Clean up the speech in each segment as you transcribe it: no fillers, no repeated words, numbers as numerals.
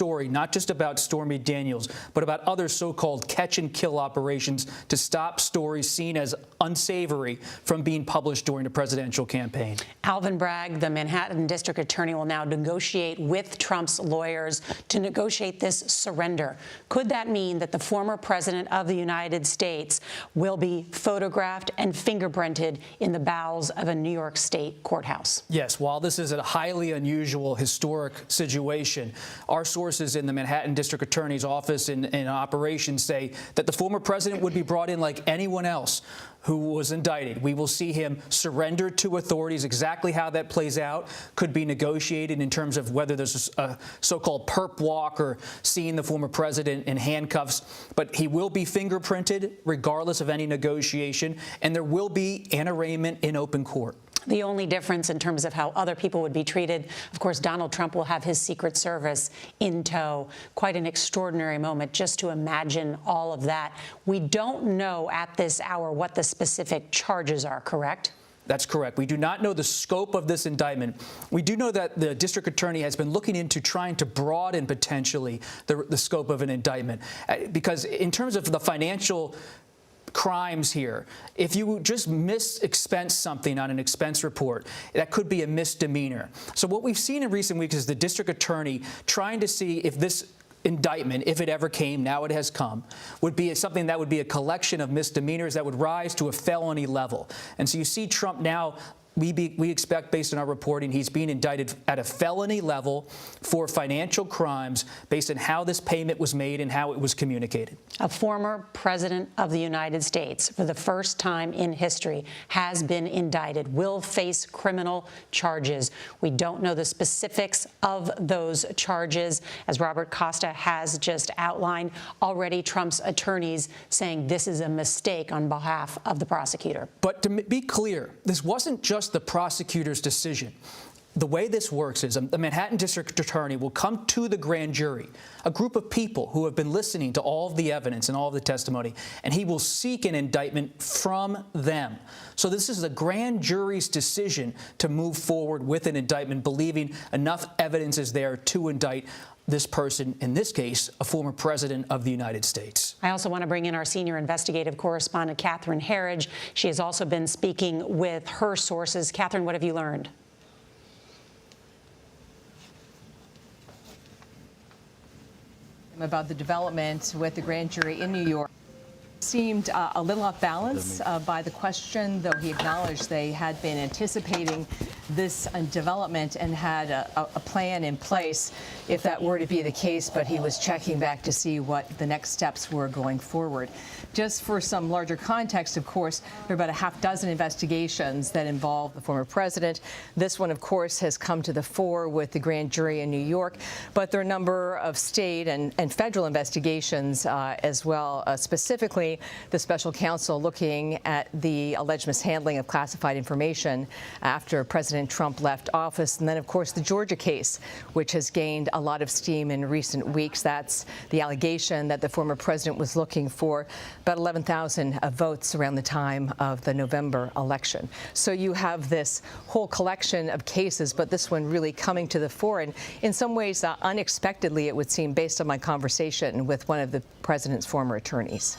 story, not just about Stormy Daniels, but about other so-called catch-and-kill operations to stop stories seen as unsavory from being published during the presidential campaign. Alvin Bragg, the Manhattan District Attorney, will now negotiate with Trump's lawyers to negotiate this surrender. Could that mean that the former president of the United States will be photographed and fingerprinted in the bowels of a New York State courthouse? Yes, while this is a highly unusual, historic situation, our sources in the Manhattan District Attorney's office in operations say that the former president would be brought in like anyone else who was indicted. We will see him surrender to authorities. Exactly how that plays out could be negotiated in terms of whether there's a so-called perp walk or seeing the former president in handcuffs. But he will be fingerprinted regardless of any negotiation, and there will be an arraignment in open court. The only difference in terms of how other people would be treated, of course, Donald Trump will have his Secret Service in tow. Quite an extraordinary moment just to imagine all of that. We don't know at this hour what the specific charges are, correct? That's correct. We do not know the scope of this indictment. We do know that the district attorney has been looking into trying to broaden potentially the scope of an indictment. Because in terms of the financial crimes here, if you just expense something on an expense report, that could be a misdemeanor. So what we've seen in recent weeks is the district attorney trying to see if this indictment, if it ever came, now it has come, would be something that would be a collection of misdemeanors that would rise to a felony level. And so you see Trump now, we expect, based on our reporting, he's being indicted at a felony level for financial crimes based on how this payment was made and how it was communicated. A former president of the United States, for the first time in history, has been indicted, will face criminal charges. We don't know the specifics of those charges. As Robert Costa has just outlined, already Trump's attorneys saying this is a mistake on behalf of the prosecutor. But to be clear, this wasn't just the prosecutor's decision. The way this works is the Manhattan District Attorney will come to the grand jury, a group of people who have been listening to all of the evidence and all of the testimony, and he will seek an indictment from them. So this is the grand jury's decision to move forward with an indictment, believing enough evidence is there to indict this person, in this case, a former president of the United States. I also want to bring in our senior investigative correspondent, Catherine Herridge. She has also been speaking with her sources. Catherine, what have you learned? About the development with the grand jury in New York. Seemed a little off balance by the question, though he acknowledged they had been anticipating this development and had a plan in place if that were to be the case, but he was checking back to see what the next steps were going forward. Just for some larger context, of course, there are about a half dozen investigations that involve the former president. This one, of course, has come to the fore with the grand jury in New York, but there are a number of state and federal investigations as well, specifically the special counsel looking at the alleged mishandling of classified information after President Trump left office. And then, of course, the Georgia case, which has gained a lot of steam in recent weeks. That's the allegation that the former president was looking for about 11,000 votes around the time of the November election. So you have this whole collection of cases, but this one really coming to the fore. And in some ways, unexpectedly, it would seem, based on my conversation with one of the president's former attorneys.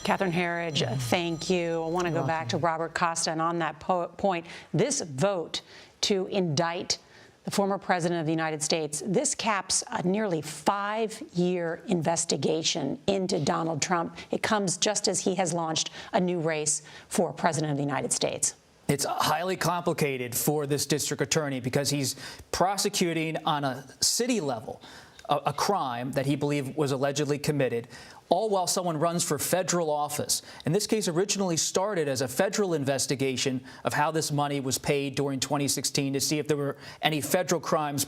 Catherine Herridge, thank you. I want to go back to Robert Costa, and on that point, this vote to indict the former president of the United States, this caps a nearly 5-year investigation into Donald Trump. It comes just as he has launched a new race for president of the United States. It's highly complicated for this district attorney because he's prosecuting on a city level a crime that he believed was allegedly committed, all while someone runs for federal office. And this case originally started as a federal investigation of how this money was paid during 2016 to see if there were any federal crimes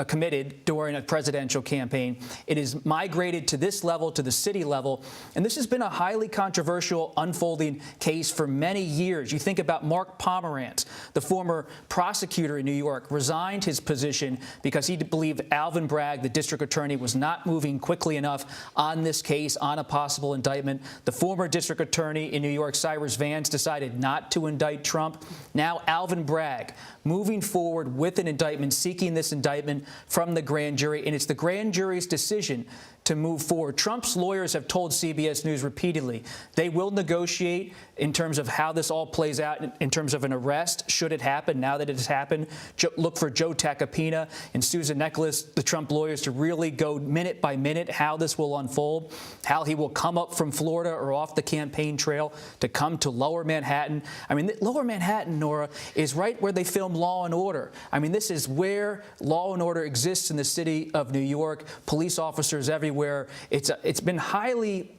committed during a presidential campaign. It is migrated to this level, to the city level, and this has been a highly controversial unfolding case for many years. You think about Mark Pomerantz, the former prosecutor in New York, resigned his position because he believed Alvin Bragg, the district attorney, was not moving quickly enough on this case on a possible indictment. The former district attorney in New York, Cyrus Vance, decided not to indict Trump. Now Alvin Bragg moving forward with an indictment, seeking this indictment from the grand jury, and it's the grand jury's decision to move forward. Trump's lawyers have told CBS News repeatedly they will negotiate in terms of how this all plays out in terms of an arrest, should it happen. Now that it has happened, look for Joe Tacopina and Susan Necheles, the Trump lawyers, to really go minute by minute how this will unfold, how he will come up from Florida or off the campaign trail to come to Lower Manhattan. I mean, Lower Manhattan, Nora, is right where they film Law and Order. I mean, this is where Law and Order exists in the city of New York. Police officers everywhere. It's been highly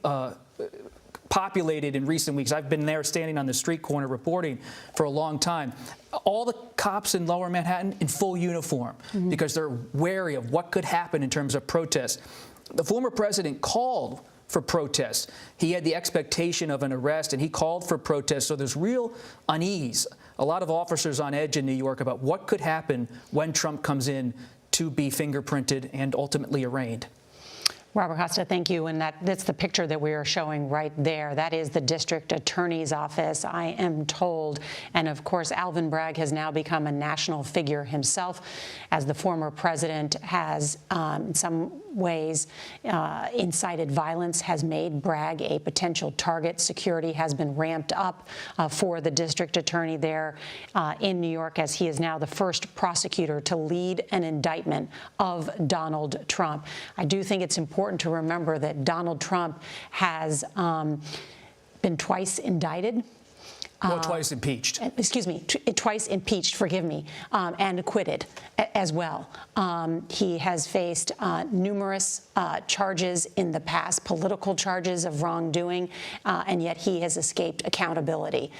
populated in recent weeks. I've been there standing on the street corner reporting for a long time. All the cops in Lower Manhattan in full uniform because they're wary of what could happen in terms of protests. The former president called for protests. He had the expectation of an arrest, and he called for protests. So there's real unease. A lot of officers on edge in New York about what could happen when Trump comes in to be fingerprinted and ultimately arraigned. Robert Costa, thank you. And that's the picture that we are showing right there. That is the district attorney's office, I am told. And of course, Alvin Bragg has now become a national figure himself, as the former president has, in some ways, incited violence, has made Bragg a potential target. Security has been ramped up for the district attorney there in New York, as he is now the first prosecutor to lead an indictment of Donald Trump. I do think it's important to remember that Donald Trump has been twice indicted. Well, twice impeached. Excuse me, twice impeached, forgive me, and acquitted as well. He has faced numerous charges in the past, political charges of wrongdoing, and yet he has escaped accountability.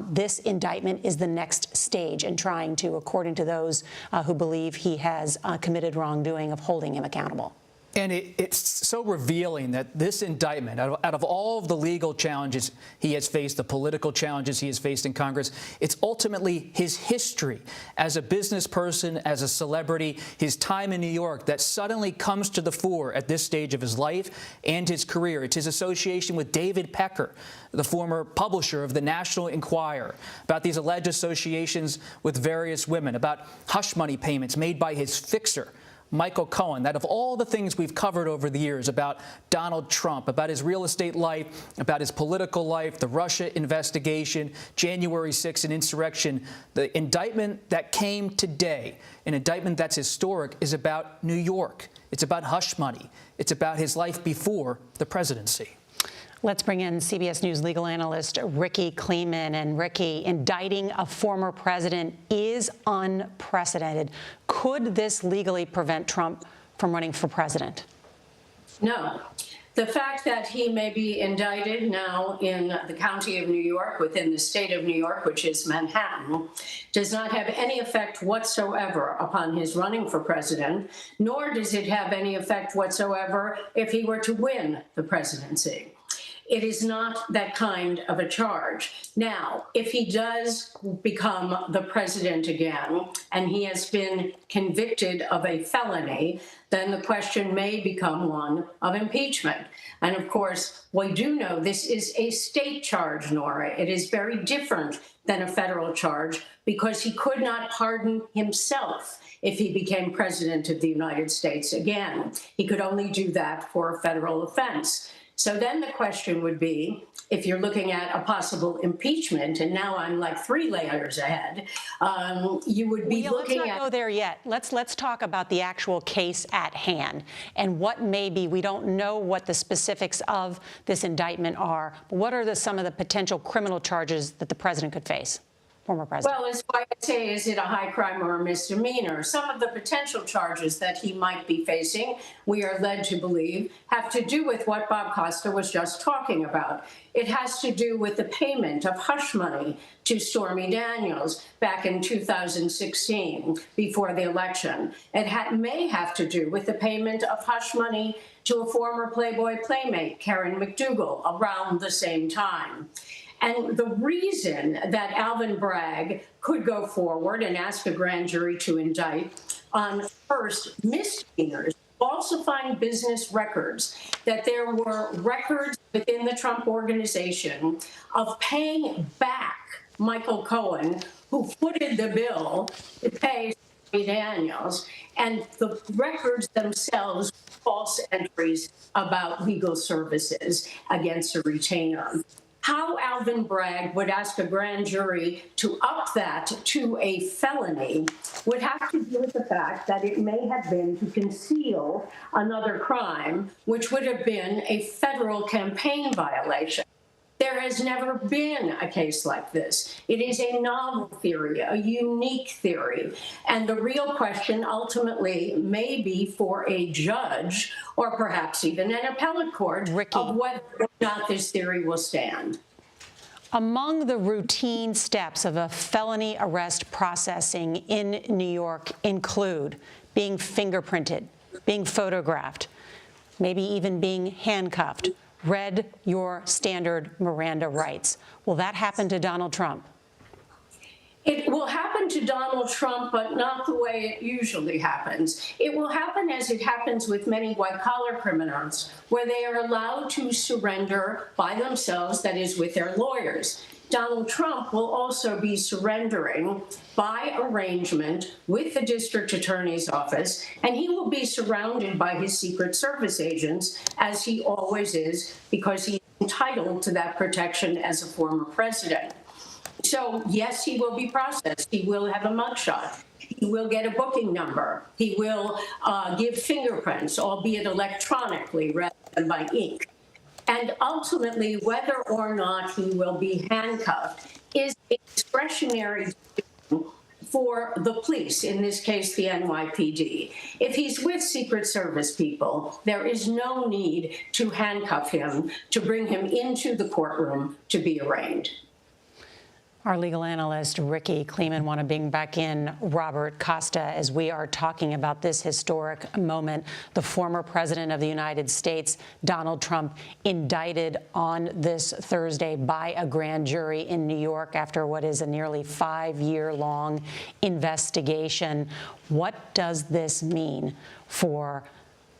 This indictment is the next stage in trying to, according to those who believe he has committed wrongdoing, of holding him accountable. And it's so revealing that this indictment, out of all of the legal challenges he has faced, the political challenges he has faced in Congress, it's ultimately his history as a business person, as a celebrity, his time in New York that suddenly comes to the fore at this stage of his life and his career. It's his association with David Pecker, the former publisher of the National Enquirer, about these alleged associations with various women, about hush money payments made by his fixer, Michael Cohen, that of all the things we've covered over the years about Donald Trump, about his real estate life, about his political life, the Russia investigation, January 6th, and insurrection, the indictment that came today, an indictment that's historic, is about New York. It's about hush money. It's about his life before the presidency. Let's bring in CBS News legal analyst Ricky Kleeman. And Ricky, indicting a former president is unprecedented. Could this legally prevent Trump from running for president? No. The fact that he may be indicted now in the county of New York, within the state of New York, which is Manhattan, does not have any effect whatsoever upon his running for president, nor does it have any effect whatsoever if he were to win the presidency. It is not that kind of a charge. Now, if he does become the president again, and he has been convicted of a felony, then the question may become one of impeachment. And of course, we do know this is a state charge, Nora. It is very different than a federal charge because he could not pardon himself if he became president of the United States again. He could only do that for a federal offense. So then the question would be, if you're looking at a possible impeachment, and now I'm like 3 layers ahead, you would be looking at— Let's not go there yet. Let's talk about the actual case at hand and what may be. We don't know what the specifics of this indictment are, but what are some of the potential criminal charges that the president could face? Former president. Well, as I say, is it a high crime or a misdemeanor? Some of the potential charges that he might be facing, we are led to believe, have to do with what Bob Costa was just talking about. It has to do with the payment of hush money to Stormy Daniels back in 2016, before the election. It may have to do with the payment of hush money to a former Playboy playmate, Karen McDougal, around the same time. And the reason that Alvin Bragg could go forward and ask a grand jury to indict on first misdemeanors, falsifying business records, that there were records within the Trump organization of paying back Michael Cohen, who footed the bill to pay Stormy Daniels, and the records themselves false entries about legal services against a retainer. How Alvin Bragg would ask a grand jury to up that to a felony would have to do with the fact that it may have been to conceal another crime, which would have been a federal campaign violation. There has never been a case like this. It is a novel theory, a unique theory. And the real question ultimately may be for a judge or perhaps even an appellate court of whether or not this theory will stand. Among the routine steps of a felony arrest processing in New York include being fingerprinted, being photographed, maybe even being handcuffed. Read your standard Miranda rights. Will that happen to Donald Trump? It will happen to Donald Trump, but not the way it usually happens. It will happen as it happens with many white-collar criminals, where they are allowed to surrender by themselves, that is, with their lawyers. Donald Trump will also be surrendering by arrangement with the district attorney's office, and he will be surrounded by his Secret Service agents, as he always is, because he's entitled to that protection as a former president. So, yes, he will be processed. He will have a mugshot. He will get a booking number. He will give fingerprints, albeit electronically rather than by ink. And ultimately, whether or not he will be handcuffed is a discretionary decision for the police, in this case, the NYPD. If he's with Secret Service people, there is no need to handcuff him, to bring him into the courtroom to be arraigned. Our legal analyst, Ricky Kleeman, want to bring back in Robert Costa as we are talking about this historic moment. The former president of the United States, Donald Trump, indicted on this Thursday by a grand jury in New York after what is a nearly 5-year-long investigation. What does this mean for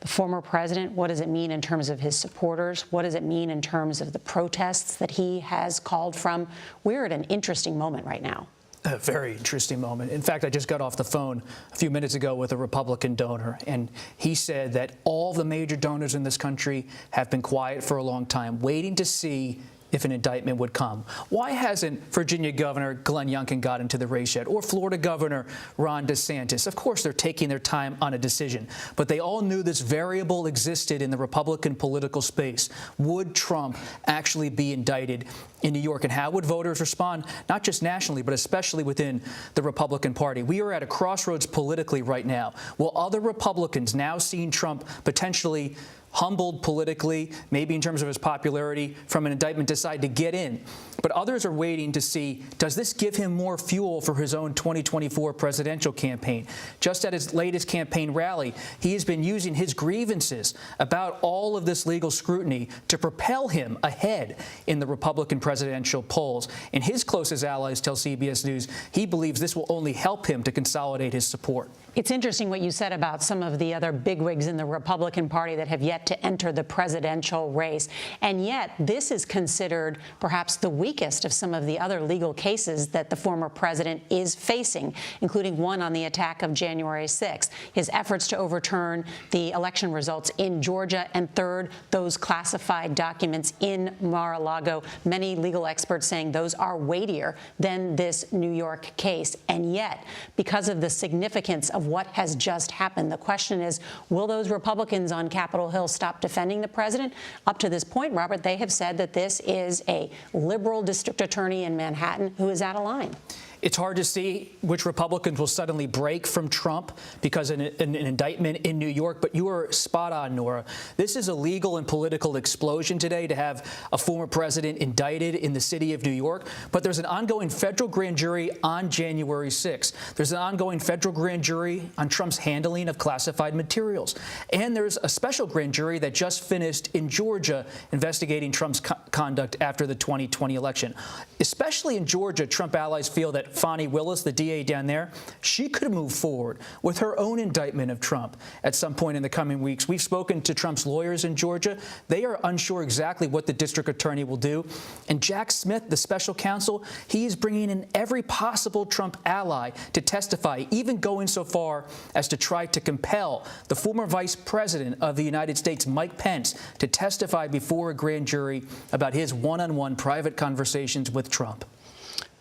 the former president? What does it mean in terms of his supporters? What does it mean in terms of the protests that he has called from? We're at an interesting moment right now. A very interesting moment. In fact, I just got off the phone a few minutes ago with a Republican donor, and he said that all the major donors in this country have been quiet for a long time, waiting to see if an indictment would come. Why hasn't Virginia Governor Glenn Youngkin got into the race yet, or Florida Governor Ron DeSantis? Of course, they're taking their time on a decision, but they all knew this variable existed in the Republican political space. Would Trump actually be indicted in New York, and how would voters respond, not just nationally, but especially within the Republican Party? We are at a crossroads politically right now. Will other Republicans, now seeing Trump potentially humbled politically, maybe in terms of his popularity, from an indictment, decide to get in? But others are waiting to see, does this give him more fuel for his own 2024 presidential campaign? Just at his latest campaign rally, he has been using his grievances about all of this legal scrutiny to propel him ahead in the Republican presidential polls. And his closest allies tell CBS News he believes this will only help him to consolidate his support. It's interesting what you said about some of the other bigwigs in the Republican Party that have yet to enter the presidential race. And yet, this is considered perhaps the weakest of some of the other legal cases that the former president is facing, including one on the attack of January 6th, his efforts to overturn the election results in Georgia, and third, those classified documents in Mar-a-Lago. Many legal experts saying those are weightier than this New York case. And yet, because of the significance of what has just happened, the question is, will those Republicans on Capitol Hill stop defending the president? Up to this point, Robert, they have said that this is a liberal district attorney in Manhattan who is out of line. It's hard to see which Republicans will suddenly break from Trump because of an indictment in New York. But you are spot on, Nora. This is a legal and political explosion today to have a former president indicted in the city of New York. But there's an ongoing federal grand jury on January 6th. There's an ongoing federal grand jury on Trump's handling of classified materials. And there's a special grand jury that just finished in Georgia investigating Trump's conduct after the 2020 election. Especially in Georgia, Trump allies feel that Fani Willis, the DA down there, she could move forward with her own indictment of Trump at some point in the coming weeks. We've spoken to Trump's lawyers in Georgia. They are unsure exactly what the district attorney will do. And Jack Smith, the special counsel, he is bringing in every possible Trump ally to testify, even going so far as to try to compel the former vice president of the United States, Mike Pence, to testify before a grand jury about his one-on-one private conversations with Trump.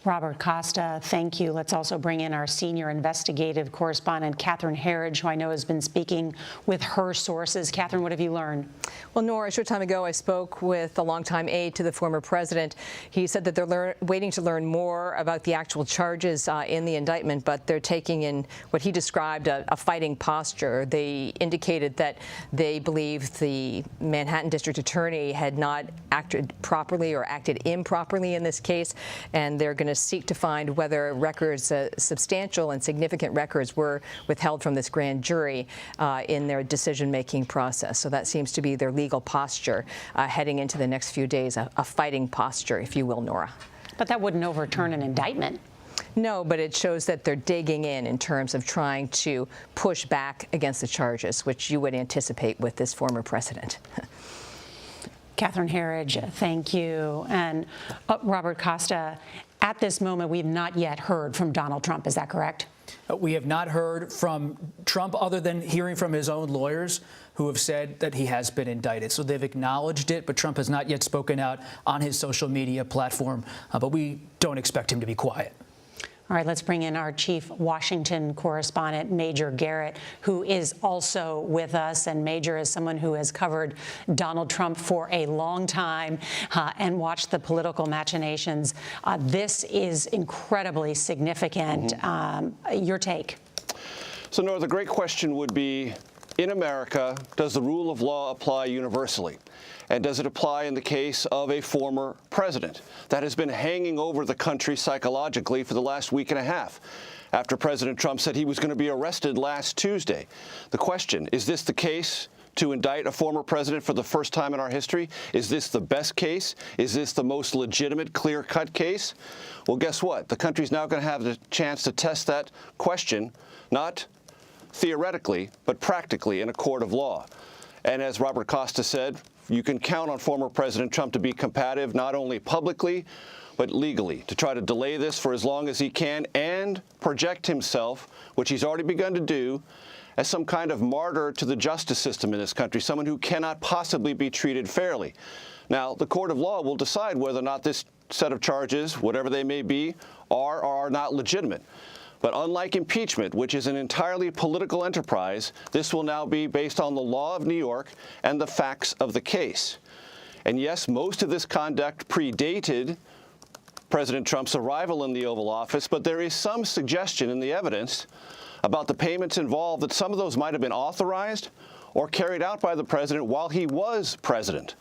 Robert Costa, thank you. Let's also bring in our senior investigative correspondent, Catherine Herridge, who I know has been speaking with her sources. Catherine, what have you learned? Well, Nora, a short time ago, I spoke with a longtime aide to the former president. He said that they're waiting to learn more about the actual charges in the indictment, but they're taking in what he described a fighting posture. They indicated that they believe the Manhattan district attorney had not acted properly or acted improperly in this case, and they're going to seek to find whether records, substantial and significant records, were withheld from this grand jury in their decision-making process. So that seems to be their legal posture heading into the next few days, a fighting posture, if you will, Nora. But that wouldn't overturn an indictment. No, but it shows that they're digging in terms of trying to push back against the charges, which you would anticipate with this former president. Catherine Herridge, thank you. And Robert Costa, at this moment, we've not yet heard from Donald Trump. Is that correct? We have not heard from Trump other than hearing from his own lawyers who have said that he has been indicted. So they've acknowledged it, but Trump has not yet spoken out on his social media platform. But we don't expect him to be quiet. All right, let's bring in our chief Washington correspondent, Major Garrett, who is also with us. And Major is someone who has covered Donald Trump for a long time and watched the political machinations. This is incredibly significant. Your take? So, Nora, the great question would be, in America, does the rule of law apply universally? And does it apply in the case of a former president? That has been hanging over the country psychologically for the last week and a half, after President Trump said he was going to be arrested last Tuesday. The question, is this the case to indict a former president for the first time in our history? Is this the best case? Is this the most legitimate, clear-cut case? Well, guess what? The country's now going to have the chance to test that question, not theoretically, but practically in a court of law. And as Robert Costa said, you can count on former President Trump to be combative, not only publicly, but legally, to try to delay this for as long as he can and project himself, which he's already begun to do, as some kind of martyr to the justice system in this country, someone who cannot possibly be treated fairly. Now, the court of law will decide whether or not this set of charges, whatever they may be, are or are not legitimate. But unlike impeachment, which is an entirely political enterprise, this will now be based on the law of New York and the facts of the case. And yes, most of this conduct predated President Trump's arrival in the Oval Office, but there is some suggestion in the evidence about the payments involved that some of those might have been authorized or carried out by the president while he was president.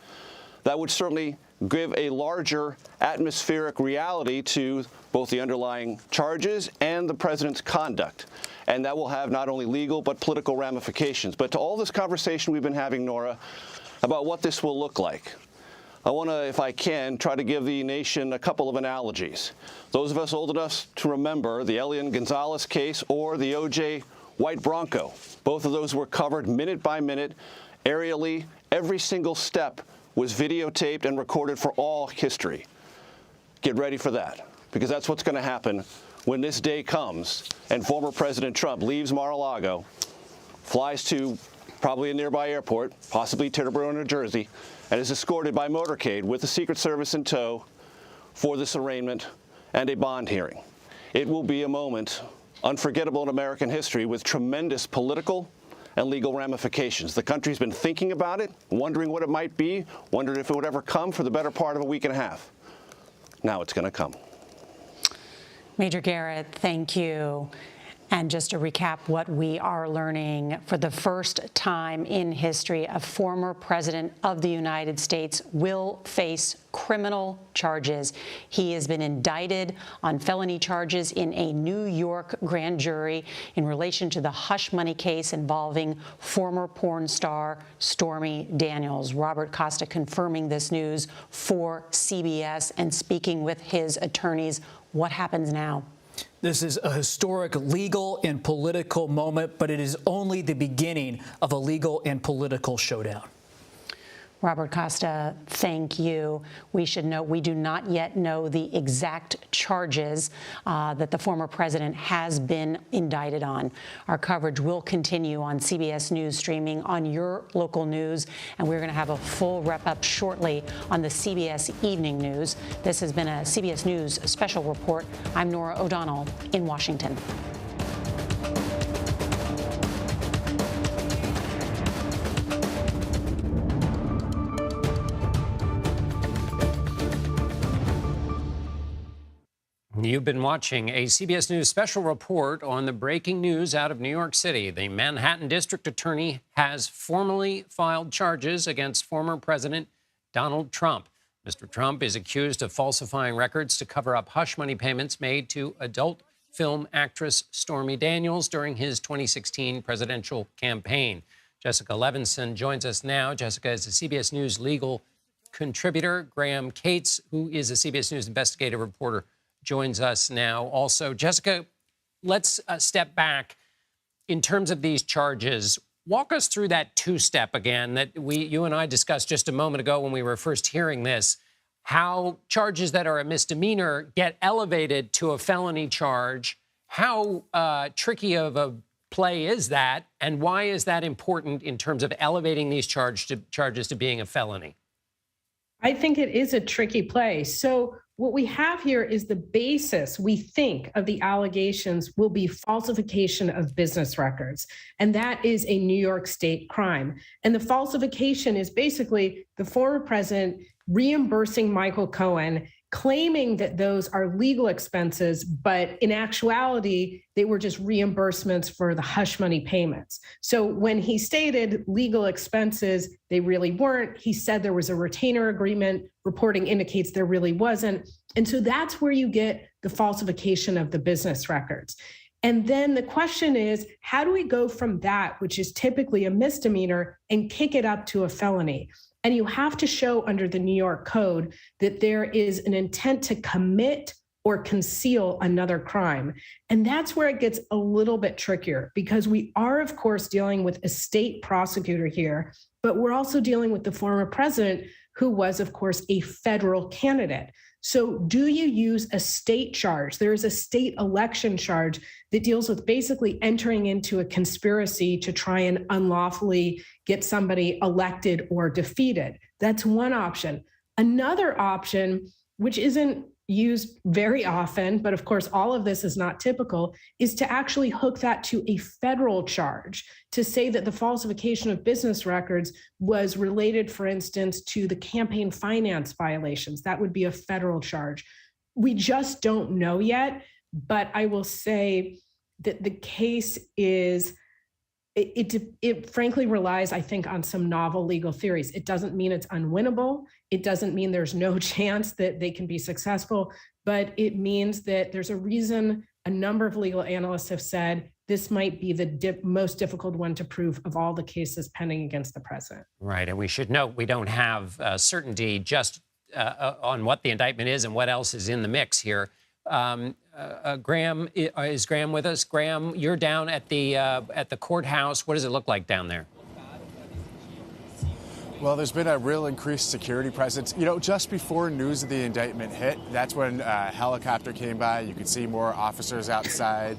That would certainly give a larger atmospheric reality to both the underlying charges and the president's conduct. And that will have not only legal but political ramifications. But to all this conversation we've been having, Nora, about what this will look like, I want to, if I can, try to give the nation a couple of analogies. Those of us old enough to remember the Elian Gonzalez case or the O.J. White Bronco. Both of those were covered minute by minute, aerially. Every single step was videotaped and recorded for all history. Get ready for that, because that's what's going to happen when this day comes and former President Trump leaves Mar-a-Lago, flies to probably a nearby airport, possibly Teterboro, New Jersey, and is escorted by motorcade with the Secret Service in tow for this arraignment and a bond hearing. It will be a moment unforgettable in American history with tremendous political and legal ramifications. The country's been thinking about it, wondering what it might be, wondering if it would ever come for the better part of a week and a half. Now it's going to come. Major Garrett, thank you. And just to recap what we are learning, for the first time in history, a former president of the United States will face criminal charges. He has been indicted on felony charges in a New York grand jury in relation to the hush money case involving former porn star Stormy Daniels. Robert Costa confirming this news for CBS and speaking with his attorneys. What happens now? This is a historic legal and political moment, but it is only the beginning of a legal and political showdown. Robert Costa, thank you. We should note we do not yet know the exact charges that the former president has been indicted on. Our coverage will continue on CBS News Streaming, on your local news, and we're going to have a full wrap-up shortly on the CBS Evening News. This has been a CBS News special report. I'm Norah O'Donnell in Washington. You've been watching a CBS News special report on the breaking news out of New York City. The Manhattan District Attorney has formally filed charges against former President Donald Trump. Mr. Trump is accused of falsifying records to cover up hush money payments made to adult film actress Stormy Daniels during his 2016 presidential campaign. Jessica Levinson joins us now. Jessica is a CBS News legal contributor. Graham Cates, who is a CBS News investigative reporter, joins us now also. Jessica, let's step back. In terms of these charges, walk us through that two-step again that you and I discussed just a moment ago when we were first hearing this, how charges that are a misdemeanor get elevated to a felony charge. How tricky of a play is that, and why is that important in terms of elevating these charges to being a felony? I think it is a tricky play. So what we have here is the basis, we think, of the allegations will be falsification of business records. And that is a New York State crime. And the falsification is basically the former president reimbursing Michael Cohen, claiming that those are legal expenses, but in actuality, they were just reimbursements for the hush money payments. So when he stated legal expenses, they really weren't. He said there was a retainer agreement. Reporting indicates there really wasn't. And so that's where you get the falsification of the business records. And then the question is, how do we go from that, which is typically a misdemeanor, and kick it up to a felony? And you have to show under the New York Code that there is an intent to commit or conceal another crime. And that's where it gets a little bit trickier, because we are, of course, dealing with a state prosecutor here, but we're also dealing with the former president, who was, of course, a federal candidate. So do you use a state charge? There is a state election charge that deals with basically entering into a conspiracy to try and unlawfully get somebody elected or defeated. That's one option. Another option, which isn't used very often, but of course, all of this is not typical, is to actually hook that to a federal charge, to say that the falsification of business records was related, for instance, to the campaign finance violations. That would be a federal charge. We just don't know yet, but I will say that the case is, it frankly relies, I think, on some novel legal theories. It doesn't mean it's unwinnable. It doesn't mean there's no chance that they can be successful, but it means that there's a reason a number of legal analysts have said this might be the most difficult one to prove of all the cases pending against the president. Right, and we should note we don't have certainty just on what the indictment is and what else is in the mix here. Graham, is Graham with us? Graham, you're down at the courthouse. What does it look like down there? Well, there's been a real increased security presence. You know, just before news of the indictment hit, that's when a helicopter came by. You could see more officers outside.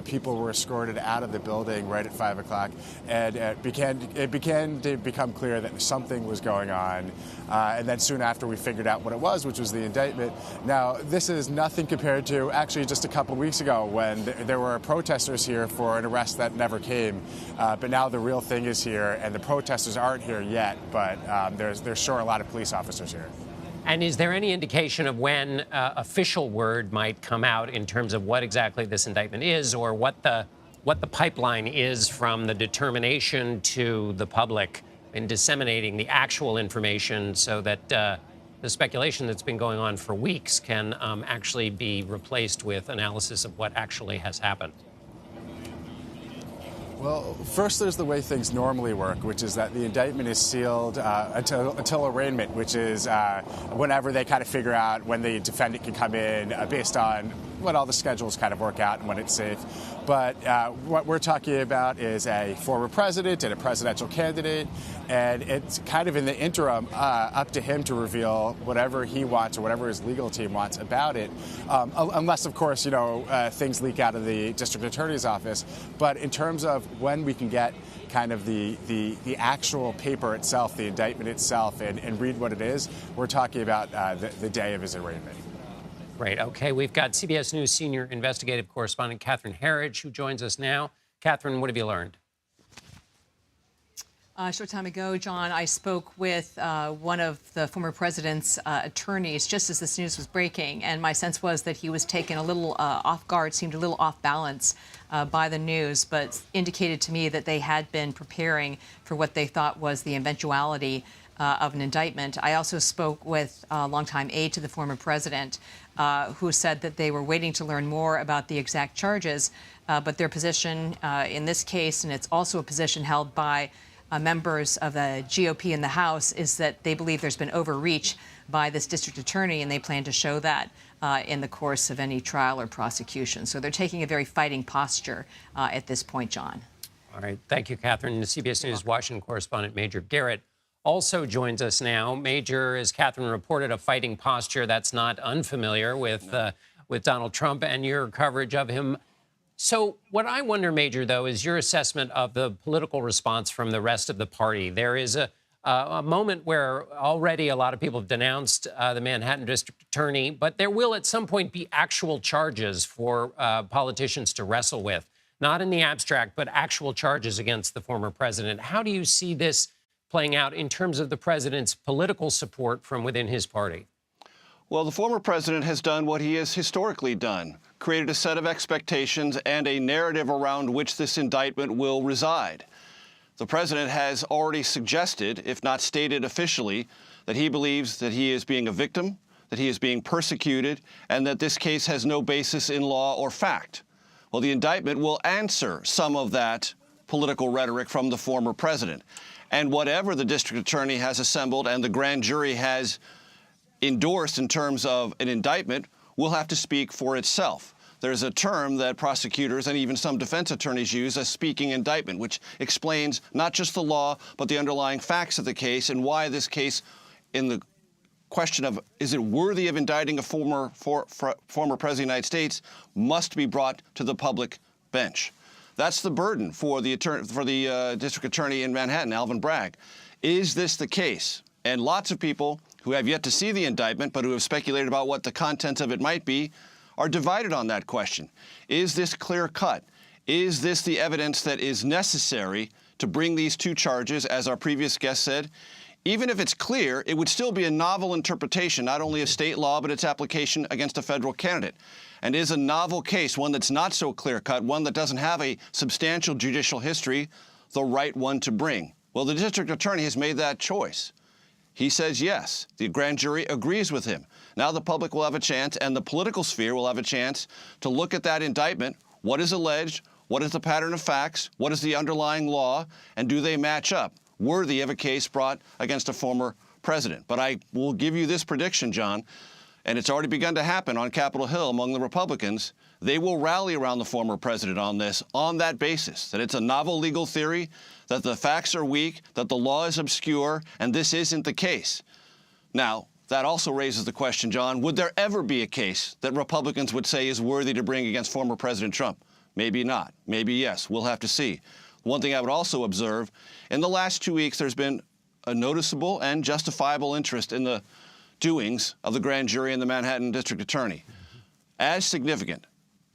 People were escorted out of the building right at 5 o'clock. And it began to become clear that something was going on. And then soon after, we figured out what it was, which was the indictment. Now, this is nothing compared to actually just a couple weeks ago when there were protesters here for an arrest that never came. But now the real thing is here, and the protesters aren't here yet. But there's sure a lot of police officers here. And is there any indication of when official word might come out in terms of what exactly this indictment is, or what the pipeline is from the determination to the public in disseminating the actual information, so that the speculation that's been going on for weeks can actually be replaced with analysis of what actually has happened? Well, first there's the way things normally work, which is that the indictment is sealed until arraignment, which is whenever they kind of figure out when the defendant can come in based on when all the schedules kind of work out and when it's safe. But what we're talking about is a former president and a presidential candidate, and it's kind of in the interim up to him to reveal whatever he wants or whatever his legal team wants about it, unless, of course, things leak out of the district attorney's office. But in terms of when we can get kind of the actual paper itself, the indictment itself, and read what it is, we're talking about the day of his arraignment. Right. Okay. We've got CBS News senior investigative correspondent Catherine Herridge, who joins us now. Catherine, what have you learned? A short time ago, John, I spoke with one of the former president's attorneys just as this news was breaking, and my sense was that he was taken a little off guard, seemed a little off balance by the news, but indicated to me that they had been preparing for what they thought was the eventuality of an indictment. I also spoke with a longtime aide to the former president who said that they were waiting to learn more about the exact charges, but their position in this case, and it's also a position held by members of the GOP in the House, is that they believe there's been overreach by this district attorney, and they plan to show that in the course of any trial or prosecution. So they're taking a very fighting posture at this point, John. All right. Thank you, Catherine. The CBS News Washington correspondent Major Garrett also joins us now. Major, as Catherine reported, a fighting posture that's not unfamiliar with Donald Trump and your coverage of him. So what I wonder, Major, though, is your assessment of the political response from the rest of the party. There is a moment where already a lot of people have denounced the Manhattan district attorney, but there will at some point be actual charges for politicians to wrestle with, not in the abstract, but actual charges against the former president. How do you see this playing out in terms of the president's political support from within his party? Well, the former president has done what he has historically done, created a set of expectations and a narrative around which this indictment will reside. The president has already suggested, if not stated officially, that he believes that he is being a victim, that he is being persecuted, and that this case has no basis in law or fact. Well, the indictment will answer some of that political rhetoric from the former president. And whatever the district attorney has assembled and the grand jury has endorsed in terms of an indictment will have to speak for itself. There's a term that prosecutors and even some defense attorneys use, a speaking indictment, which explains not just the law, but the underlying facts of the case and why this case, in the question of is it worthy of indicting a former president of the United States, must be brought to the public bench. That's the burden for the district attorney in Manhattan, Alvin Bragg. Is this the case? And lots of people who have yet to see the indictment, but who have speculated about what the contents of it might be, are divided on that question. Is this clear cut? Is this the evidence that is necessary to bring these two charges, as our previous guest said? Even if it's clear, it would still be a novel interpretation, not only of state law, but its application against a federal candidate. And is a novel case, one that's not so clear-cut, one that doesn't have a substantial judicial history, the right one to bring? Well, the district attorney has made that choice. He says yes. The grand jury agrees with him. Now the public will have a chance, and the political sphere will have a chance to look at that indictment. What is alleged? What is the pattern of facts? What is the underlying law? And do they match up, worthy of a case brought against a former president? But I will give you this prediction, John, and it's already begun to happen on Capitol Hill among the Republicans. They will rally around the former president on this, on that basis, that it's a novel legal theory, that the facts are weak, that the law is obscure, and this isn't the case. Now, that also raises the question, John, would there ever be a case that Republicans would say is worthy to bring against former President Trump? Maybe not. Maybe yes. We'll have to see. One thing I would also observe, in the last 2 weeks, there's been a noticeable and justifiable interest in the doings of the grand jury and the Manhattan district attorney. As significant,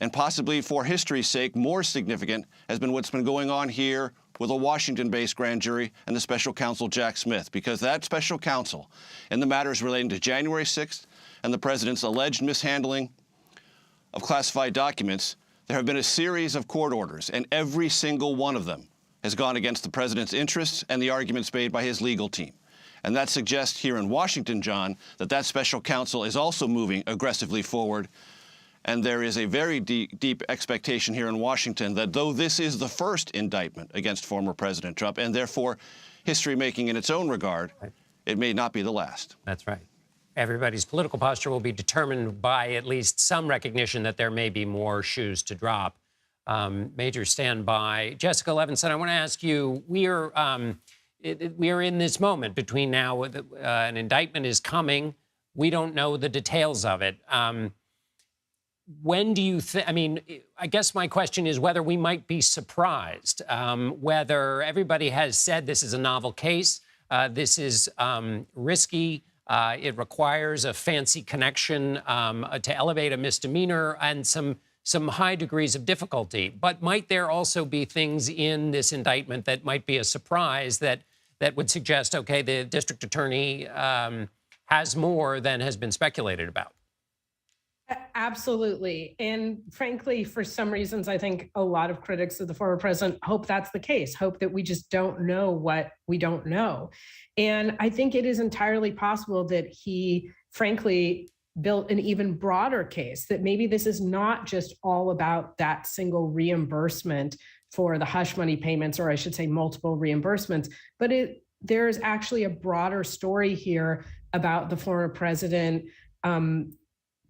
and possibly for history's sake, more significant, has been what's been going on here with a Washington-based grand jury and the special counsel Jack Smith, because that special counsel, in the matters relating to January 6th and the president's alleged mishandling of classified documents, there have been a series of court orders, and every single one of them has gone against the president's interests and the arguments made by his legal team. And that suggests here in Washington, John, that that special counsel is also moving aggressively forward. And there is a very deep expectation here in Washington that though this is the first indictment against former President Trump, and therefore history-making in its own regard, it may not be the last. That's right. everybody's political posture will be determined by at least some recognition that there may be more shoes to drop. Major, stand by. Jessica Levinson, I want to ask you, we are in this moment between now, an indictment is coming. We don't know the details of it. When do you think, I mean, I guess my question is whether we might be surprised, whether everybody has said this is a novel case, this is risky, it requires a fancy connection to elevate a misdemeanor and some high degrees of difficulty. But might there also be things in this indictment that might be a surprise that would suggest, okay, the district attorney has more than has been speculated about? Absolutely. And frankly, for some reasons, I think a lot of critics of the former president hope that's the case, hope that we just don't know what we don't know. And I think it is entirely possible that he, frankly, built an even broader case, that maybe this is not just all about that single reimbursement for the hush money payments, or I should say multiple reimbursements, but there's actually a broader story here about the former president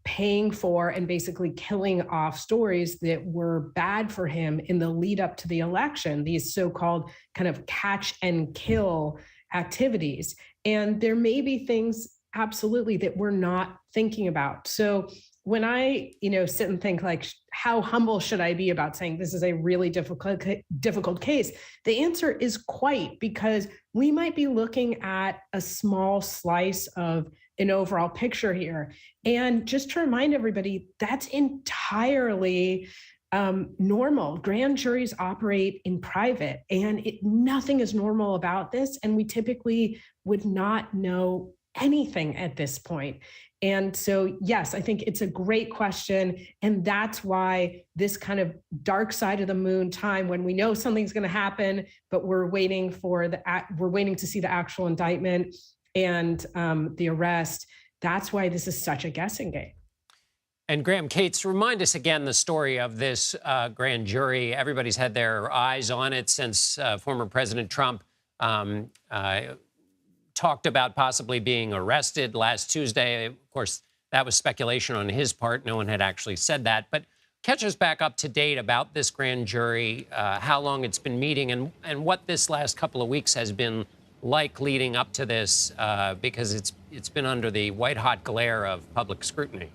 paying for and basically killing off stories that were bad for him in the lead up to the election, these so-called kind of catch and kill activities. And there may be things absolutely that we're not thinking about. So when I, sit and think like, how humble should I be about saying this is a really difficult case? The answer is quite, because we might be looking at a small slice of an overall picture here. And just to remind everybody, that's entirely normal. Grand juries operate in private, and nothing is normal about this. And we typically would not know anything at this point. And so, yes, I think it's a great question. And that's why this kind of dark side of the moon time, when we know something's going to happen, but we're waiting to see the actual indictment and the arrest. That's why this is such a guessing game. And Graham Cates, remind us again the story of this grand jury. Everybody's had their eyes on it since former President Trump talked about possibly being arrested last Tuesday. Of course, that was speculation on his part. No one had actually said that. But catch us back up to date about this grand jury, how long it's been meeting, and what this last couple of weeks has been like leading up to this, because it's been under the white-hot glare of public scrutiny.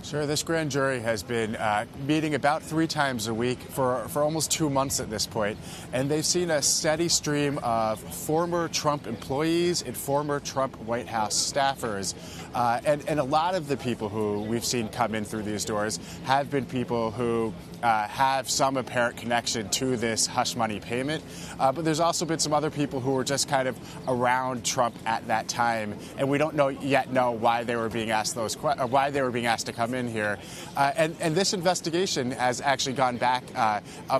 Sure. This grand jury has been meeting about 3 times a week for almost 2 months at this point, and they've seen a steady stream of former Trump employees and former Trump White House staffers. And a lot of the people who we've seen come in through these doors have been people who have some apparent connection to this hush money payment. But there's also been some other people who were just kind of around Trump at that time, and we don't yet know why they were being asked why they were being asked to come in here. And this investigation has actually gone back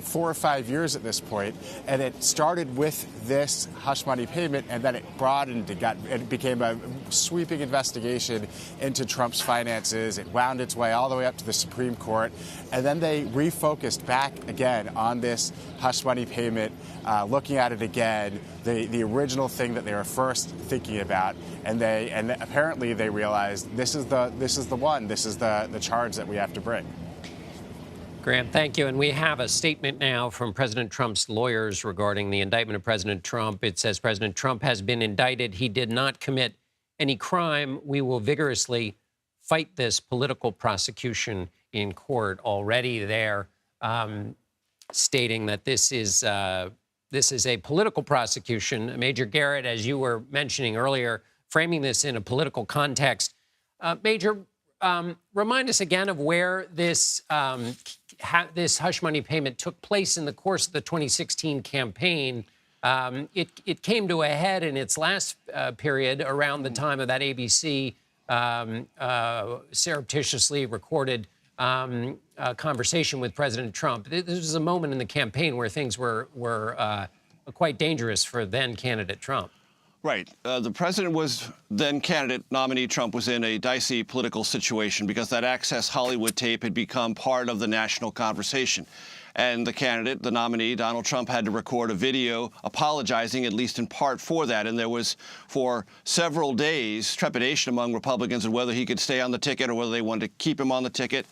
4 or 5 years at this point, and it started with this hush money payment, and then it broadened. It became a sweeping investigation into Trump's finances. It wound its way all the way up to the Supreme Court, and then they refocused back again on this hush money payment, looking at it again, the original thing that they were first thinking about, and apparently they realized this is the charge that we have to bring. Graham, thank you. And we have a statement now from President Trump's lawyers regarding the indictment of President Trump. It says President Trump has been indicted. He did not commit any crime. We will vigorously fight this political prosecution in court. Already there, stating that this is a political prosecution. Major Garrett, as you were mentioning earlier, framing this in a political context. Major, remind us again of where this hush money payment took place in the course of the 2016 campaign. It came to a head in its last period around the time of that ABC surreptitiously recorded conversation with President Trump. This was a moment in the campaign where things were quite dangerous for then-candidate Trump. Right. The president was then candidate nominee Trump was in a dicey political situation because that Access Hollywood tape had become part of the national conversation. And the candidate, the nominee, Donald Trump, had to record a video apologizing, at least in part, for that. And there was, for several days, trepidation among Republicans of whether he could stay on the ticket or whether they wanted to keep him on the ticket.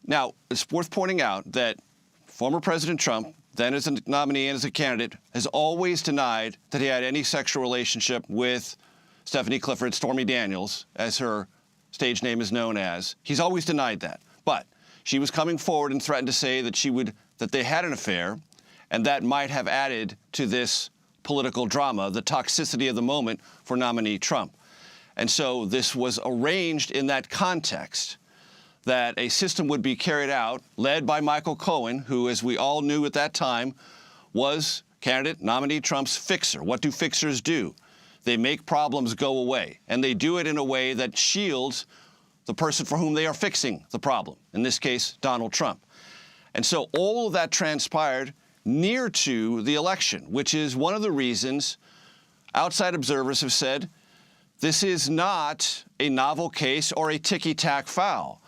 Now, it's worth pointing out that former President Trump, then as a nominee and as a candidate, has always denied that he had any sexual relationship with Stephanie Clifford, Stormy Daniels, as her stage name is known as. He's always denied that. But she was coming forward and threatened to say that they had an affair, and that might have added to this political drama, the toxicity of the moment for nominee Trump. And so this was arranged in that context, that a system would be carried out, led by Michael Cohen, who, as we all knew at that time, was candidate nominee Trump's fixer. What do fixers do? They make problems go away, and they do it in a way that shields the person for whom they are fixing the problem, in this case, Donald Trump. And so all of that transpired near to the election, which is one of the reasons outside observers have said this is not a novel case or a ticky-tack foul.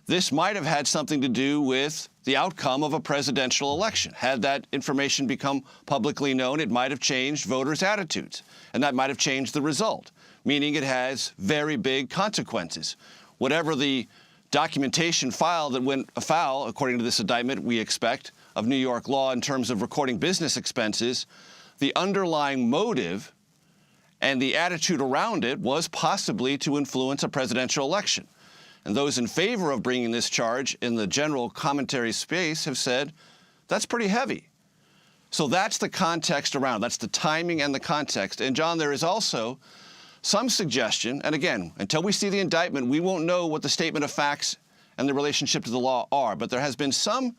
This might have had something to do with the outcome of a presidential election. Had that information become publicly known, it might have changed voters' attitudes, and that might have changed the result, meaning it has very big consequences. Whatever the documentation file that went afoul, according to this indictment, we expect, of New York law in terms of recording business expenses, the underlying motive and the attitude around it was possibly to influence a presidential election. And those in favor of bringing this charge in the general commentary space have said, that's pretty heavy. So that's the context around, that's the timing and the context. And John, there is also some suggestion, and again, until we see the indictment, we won't know what the statement of facts and the relationship to the law are, but there has been some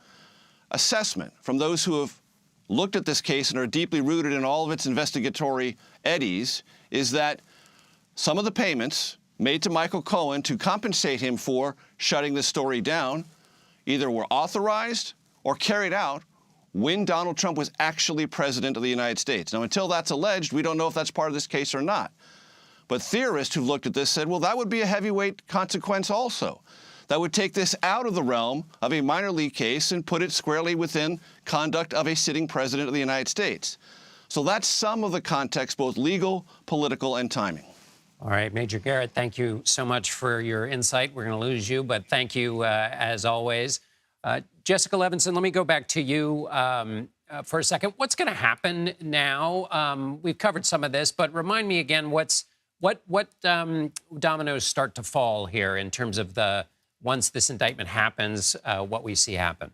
assessment from those who have looked at this case and are deeply rooted in all of its investigatory eddies, is that some of the payments made to Michael Cohen to compensate him for shutting this story down either were authorized or carried out when Donald Trump was actually president of the United States. Now, until that's alleged, we don't know if that's part of this case or not. But theorists who've looked at this said, well, that would be a heavyweight consequence also. That would take this out of the realm of a minor league case and put it squarely within conduct of a sitting president of the United States. So that's some of the context, both legal, political, and timing. All right, Major Garrett, thank you so much for your insight. We're going to lose you, but thank you as always. Jessica Levinson, let me go back to you for a second. What's going to happen now? We've covered some of this, but remind me again, what dominoes start to fall here in terms of once this indictment happens, what we see happen?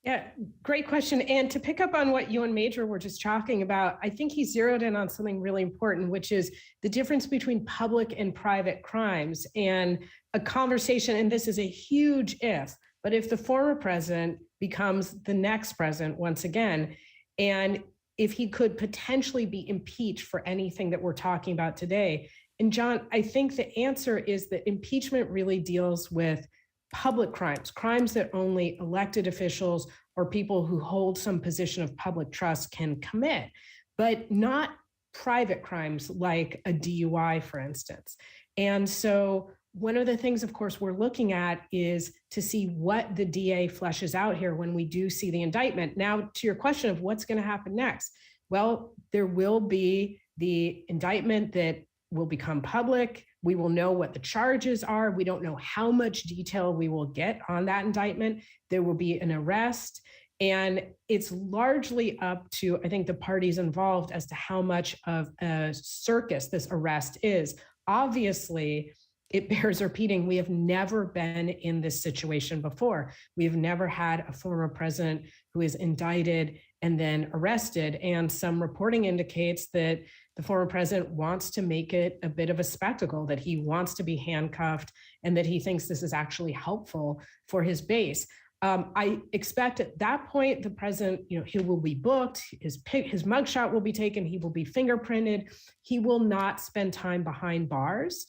Yeah, great question. And to pick up on what you and Major were just talking about, I think he zeroed in on something really important, which is the difference between public and private crimes, and a conversation, and this is a huge if, but if the former president becomes the next president once again, and if he could potentially be impeached for anything that we're talking about today. And John, I think the answer is that impeachment really deals with public crimes, crimes that only elected officials or people who hold some position of public trust can commit, but not private crimes like a DUI, for instance. And so one of the things, of course, we're looking at is to see what the DA fleshes out here when we do see the indictment. Now, to your question of what's going to happen next, well, there will be the indictment that will become public. We will know what the charges are. We don't know how much detail we will get on that indictment. There will be an arrest. And it's largely up to, I think, the parties involved as to how much of a circus this arrest is. Obviously, it bears repeating, we have never been in this situation before. We have never had a former president who is indicted and then arrested. And some reporting indicates that the former president wants to make it a bit of a spectacle, that he wants to be handcuffed, and that he thinks this is actually helpful for his base. I expect at that point, the president, he will be booked, his mugshot will be taken, he will be fingerprinted, he will not spend time behind bars.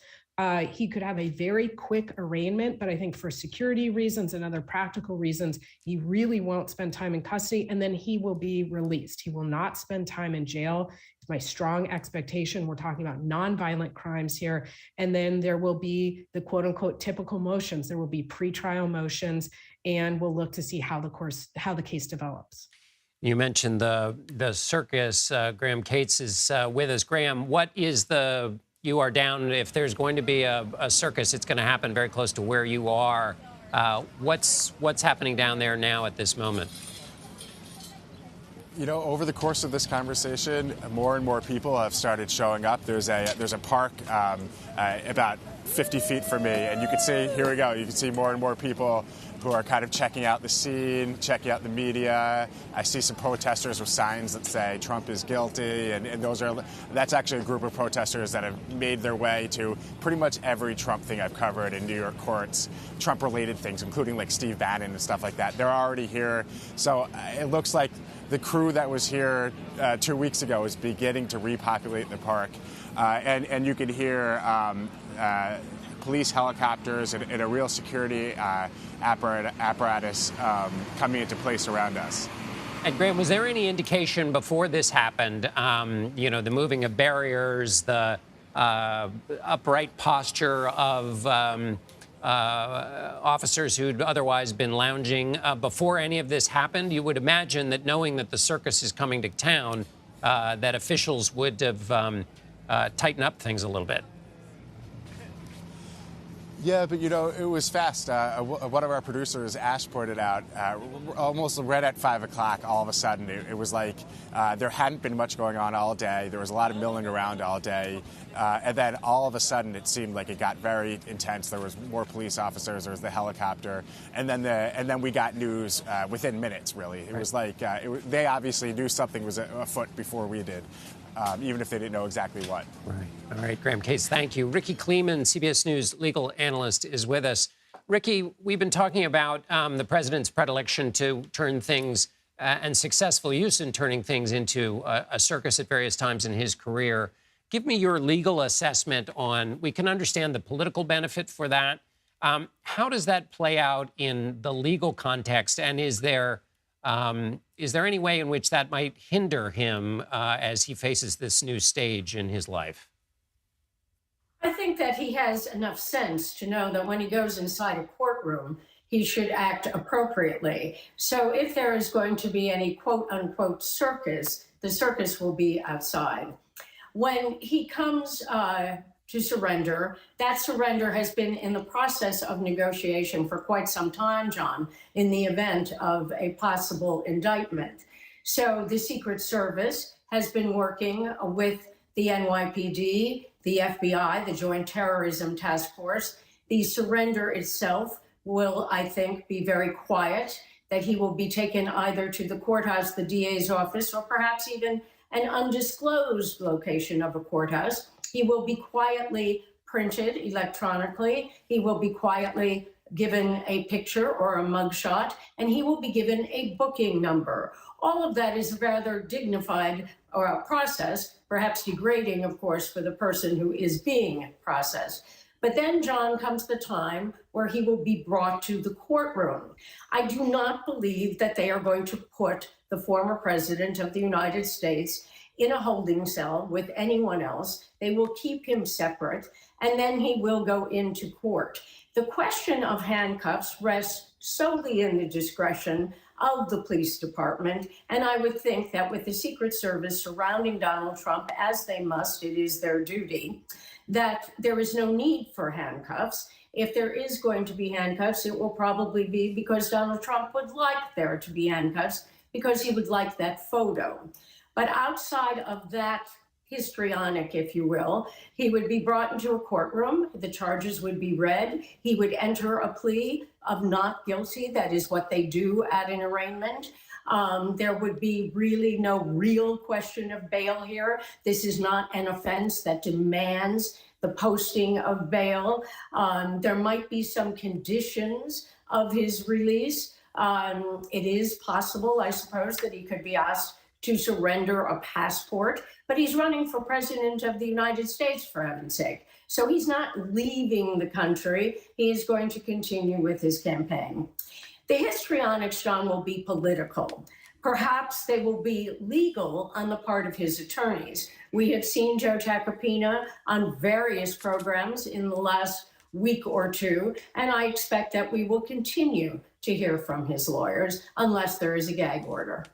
He could have a very quick arraignment, but I think for security reasons and other practical reasons, he really won't spend time in custody, and then he will be released. He will not spend time in jail. It's my strong expectation. We're talking about nonviolent crimes here. And then there will be the quote unquote typical motions. There will be pretrial motions, and we'll look to see how the case develops. You mentioned the circus. Graham Cates is with us. Graham, what is you are down, if there's going to be a circus, it's going to happen very close to where you are. What's happening down there now at this moment? You know, over the course of this conversation, more and more people have started showing up. There's a park about 50 feet from me, and you can see, here we go, you can see more and more people who are kind of checking out the scene, checking out the media. I see some protesters with signs that say Trump is guilty, and that's actually a group of protesters that have made their way to pretty much every Trump thing I've covered in New York courts, Trump-related things, including like Steve Bannon and stuff like that. They're already here, so it looks like the crew that was here 2 weeks ago is beginning to repopulate the park, and you can hear police helicopters and a real security apparatus coming into place around us. And Graham, was there any indication before this happened, the moving of barriers, the upright posture of officers who'd otherwise been lounging before any of this happened? You would imagine that knowing that the circus is coming to town, that officials would have tightened up things a little bit. Yeah, but, it was fast. One of our producers, Ash, pointed out, almost right at 5 o'clock, all of a sudden, it was like there hadn't been much going on all day. There was a lot of milling around all day. And then all of a sudden, it seemed like it got very intense. There was more police officers. There was the helicopter. And then we got news within minutes, really. It was like they obviously knew something was afoot before we did. Even if they didn't know exactly what. Right. All right, Graham Cates, thank you. Ricky Kleeman, CBS News legal analyst, is with us. Ricky, we've been talking about the president's predilection to turn things and successful use in turning things into a circus at various times in his career. Give me your legal assessment on, we can understand the political benefit for that. How does that play out in the legal context? And is there any way in which that might hinder him as he faces this new stage in his life? I think that he has enough sense to know that when he goes inside a courtroom, he should act appropriately. So if there is going to be any quote unquote circus, the circus will be outside. When he comes to surrender, that surrender has been in the process of negotiation for quite some time, John, in the event of a possible indictment. So the Secret Service has been working with the NYPD, the FBI, the Joint Terrorism Task Force. The surrender itself will, I think, be very quiet, that he will be taken either to the courthouse, the DA's office, or perhaps even an undisclosed location of a courthouse. He will be quietly printed electronically. He will be quietly given a picture or a mugshot, and he will be given a booking number. All of that is a rather dignified process, perhaps degrading, of course, for the person who is being processed. But then, John, comes the time where he will be brought to the courtroom. I do not believe that they are going to put the former president of the United States in a holding cell with anyone else. They will keep him separate, and then he will go into court. The question of handcuffs rests solely in the discretion of the police department, and I would think that with the Secret Service surrounding Donald Trump, as they must, it is their duty, that there is no need for handcuffs. If there is going to be handcuffs, it will probably be because Donald Trump would like there to be handcuffs, because he would like that photo. But outside of that histrionic, if you will, he would be brought into a courtroom, the charges would be read, he would enter a plea of not guilty, that is what they do at an arraignment. There would be really no real question of bail here. This is not an offense that demands the posting of bail. There might be some conditions of his release. It is possible, I suppose, that he could be asked to surrender a passport, but he's running for president of the United States, for heaven's sake. So he's not leaving the country. He is going to continue with his campaign. The histrionics, John, will be political. Perhaps they will be legal on the part of his attorneys. We have seen Joe Tacopina on various programs in the last week or two, and I expect that we will continue to hear from his lawyers unless there is a gag order.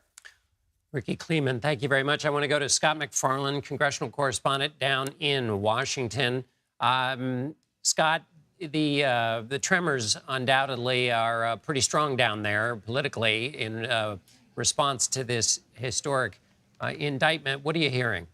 Ricky Kleeman, thank you very much. I want to go to Scott McFarland, congressional correspondent down in Washington. Scott, the tremors undoubtedly are pretty strong down there politically in response to this historic indictment. What are you hearing?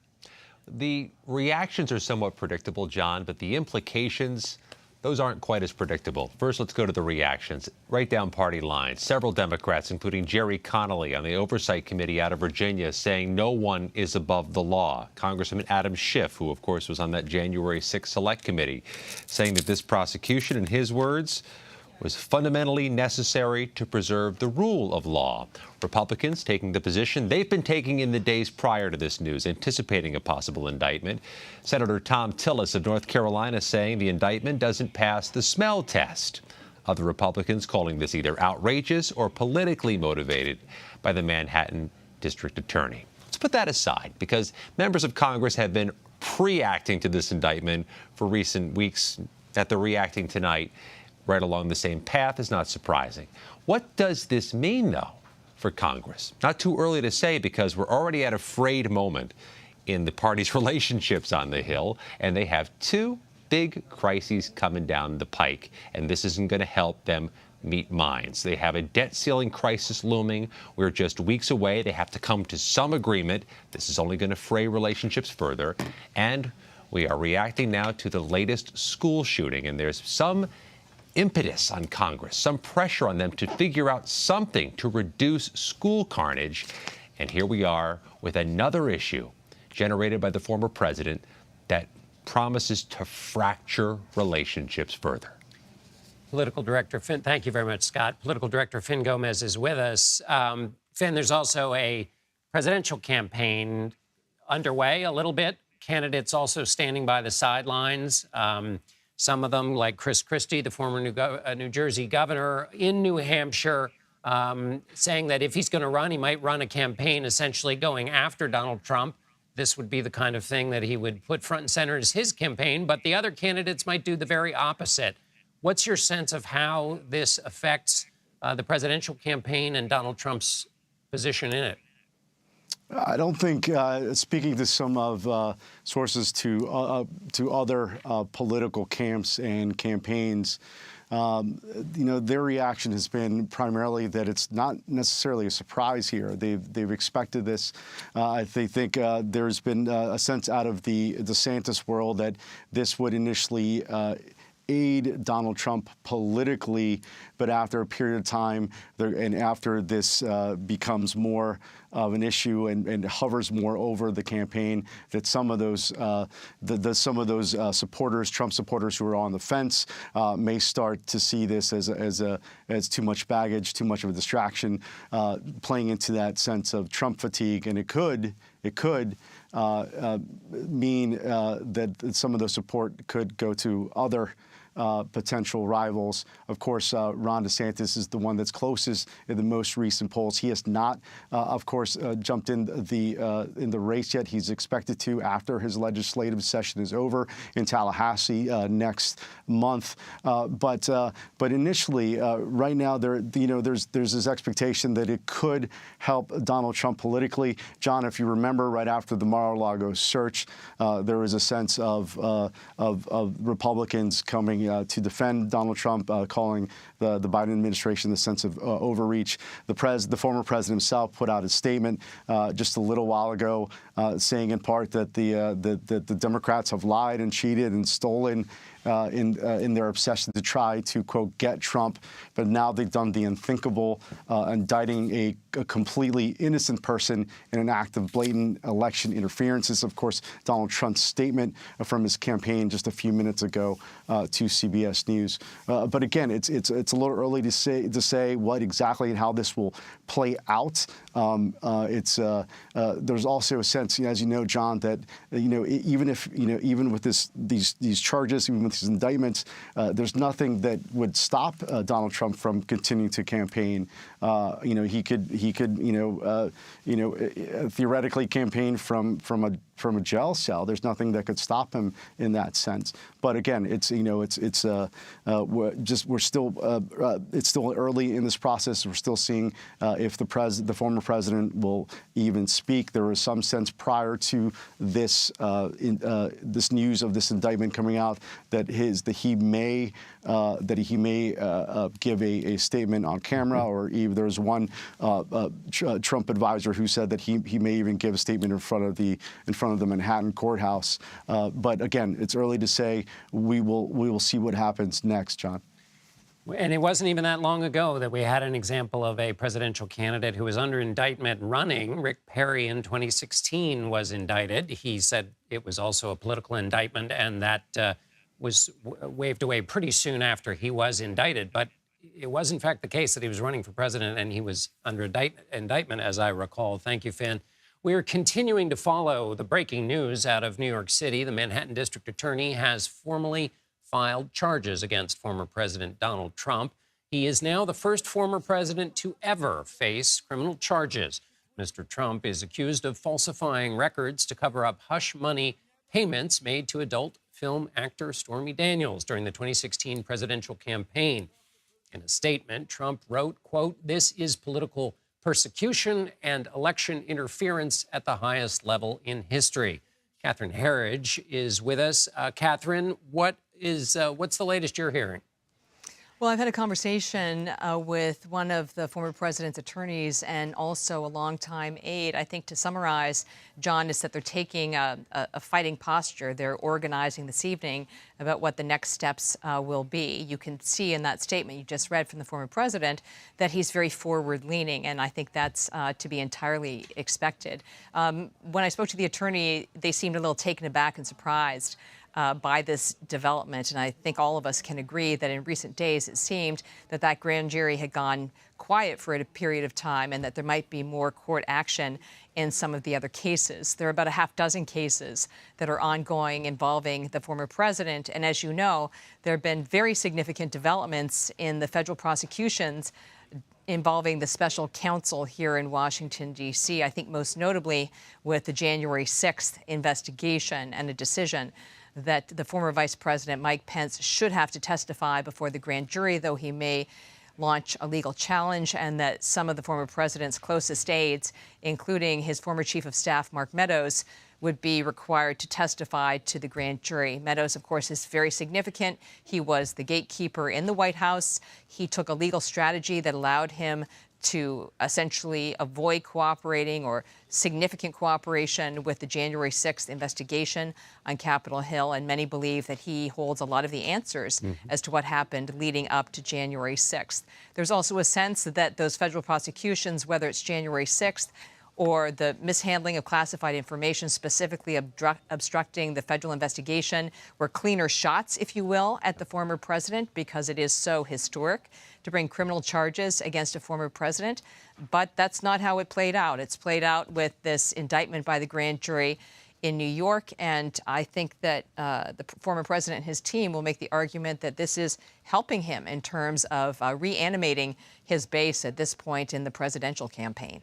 The reactions are somewhat predictable, John, but the implications, those aren't quite as predictable. First, let's go to the reactions. Right down party lines. Several Democrats, including Jerry Connolly on the Oversight Committee out of Virginia, saying no one is above the law. Congressman Adam Schiff, who, of course, was on that January 6th Select Committee, saying that this prosecution, in his words, was fundamentally necessary to preserve the rule of law. Republicans taking the position they've been taking in the days prior to this news, anticipating a possible indictment. Senator Tom Tillis of North Carolina saying the indictment doesn't pass the smell test. Other Republicans calling this either outrageous or politically motivated by the Manhattan District Attorney. Let's put that aside, because members of Congress have been pre-acting to this indictment for recent weeks. That they're reacting tonight right along the same path is not surprising. What does this mean, though, for Congress? Not too early to say, because we're already at a frayed moment in the parties' relationships on the Hill, and they have two big crises coming down the pike, and this isn't going to help them meet minds. They have a debt ceiling crisis looming. We're just weeks away. They have to come to some agreement. This is only going to fray relationships further. And we are reacting now to the latest school shooting, and there's some impetus on Congress, some pressure on them to figure out something to reduce school carnage. And here we are with another issue generated by the former president that promises to fracture relationships further. Political Director Finn, thank you very much, Scott. Political Director Finn Gomez is with us. Finn, there's also a presidential campaign underway a little bit. Candidates also standing by the sidelines. Some of them, like Chris Christie, the former New Jersey governor, in New Hampshire, saying that if he's going to run, he might run a campaign essentially going after Donald Trump. This would be the kind of thing that he would put front and center as his campaign, but the other candidates might do the very opposite. What's your sense of how this affects the presidential campaign and Donald Trump's position in it? I don't think, speaking to some of sources to other political camps and campaigns, their reaction has been primarily that it's not necessarily a surprise here. They've expected this. They think there's been a sense out of the DeSantis world that this would initially aid Donald Trump politically, but after a period of time, and after this becomes more of an issue and hovers more over the campaign, that some of those supporters, Trump supporters who are on the fence, may start to see this as too much baggage, too much of a distraction, playing into that sense of Trump fatigue, and it could mean that some of the support could go to other potential rivals. Of course, Ron DeSantis is the one that's closest in the most recent polls. He has not, of course, jumped in the race yet. He's expected to after his legislative session is over in Tallahassee next month. But initially, right now, there's this expectation that it could help Donald Trump politically. John, if you remember, right after the Mar-a-Lago search, there was a sense of Republicans coming to defend Donald Trump, calling the Biden administration the sense of overreach. The former president himself put out a statement just a little while ago saying in part that the Democrats have lied and cheated and stolen in their obsession to try to, quote, get Trump. But now they've done the unthinkable, indicting a completely innocent person in an act of blatant election interference. This is, of course, Donald Trump's statement from his campaign just a few minutes ago to CBS News. But again, it's a little early to say what exactly and how this will play out. There's also a sense, as you know, John, that even with these charges, even with these indictments, there's nothing that would stop Donald Trump from continuing to campaign. He could theoretically campaign from a jail cell. There's nothing that could stop him in that sense. But again, it's still early in this process. We're still seeing if the former president will even speak. There was some sense prior to this this news of this indictment coming out that he may give a statement on camera, or even there was one Trump advisor who said that he may even give a statement in front of the Manhattan courthouse. But again, it's early to say. We will see what happens next, John. And it wasn't even that long ago that we had an example of a presidential candidate who was under indictment running. Rick Perry in 2016 was indicted. He said it was also a political indictment, and that was waved away pretty soon after he was indicted. But it was, in fact, the case that he was running for president and he was under indictment, as I recall. Thank you, Finn. We are continuing to follow the breaking news out of New York City. The Manhattan District Attorney has formally filed charges against former President Donald Trump. He is now the first former president to ever face criminal charges. Mr. Trump is accused of falsifying records to cover up hush money payments made to adult film actor Stormy Daniels during the 2016 presidential campaign. In a statement, Trump wrote, quote, "This is political persecution and election interference at the highest level in history." Catherine Herridge is with us. Catherine, what's the latest you're hearing? Well, I've had a conversation with one of the former president's attorneys and also a longtime aide. I think to summarize, John, is that they're taking a fighting posture. They're organizing this evening about what the next steps will be. You can see in that statement you just read from the former president that he's very forward-leaning, and I think that's to be entirely expected. When I spoke to the attorney, they seemed a little taken aback and surprised by this development. And I think all of us can agree that in recent days it seemed that grand jury had gone quiet for a period of time and that there might be more court action in some of the other cases. There are about a half dozen cases that are ongoing involving the former president. And as you know, there have been very significant developments in the federal prosecutions involving the special counsel here in Washington, D.C., I think most notably with the January 6th investigation and a decision that the former Vice President Mike Pence should have to testify before the grand jury, though he may launch a legal challenge, and that some of the former president's closest aides, including his former chief of staff, Mark Meadows, would be required to testify to the grand jury. Meadows, of course, is very significant. He was the gatekeeper in the White House. He took a legal strategy that allowed him to essentially avoid cooperating or significant cooperation with the January 6th investigation on Capitol Hill. And many believe that he holds a lot of the answers as to what happened leading up to January 6th. There's also a sense that those federal prosecutions, whether it's January 6th or the mishandling of classified information, specifically obstructing the federal investigation, were cleaner shots, if you will, at the former president, because it is so historic to bring criminal charges against a former president. But that's not how it played out. It's played out with this indictment by the grand jury in New York. And I think that the former president and his team will make the argument that this is helping him in terms of reanimating his base at this point in the presidential campaign.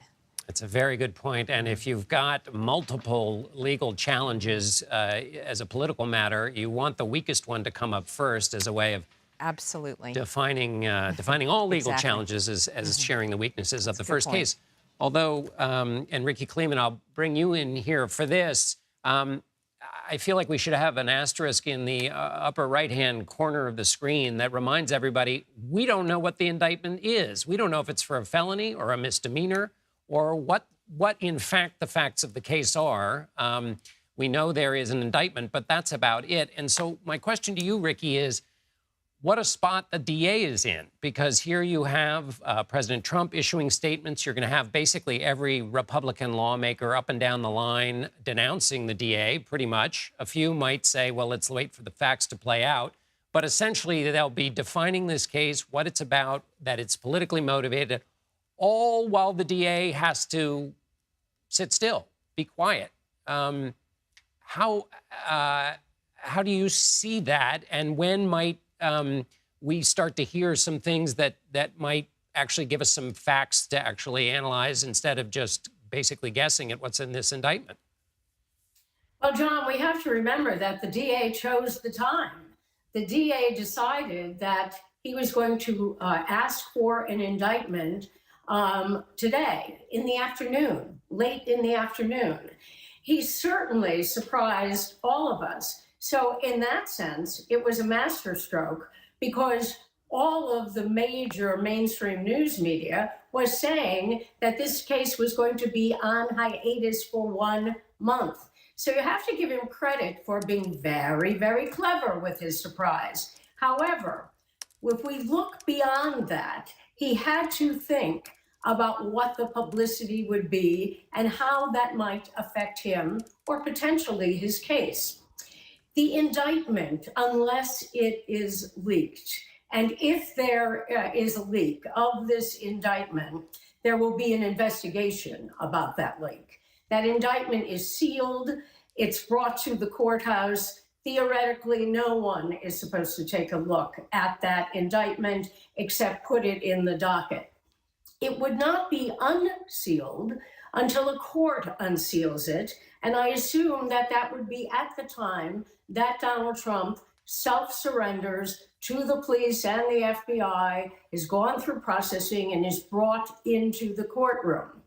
It's a very good point. And if you've got multiple legal challenges as a political matter, you want the weakest one to come up first as a way of absolutely defining all legal challenges as sharing the weaknesses of the first case. Although, and Ricky Kleeman, I'll bring you in here for this. I feel like we should have an asterisk in the upper right-hand corner of the screen that reminds everybody we don't know what the indictment is. We don't know if it's for a felony or a misdemeanor, or what in fact the facts of the case are. We know there is an indictment, but that's about it. And so my question to you, Ricky, is what a spot the DA is in, because here you have President Trump issuing statements. You're going to have basically every Republican lawmaker up and down the line denouncing the DA, pretty much. A few might say, well, let's wait for the facts to play out. But essentially, they'll be defining this case, what it's about, that it's politically motivated. all while the DA has to sit still, be quiet. How do you see that, and when might we start to hear some things that might actually give us some facts to actually analyze instead of just basically guessing at what's in this indictment? Well, John, we have to remember that the DA chose the time. The DA decided that he was going to ask for an indictment today in the afternoon, late in the afternoon. He certainly surprised all of us. So in that sense, it was a masterstroke, because all of the major mainstream news media was saying that this case was going to be on hiatus for 1 month. So you have to give him credit for being very, very clever with his surprise. However, if we look beyond that, he had to think about what the publicity would be and how that might affect him or potentially his case. The indictment, unless it is leaked, and if there is a leak of this indictment, there will be an investigation about that leak. That indictment is sealed. It's brought to the courthouse. Theoretically, no one is supposed to take a look at that indictment except put it in the docket. It would not be unsealed until a court unseals it. And I assume that that would be at the time that Donald Trump self-surrenders to the police and the FBI, is gone through processing, and is brought into the courtroom.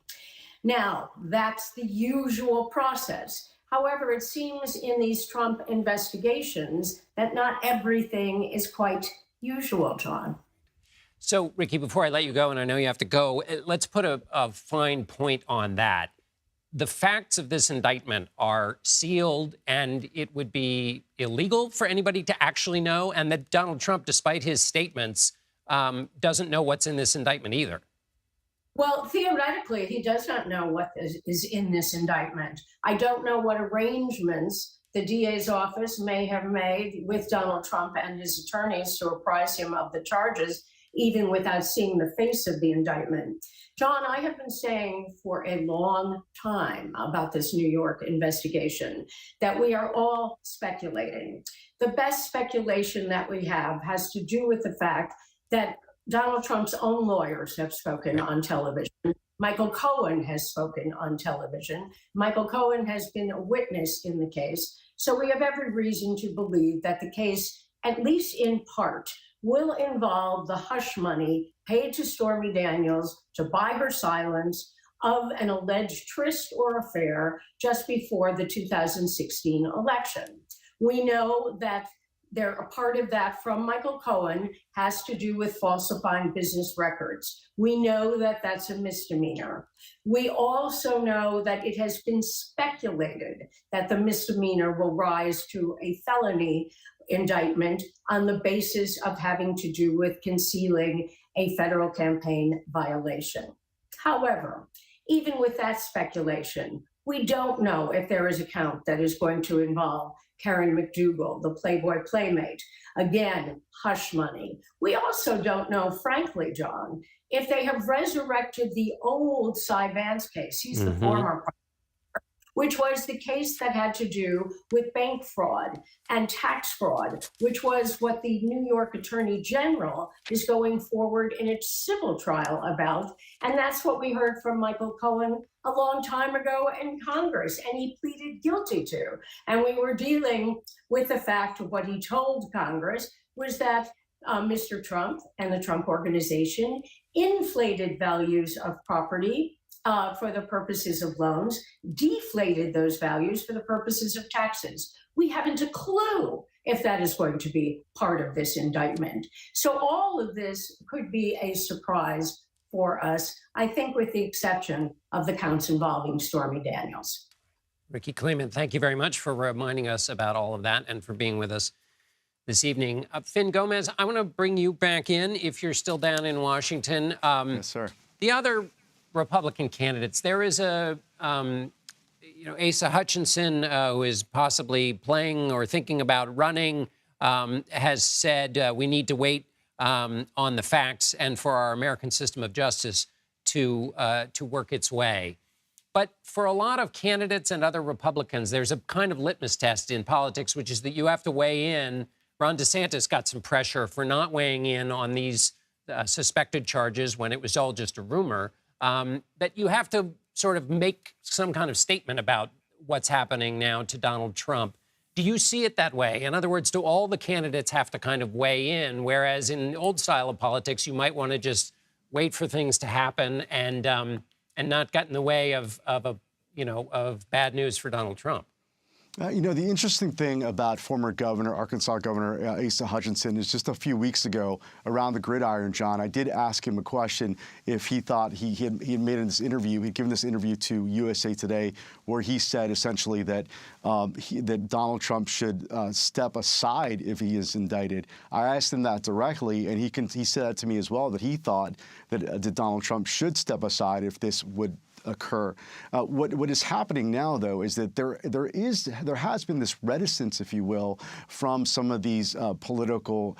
Now, that's the usual process. However, it seems in these Trump investigations that not everything is quite usual, John. So, Ricky, before I let you go, and I know you have to go, let's put a fine point on that. The facts of this indictment are sealed, and it would be illegal for anybody to actually know, and that Donald Trump, despite his statements, doesn't know what's in this indictment either. Well, theoretically, he does not know what is in this indictment. I don't know what arrangements the DA's office may have made with Donald Trump and his attorneys to apprise him of the charges, even without seeing the face of the indictment. John, I have been saying for a long time about this New York investigation that we are all speculating. The best speculation that we have has to do with the fact that Donald Trump's own lawyers have spoken on television. Michael Cohen has spoken on television. Michael Cohen has been a witness in the case. So we have every reason to believe that the case, at least in part, will involve the hush money paid to Stormy Daniels to buy her silence of an alleged tryst or affair just before the 2016 election. We know that a part of that from Michael Cohen has to do with falsifying business records. We know that that's a misdemeanor. We also know that it has been speculated that the misdemeanor will rise to a felony indictment on the basis of having to do with concealing a federal campaign violation. However, even with that speculation, we don't know if there is a count that is going to involve Karen McDougal, the Playboy playmate. Again, hush money. We also don't know, frankly, John, if they have resurrected the old Cy Vance case. He's the former, which was the case that had to do with bank fraud and tax fraud, which was what the New York Attorney General is going forward in its civil trial about. And that's what we heard from Michael Cohen a long time ago in Congress, and he pleaded guilty to. And we were dealing with the fact of what he told Congress was that Mr. Trump and the Trump Organization inflated values of property for the purposes of loans, deflated those values for the purposes of taxes. We haven't a clue if that is going to be part of this indictment. So all of this could be a surprise for us, I think, with the exception of the counts involving Stormy Daniels. Ricky Kleiman, thank you very much for reminding us about all of that and for being with us this evening. Finn Gomez, I want to bring you back in if you're still down in Washington. Yes, sir. The other Republican candidates, there is a, Asa Hutchinson, who is possibly playing or thinking about running, has said we need to wait on the facts and for our American system of justice to work its way. But for a lot of candidates and other Republicans, there's a kind of litmus test in politics, which is that you have to weigh in. Ron DeSantis got some pressure for not weighing in on these suspected charges when it was all just a rumor, that you have to sort of make some kind of statement about what's happening now to Donald Trump. Do you see it that way? In other words, do all the candidates have to kind of weigh in, whereas in the old style of politics, you might want to just wait for things to happen and not get in the way of bad news for Donald Trump? The interesting thing about former governor, Arkansas Governor Asa Hutchinson, is just a few weeks ago around the gridiron, John, I did ask him a question if he thought he had made in this interview, he'd given this interview to USA Today, where he said essentially that that Donald Trump should step aside if he is indicted. I asked him that directly, and he said that to me as well, that he thought that Donald Trump should step aside if this would occur. What is happening now, though, is that there has been this reticence, if you will, from some of these political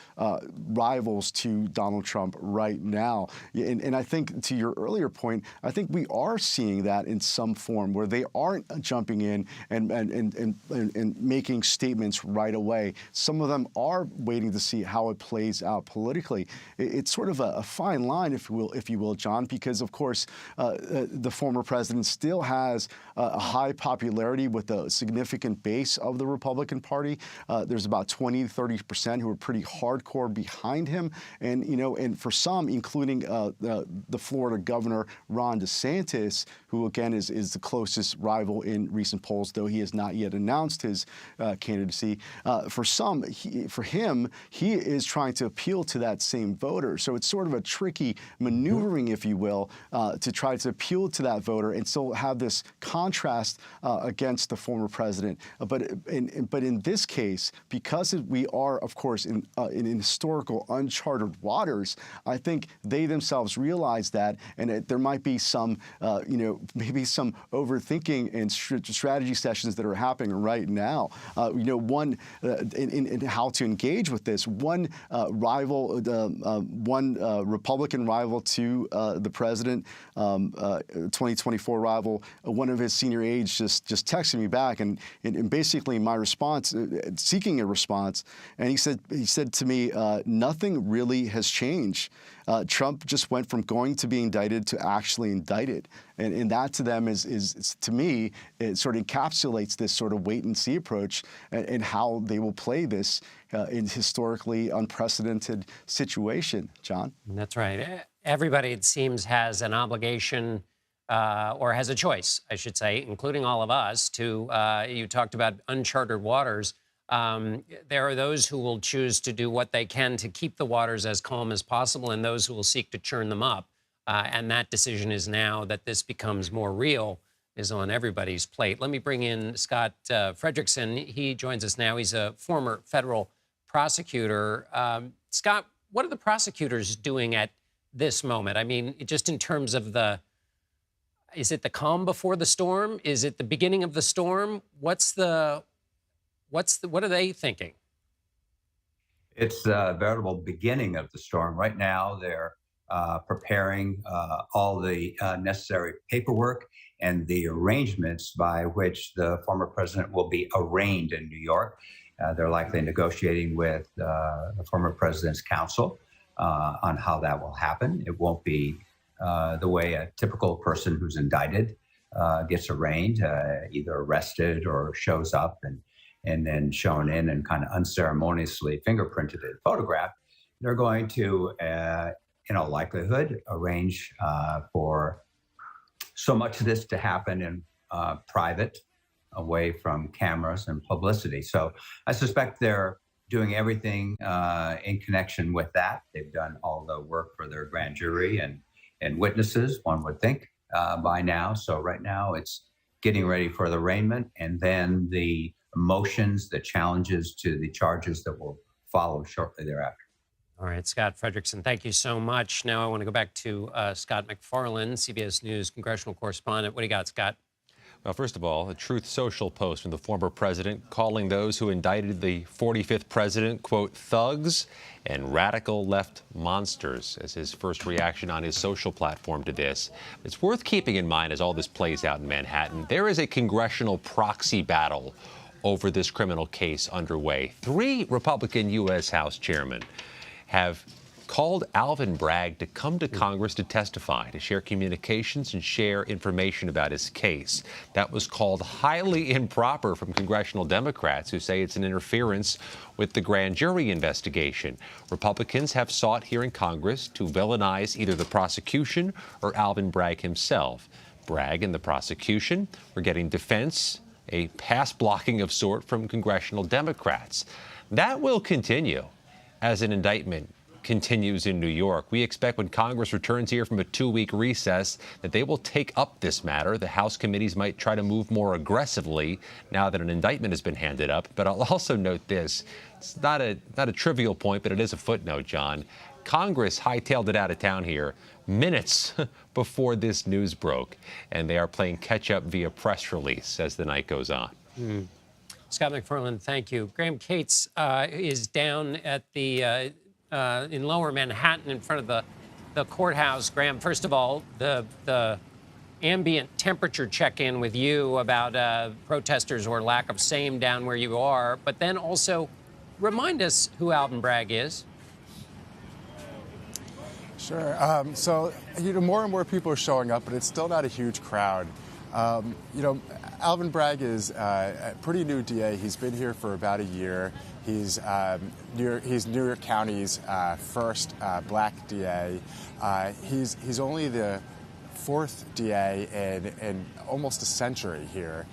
rivals to Donald Trump right now. And I think, to your earlier point, I think we are seeing that in some form, where they aren't jumping in and making statements right away. Some of them are waiting to see how it plays out politically. It's sort of a fine line, if you will, John, because of course the former president still has a high popularity with a significant base of the Republican Party. There's about 20 to 30% who are pretty hardcore behind him, and for some, including the Florida governor Ron DeSantis, who again is the closest rival in recent polls, though he has not yet announced his candidacy. For him, he is trying to appeal to that same voter. So it's sort of a tricky maneuvering, if you will, to try to appeal to that voter and still have this contrast against the former president. But in this case, because we are, of course, in historical uncharted waters, I think they themselves realize that, and there might be some, maybe some overthinking and strategy sessions that are happening right now. One in how to engage with this. One rival, one Republican rival to the president, 2024 rival, one of his senior aides just texted me back, and basically my response, seeking a response, and he said to me, nothing really has changed. Trump just went from going to being indicted to actually indicted. And that to them is to me, it sort of encapsulates this sort of wait and see approach and how they will play this in historically unprecedented situation, John. That's right. Everybody, it seems, has an obligation or has a choice, I should say, including all of us, to, you talked about uncharted waters. There are those who will choose to do what they can to keep the waters as calm as possible, and those who will seek to churn them up. And that decision is now that this becomes more real, is on everybody's plate. Let me bring in Scott Frederickson. He joins us now. He's a former federal prosecutor. Scott, what are the prosecutors doing at this moment? I mean, just in terms of is it the calm before the storm? Is it the beginning of the storm? What are they thinking? It's the veritable beginning of the storm. Right now, they're preparing all the necessary paperwork and the arrangements by which the former president will be arraigned in New York. They're likely negotiating with the former president's counsel on how that will happen. It won't be the way a typical person who's indicted gets arraigned, either arrested or shows up and then shown in and kind of unceremoniously fingerprinted and photographed. They're going to, in all likelihood, arrange for so much of this to happen in private, away from cameras and publicity. So I suspect they're doing everything in connection with that. They've done all the work for their grand jury and witnesses, one would think, by now. So right now it's getting ready for the arraignment, and then the motions, the challenges to the charges that will follow shortly thereafter. All right, Scott Frederickson, thank you so much. Now I want to go back to Scott MacFarlane, CBS News congressional correspondent. What do you got, Scott? Well, first of all, a Truth Social post from the former president calling those who indicted the 45th president, quote, thugs and radical left monsters as his first reaction on his social platform to this. It's worth keeping in mind as all this plays out in Manhattan, there is a congressional proxy battle over this criminal case underway. 3 Republican U.S. House chairmen have called Alvin Bragg to come to Congress to testify, to share communications and share information about his case. That was called highly improper from congressional Democrats who say it's an interference with the grand jury investigation. Republicans have sought here in Congress to villainize either the prosecution or Alvin Bragg himself. Bragg and the prosecution were getting defense, a pass blocking of sort from congressional Democrats. That will continue as an indictment continues in New York. We expect when Congress returns here from a 2-week recess that they will take up this matter. The House committees might try to move more aggressively now that an indictment has been handed up. But I'll also note this. It's not a trivial point, but it is a footnote, John. Congress hightailed it out of town here minutes before this news broke, and they are playing catch-up via press release as the night goes on. Scott McFarland, thank you. Graham Cates is down at the in Lower Manhattan in front of the courthouse. Graham, first of all, the ambient temperature check-in with you about protesters or lack of same down where you are, but then also remind us who Alvin Bragg is. Sure. So, more and more people are showing up, but it's still not a huge crowd. Alvin Bragg is a pretty new DA. He's been here for about a year. He's New York County's first black DA. He's only the 4th DA in almost a century here.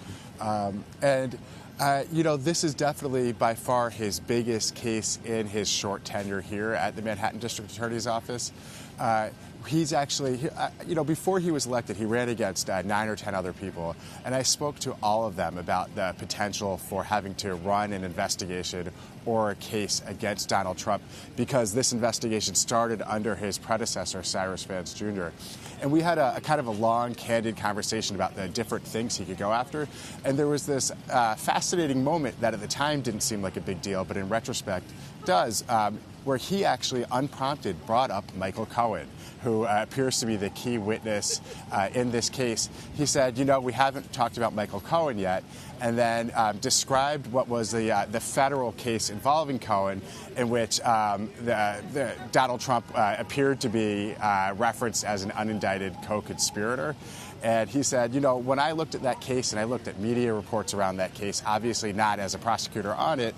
This is definitely by far his biggest case in his short tenure here at the Manhattan District Attorney's Office. He's actually, before he was elected, he ran against 9 or 10 other people. And I spoke to all of them about the potential for having to run an investigation or a case against Donald Trump because this investigation started under his predecessor, Cyrus Vance Jr. And we had a kind of a long, candid conversation about the different things he could go after. And there was this fascinating moment that at the time didn't seem like a big deal, but in retrospect does, where he actually unprompted brought up Michael Cohen, who appears to be the key witness in this case. He said, we haven't talked about Michael Cohen yet, and then described what was the federal case involving Cohen, in which Donald Trump appeared to be referenced as an unindicted co-conspirator. And he said, when I looked at that case and I looked at media reports around that case, obviously not as a prosecutor on it,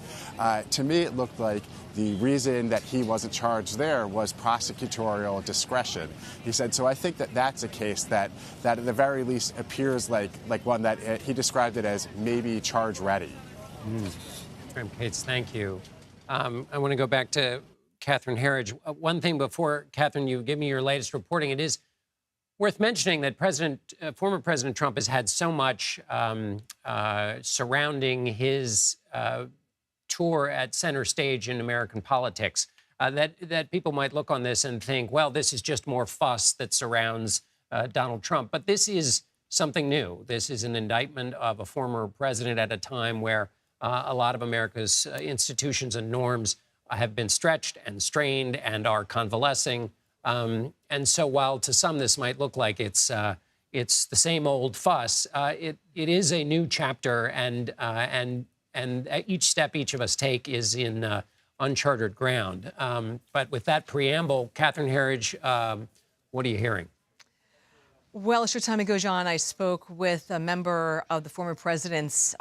to me it looked like the reason that he wasn't charged there was prosecutorial discretion. He said, so I think that that's a case that at the very least appears like one that he described it as maybe charge ready. Graham Cates, thank you. I want to go back to Catherine Herridge. One thing before, Catherine, you give me your latest reporting. It is worth mentioning that former President Trump has had so much surrounding his tour at center stage in American politics that people might look on this and think, well, this is just more fuss that surrounds Donald Trump. But this is something new. This is an indictment of a former president at a time where a lot of America's institutions and norms have been stretched and strained and are convalescing. And so while to some this might look like it's the same old fuss, it is a new chapter, and each step each of us take is in uncharted ground. But with that preamble, Catherine Herridge, what are you hearing? Well, a short time ago, John, I spoke with a member of the former president's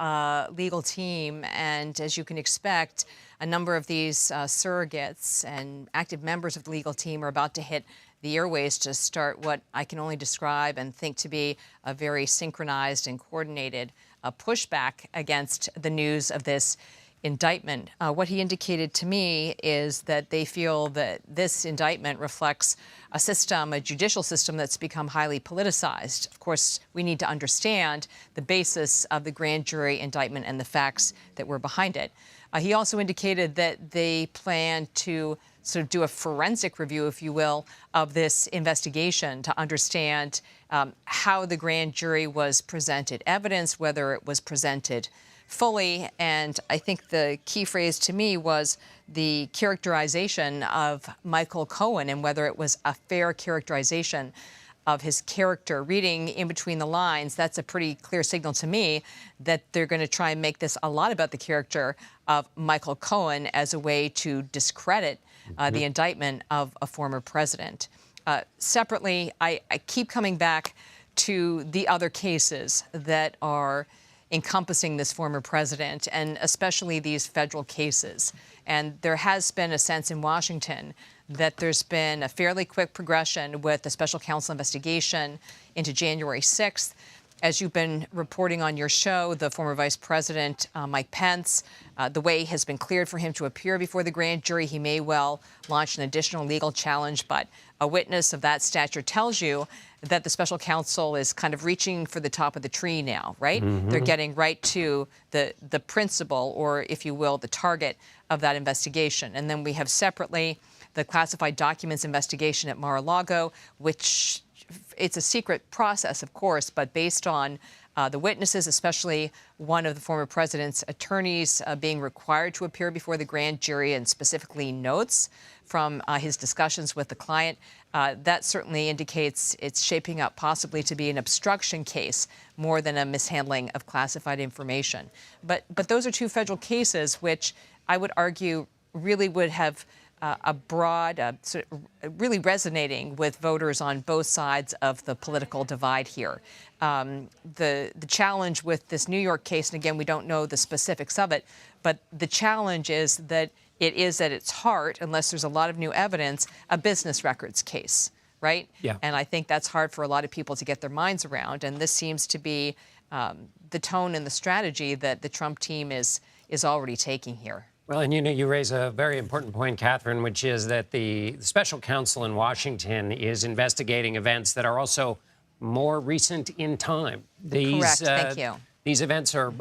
legal team, and as you can expect, a number of these surrogates and active members of the legal team are about to hit the airways to start what I can only describe and think to be a very synchronized and coordinated pushback against the news of this indictment. What he indicated to me is that they feel that this indictment reflects a system, a judicial system that's become highly politicized. Of course, we need to understand the basis of the grand jury indictment and the facts that were behind it. He also indicated that they plan to sort of do a forensic review, if you will, of this investigation to understand how the grand jury was presented evidence, whether it was presented fully. And I think the key phrase to me was the characterization of Michael Cohen and whether it was a fair characterization of his character. Reading in between the lines, that's a pretty clear signal to me that they're going to try and make this a lot about the character of Michael Cohen as a way to discredit the indictment of a former president. Separately, I keep coming back to the other cases that are encompassing this former president, and especially these federal cases. And there has been a sense in Washington that there's been a fairly quick progression with the special counsel investigation into January 6th. As you've been reporting on your show, the former Vice President, Mike Pence, the way has been cleared for him to appear before the grand jury. He may well launch an additional legal challenge, but a witness of that stature tells you that the special counsel is kind of reaching for the top of the tree now, right? They're getting right to the principal, or if you will, the target of that investigation. And then we have separately the classified documents investigation at Mar-a-Lago, which it's a secret process, of course, but based on the witnesses, especially one of the former president's attorneys being required to appear before the grand jury, and specifically notes from his discussions with the client, that certainly indicates it's shaping up possibly to be an obstruction case more than a mishandling of classified information. But those are two federal cases which I would argue really would have a broad, sort of really resonating with voters on both sides of the political divide here. The challenge with this New York case, and again, we don't know the specifics of it, but the challenge is that it is at its heart, unless there's a lot of new evidence, a business records case, right? Yeah. And I think that's hard for a lot of people to get their minds around. And this seems to be the tone and the strategy that the Trump team is already taking here. Well, and you raise a very important point, Catherine, which is that the special counsel in Washington is investigating events that are also more recent in time. Correct. Thank you. These events are,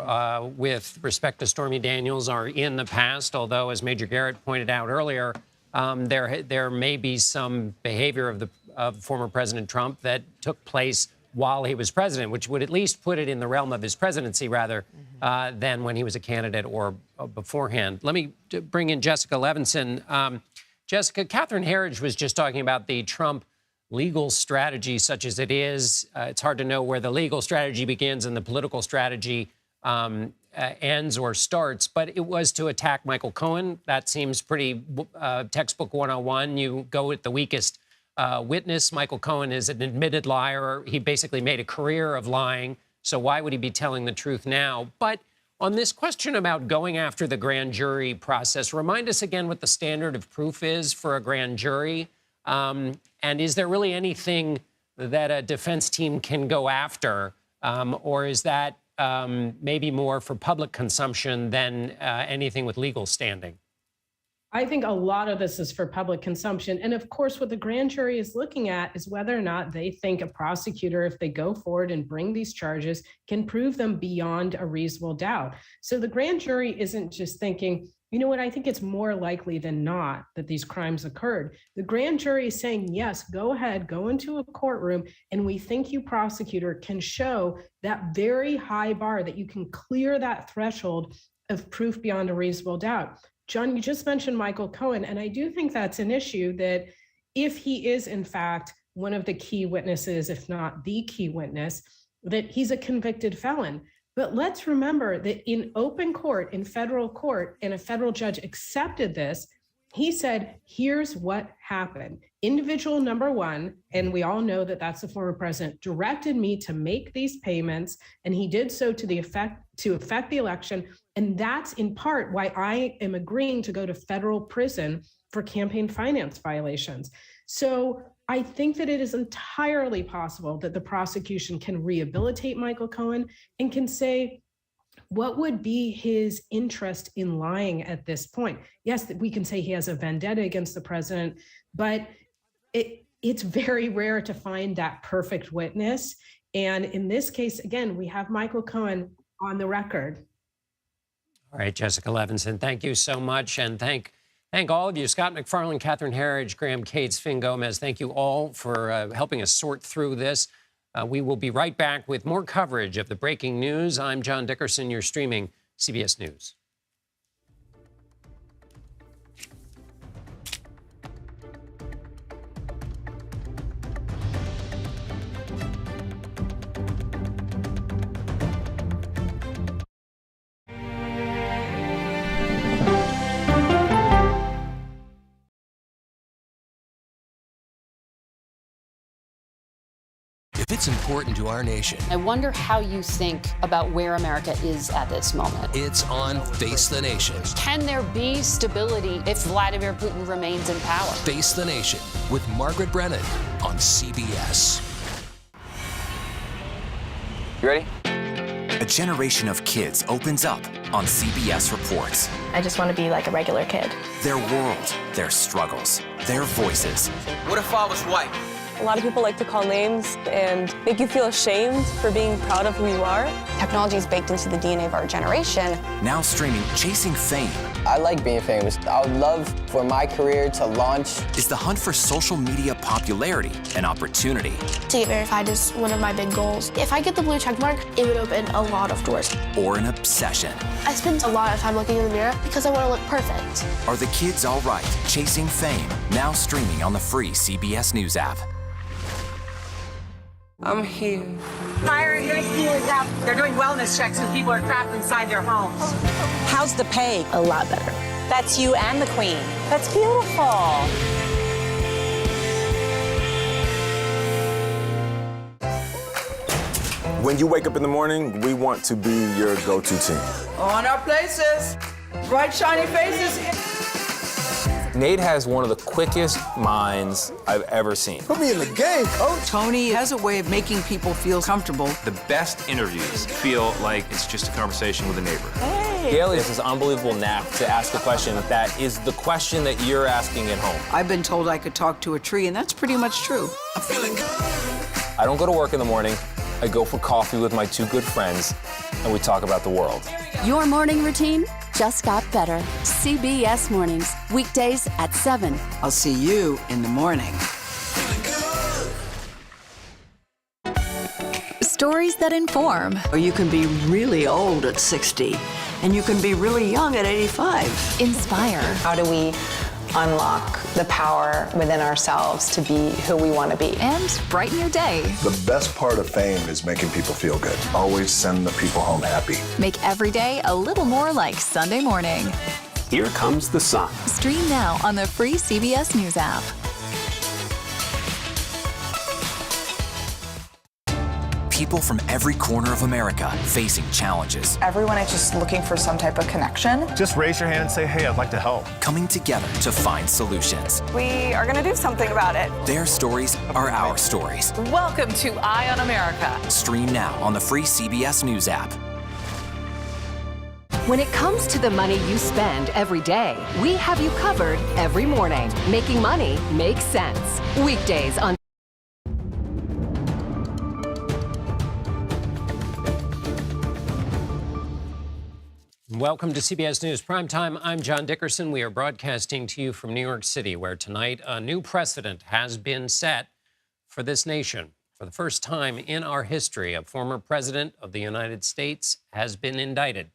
with respect to Stormy Daniels, are in the past, although, as Major Garrett pointed out earlier, there may be some behavior of former President Trump that took place while he was president, which would at least put it in the realm of his presidency rather than when he was a candidate or beforehand. Let me bring in Jessica Levinson. Jessica, Catherine Herridge was just talking about the Trump legal strategy such as it is. It's hard to know where the legal strategy begins and the political strategy ends or starts, but it was to attack Michael Cohen. That seems pretty textbook 101. You go with the weakest witness. Michael Cohen is an admitted liar. He basically made a career of lying. So why would he be telling the truth now? But on this question about going after the grand jury process, remind us again what the standard of proof is for a grand jury. And is there really anything that a defense team can go after? Or is that maybe more for public consumption than anything with legal standing? I think a lot of this is for public consumption. And of course, what the grand jury is looking at is whether or not they think a prosecutor, if they go forward and bring these charges, can prove them beyond a reasonable doubt. So the grand jury isn't just thinking, you know what, I think it's more likely than not that these crimes occurred. The grand jury is saying, yes, go ahead, go into a courtroom, and we think you, prosecutor, can show that very high bar, that you can clear that threshold of proof beyond a reasonable doubt. John, you just mentioned Michael Cohen, and I do think that's an issue, that if he is, in fact, one of the key witnesses, if not the key witness, that he's a convicted felon. But let's remember that in open court, in federal court, and a federal judge accepted this, he said, here's what happened. Individual number one, and we all know that that's the former president, directed me to make these payments, and he did so to affect the election. And that's in part why I am agreeing to go to federal prison for campaign finance violations. So I think that it is entirely possible that the prosecution can rehabilitate Michael Cohen and can say, what would be his interest in lying at this point? Yes, we can say he has a vendetta against the president, but it's very rare to find that perfect witness. And in this case, again, we have Michael Cohen on the record. All right, Jessica Levinson, thank you so much. And thank Thank all of you, Scott McFarland, Catherine Herridge, Graham Cates, Finn Gomez. Thank you all for helping us sort through this. We will be right back with more coverage of the breaking news. I'm John Dickerson. You're streaming CBS News. If it's important to our nation, I wonder how you think about where America is at this moment. it's on Face the Nation. Can there be stability if Vladimir Putin remains in power? Face the Nation with Margaret Brennan on CBS. You ready? A generation of kids opens up on CBS Reports. I just want to be like a regular kid. Their world, their struggles, their voices. What if I was white? A lot of people like to call names and make you feel ashamed for being proud of who you are. Technology is baked into the DNA of our generation. Now streaming Chasing Fame. I like being famous. I would love for my career to launch. Is the hunt for social media popularity an opportunity? To get verified is one of my big goals. If I get the blue check mark, it would open a lot of doors. Or an obsession? I spend a lot of time looking in the mirror because I want to look perfect. Are the kids all right? Chasing Fame, now streaming on the free CBS News app. I'm here. Fire engine is out. They're doing wellness checks when people are trapped inside their homes. How's the pay? A lot better. That's you and the Queen. That's beautiful. When you wake up in the morning, we want to be your go-to team. On our places. Bright, shiny faces. Nate has one of the quickest minds I've ever seen. Put me in the game, coach. Tony has a way of making people feel comfortable. The best interviews feel like it's just a conversation with a neighbor. Hey. Gail has this unbelievable knack to ask a question that is the question that you're asking at home. I've been told I could talk to a tree, and that's pretty much true. I'm feeling good. I don't go to work in the morning. I go for coffee with my two good friends, and we talk about the world. Your morning routine just got better. CBS Mornings, weekdays at 7. I'll see you in the morning. Stories that inform. You can be really old at 60, and you can be really young at 85. Inspire. How do we unlock the power within ourselves to be who we want to be? And brighten your day. The best part of fame is making people feel good. Always send the people home happy. Make every day a little more like Sunday morning. Here comes the sun. Stream now on the free CBS News app. People from every corner of America facing challenges. Everyone is just looking for some type of connection. Just raise your hand and say, hey, I'd like to help. Coming together to find solutions. We are going to do something about it. Their stories are our stories. Welcome to Eye on America. Stream now on the free CBS News app. When it comes to the money you spend every day, we have you covered every morning. Making money makes sense. Weekdays on Welcome to CBS News Primetime. I'm John Dickerson. We are broadcasting to you from New York City, where tonight a new precedent has been set for this nation. For the first time in our history, a former president of the United States has been indicted.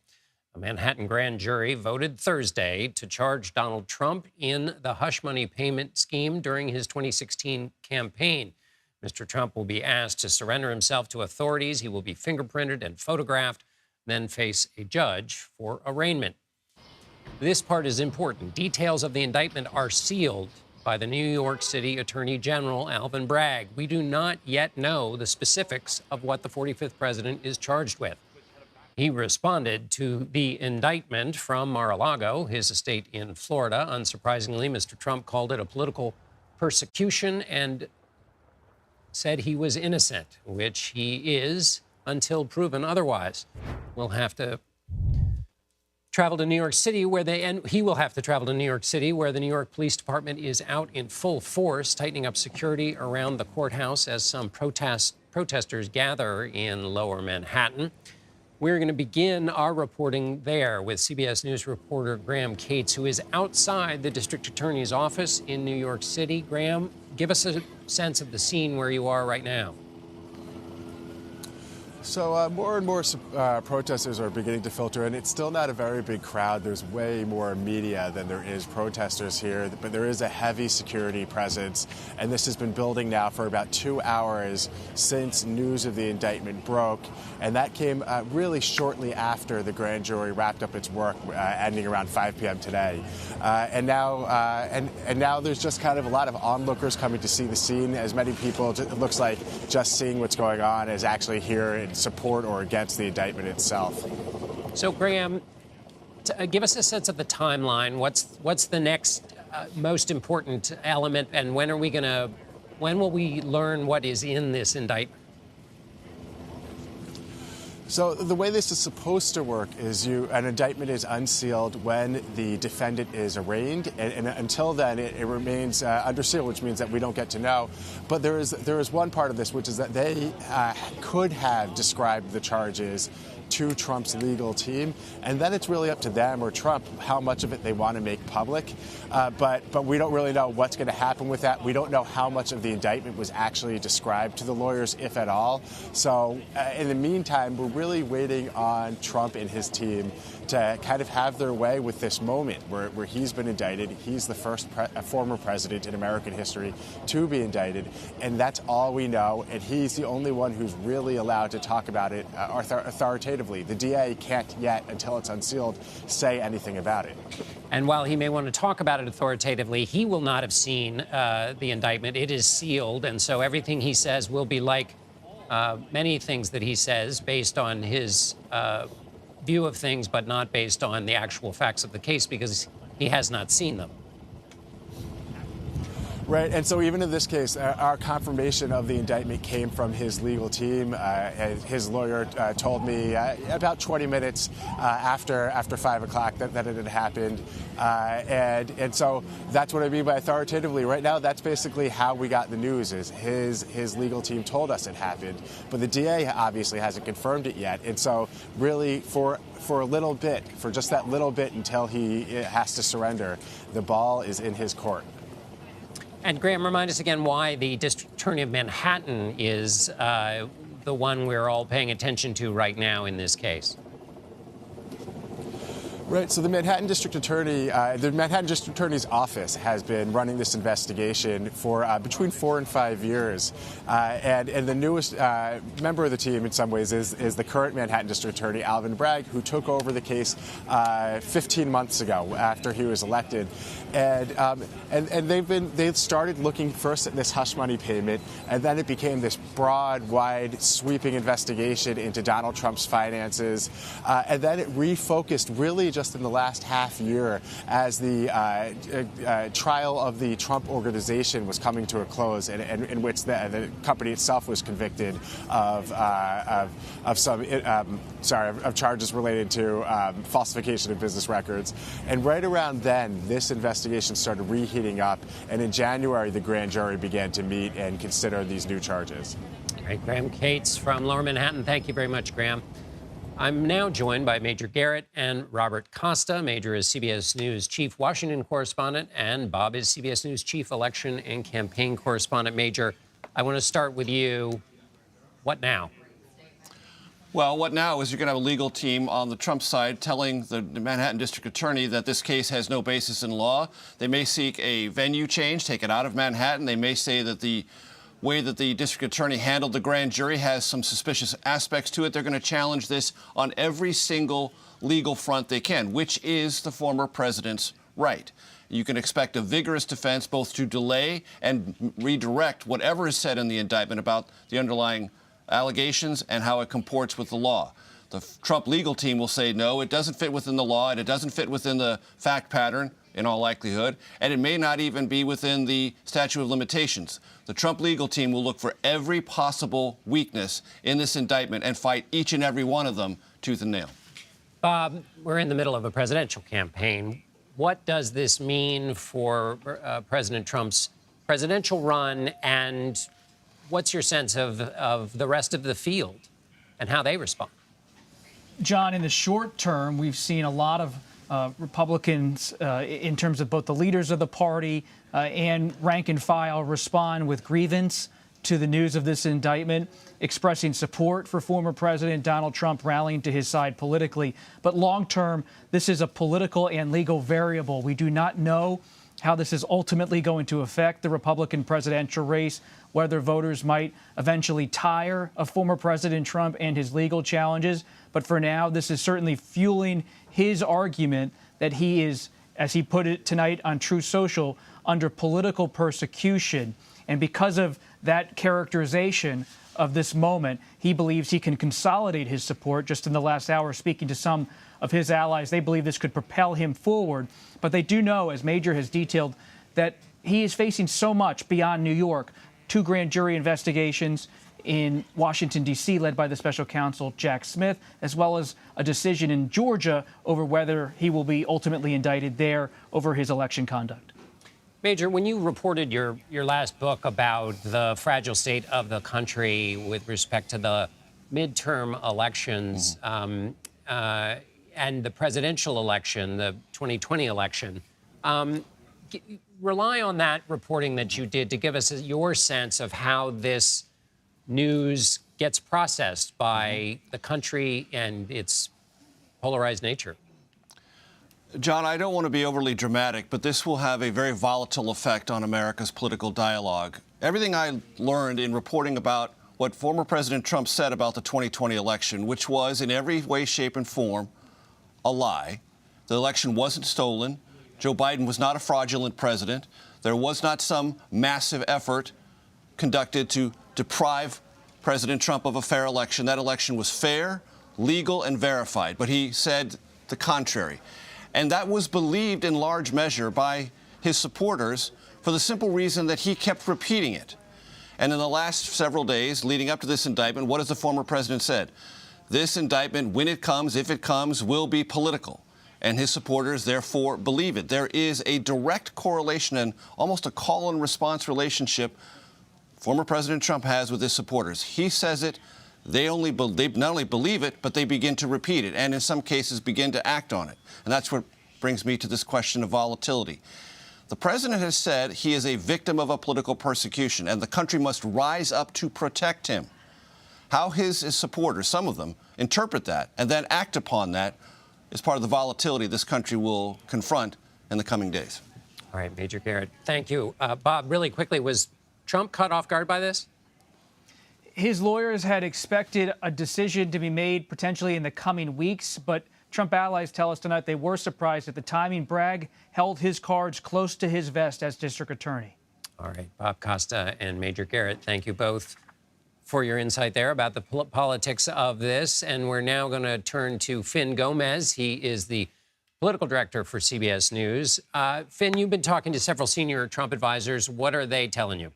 A Manhattan grand jury voted Thursday to charge Donald Trump in the hush money payment scheme during his 2016 campaign. Mr. Trump will be asked to surrender himself to authorities. He will be fingerprinted and photographed, then face a judge for arraignment. This part is important. Details of the indictment are sealed by the New York City Attorney General, Alvin Bragg. We do not yet know the specifics of what the 45th president is charged with. He responded to the indictment from Mar-a-Lago, his estate in Florida. Unsurprisingly, Mr. Trump called it a political persecution and said he was innocent, which he is until proven otherwise. We'll have to travel to New York City he will have to travel to New York City, where the New York Police Department is out in full force, tightening up security around the courthouse as some protesters gather in lower Manhattan. We're going to begin our reporting there with CBS News reporter Graham Cates, who is outside the district attorney's office in New York City. Graham, give us a sense of the scene where you are right now. So more and more protesters are beginning to filter in. It's still not a very big crowd. There's way more media than there is protesters here, but there is a heavy security presence. And this has been building now for about 2 hours since news of the indictment broke. And that came really shortly after the grand jury wrapped up its work, ending around 5 p.m. today. And now there's just kind of a lot of onlookers coming to see the scene. As many people, it looks like just seeing what's going on is actually here in support or against the indictment itself. So, Graham, give us a sense of the timeline. What's the next most important element, and when will we learn what is in this indictment? So the way this is supposed to work is an indictment is unsealed when the defendant is arraigned, and until then it remains under seal, which means that we don't get to know. But there is one part of this, which is that they could have described the charges to Trump's legal team, and then it's really up to them or Trump how much of it they want to make public. But we don't really know what's going to happen with that. We don't know how much of the indictment was actually described to the lawyers, if at all. So in the meantime, we're really waiting on Trump and his team to kind of have their way with this moment where he's been indicted. He's the first former president in American history to be indicted, and that's all we know. And he's the only one who's really allowed to talk about it authoritatively. The DA can't yet, until it's unsealed, say anything about it. And while he may want to talk about it authoritatively, he will not have seen the indictment. It is sealed, and so everything he says will be like many things that he says based on his view of things, but not based on the actual facts of the case, because he has not seen them. Right, and so even in this case, our confirmation of the indictment came from his legal team. His lawyer told me about 20 minutes after 5 o'clock that it had happened. And so that's what I mean by authoritatively. Right now, that's basically how we got the news, is his legal team told us it happened. But the DA obviously hasn't confirmed it yet. And so really, for a little bit, for just that little bit until he has to surrender, the ball is in his court. And Graham, remind us again why the District Attorney of Manhattan is the one we're all paying attention to right now in this case. Right. So the Manhattan District Attorney's office has been running this investigation for between 4 and 5 years. And the newest member of the team, in some ways, is the current Manhattan District Attorney, Alvin Bragg, who took over the case 15 months ago after he was elected. And they've started looking first at this hush money payment, and then it became this broad, wide, sweeping investigation into Donald Trump's finances. And then it refocused really just in the last half year as the trial of the Trump organization was coming to a close, in which the company itself was convicted of charges related to falsification of business records. And right around then, this investigation started reheating up, and in January, the grand jury began to meet and consider these new charges. All right, Graham Cates from Lower Manhattan. Thank you very much, Graham. I'm now joined by Major Garrett and Robert Costa. Major is CBS News Chief Washington Correspondent, and Bob is CBS News Chief Election and Campaign Correspondent. Major, I want to start with you. What now? Well, what now is you're going to have a legal team on the Trump side telling the Manhattan District Attorney that this case has no basis in law. They may seek a venue change, take it out of Manhattan. They may say that the way that the district attorney handled the grand jury has some suspicious aspects to it. They're going to challenge this on every single legal front they can, which is the former president's right. You can expect a vigorous defense, both to delay and redirect whatever is said in the indictment about the underlying allegations and how it comports with the law. The Trump legal team will say, no, it doesn't fit within the law, and it doesn't fit within the fact pattern, in all likelihood, and it may not even be within the statute of limitations. The Trump legal team will look for every possible weakness in this indictment and fight each and every one of them tooth and nail. Bob, we're in the middle of a presidential campaign. What does this mean for President Trump's presidential run, and what's your sense of the rest of the field and how they respond? John, in the short term, we've seen a lot of Republicans, in terms of both the leaders of the party and rank and file, respond with grievance to the news of this indictment, expressing support for former President Donald Trump, rallying to his side politically. But long term, this is a political and legal variable. We do not know how this is ultimately going to affect the Republican presidential race, whether voters might eventually tire of former President Trump and his legal challenges. But for now, this is certainly fueling his argument that he is, as he put it tonight on Truth Social, under political persecution. And because of that characterization of this moment, he believes he can consolidate his support. Just in the last hour, speaking to some of his allies, they believe this could propel him forward. But they do know, as Major has detailed, that he is facing so much beyond New York. 2 grand jury investigations in Washington, D.C., led by the special counsel Jack Smith, as well as a decision in Georgia over whether he will be ultimately indicted there over his election conduct. Major, when you reported your last book about the fragile state of the country with respect to the midterm elections and the presidential election, the 2020 election, rely on that reporting that you did to give us your sense of how this news gets processed by the country and its polarized nature. John, I don't want to be overly dramatic, but this will have a very volatile effect on America's political dialogue. Everything I learned in reporting about what former President Trump said about the 2020 election, which was in every way, shape, and form a lie. The election wasn't stolen. Joe Biden was not a fraudulent president. There was not some massive effort conducted to deprive President Trump of a fair election. That election was fair, legal, and verified. But he said the contrary. And that was believed in large measure by his supporters for the simple reason that he kept repeating it. And in the last several days leading up to this indictment, what has the former president said? This indictment, when it comes, if it comes, will be political. And his supporters, therefore, believe it. There is a direct correlation and almost a call and response relationship former President Trump has with his supporters. He says it. They not only believe it, but they begin to repeat it, and in some cases begin to act on it. And that's what brings me to this question of volatility. The president has said he is a victim of a political persecution, and the country must rise up to protect him. How his supporters, some of them, interpret that and then act upon that is part of the volatility this country will confront in the coming days. All right, Major Garrett, thank you. Bob, really quickly, was Trump caught off guard by this? His lawyers had expected a decision to be made potentially in the coming weeks, but Trump allies tell us tonight they were surprised at the timing. Bragg held his cards close to his vest as district attorney. All right, Bob Costa and Major Garrett, thank you both for your insight there about the politics of this. And we're now going to turn to Finn Gomez. He is the political director for CBS News. Finn, you've been talking to several senior Trump advisors. What are they telling you?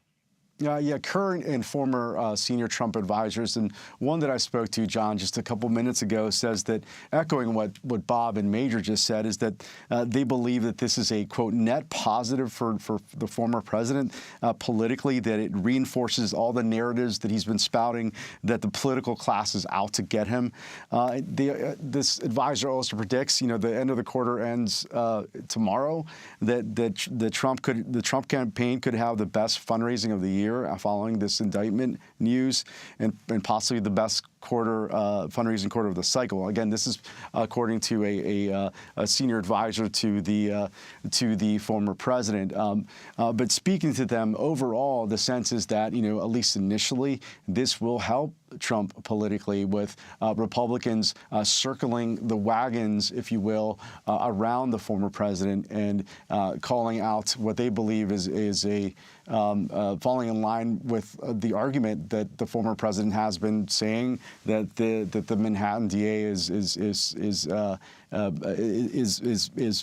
Yeah, current and former senior Trump advisors. And one that I spoke to, John, just a couple minutes ago says that, echoing what Bob and Major just said, is that they believe that this is a, quote, net positive for the former president politically, that it reinforces all the narratives that he's been spouting, that the political class is out to get him. This advisor also predicts, the end of the quarter ends tomorrow, that the Trump campaign could have the best fundraising of the year following this indictment news, and possibly the best fundraising quarter of the cycle. Again, this is according to a senior advisor to the former president. But speaking to them, overall, the sense is that, at least initially, this will help Trump politically, with Republicans circling the wagons, if you will, around the former president and calling out what they believe is a falling in line with the argument that the former president has been saying, that the Manhattan DA is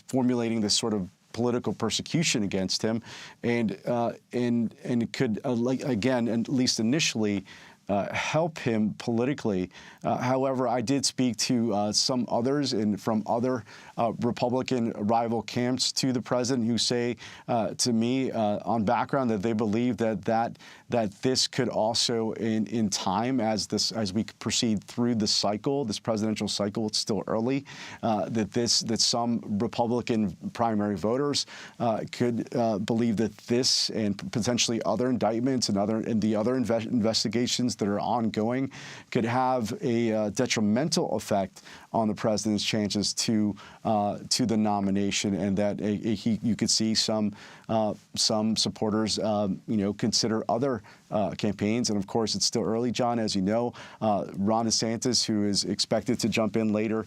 formulating this sort of political persecution against him, and it could again, at least initially, help him politically. However, I did speak to some others from other Republican rival camps to the president who say to me on background that they believe that this could also, in time, as we proceed through the cycle, this presidential cycle, it's still early, that some Republican primary voters could believe that this and potentially other indictments and the other investigations that are ongoing could have a detrimental effect on the president's chances to the nomination, and that you could see some supporters, consider other campaigns. And of course, it's still early, John, as you know. Ron DeSantis, who is expected to jump in later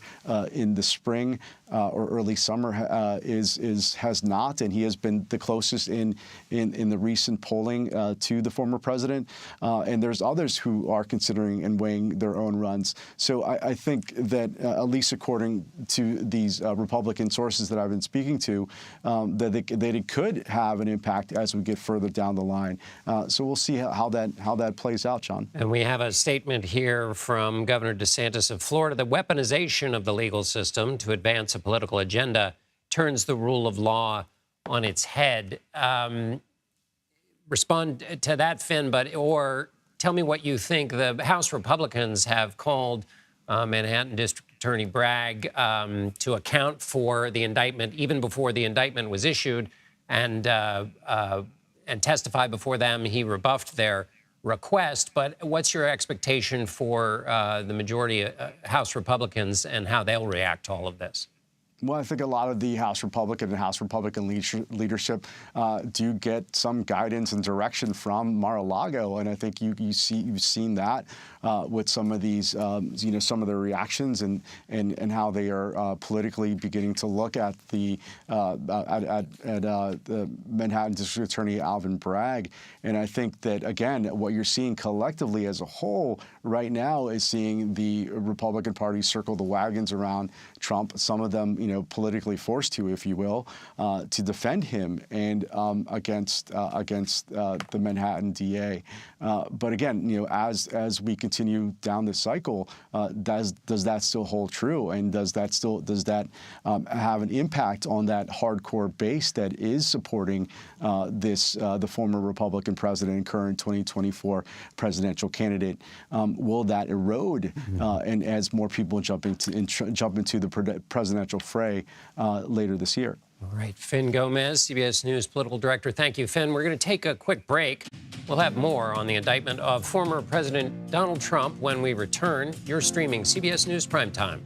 in the spring or early summer, has not, and he has been the closest in the recent polling to the former president. And there's others who are considering and weighing their own runs. So I think that, at least according to these Republican sources that I've been speaking to, that it could have an impact as we get further down the line. So we'll see how that plays out, John. And we have a statement here from Governor DeSantis of Florida. The weaponization of the legal system to advance a political agenda turns the rule of law on its head. Respond to that, Finn, or tell me what you think. The House Republicans have called Manhattan District Attorney Bragg to account for the indictment even before the indictment was issued, and testify before them. He rebuffed their request. But what's your expectation for the majority House Republicans and how they'll react to all of this? Well, I think a lot of the House Republican leadership do get some guidance and direction from Mar-a-Lago, and I think you've seen that with some of these, some of their reactions and how they are politically beginning to look at the Manhattan District Attorney Alvin Bragg. And I think that, again, what you're seeing collectively as a whole right now is seeing the Republican Party circle the wagons around Trump. Some of them, politically forced to, if you will, to defend him and against the Manhattan DA. But again, as we continue down this cycle, does that still hold true? And does that have an impact on that hardcore base that is supporting the former Republican president and current 2024 presidential candidate? Will that erode? And as more people jump into the presidential fray later this year. All right, Finn Gomez, CBS News political director. Thank you, Finn. We're going to take a quick break. We'll have more on the indictment of former President Donald Trump when we return. You're streaming CBS News Primetime.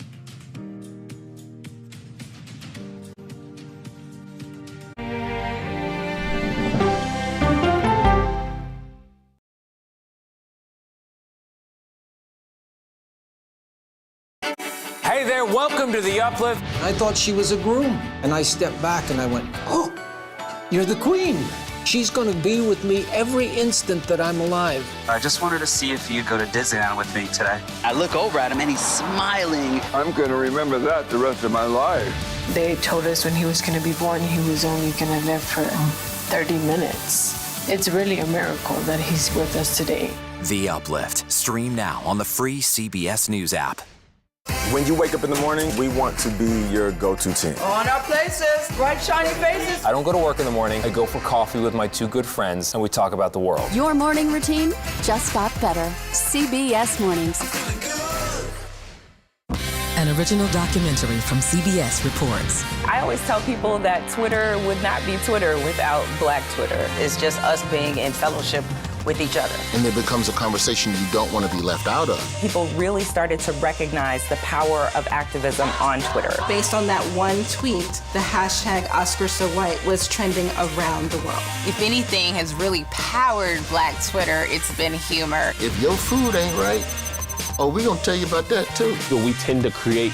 Hey there, welcome to The Uplift. I thought she was a groom, and I stepped back and I went, oh, you're the queen. She's gonna be with me every instant that I'm alive. I just wanted to see if you'd go to Disneyland with me today. I look over at him and he's smiling. I'm gonna remember that the rest of my life. They told us when he was gonna be born, he was only gonna live for 30 minutes. It's really a miracle that he's with us today. The Uplift. Stream now on the free CBS News app. When you wake up in the morning, we want to be your go-to team. On our places, bright, shiny faces. I don't go to work in the morning. I go for coffee with my two good friends, and we talk about the world. Your morning routine just got better. CBS Mornings. An original documentary from CBS reports. I always tell people that Twitter would not be Twitter without Black Twitter. It's just us being in fellowship with each other. And it becomes a conversation you don't want to be left out of. People really started to recognize the power of activism on Twitter. Based on that one tweet, the hashtag #OscarsSoWhite was trending around the world. If anything has really powered Black Twitter, it's been humor. If your food ain't right, oh, we're gonna tell you about that too. We tend to create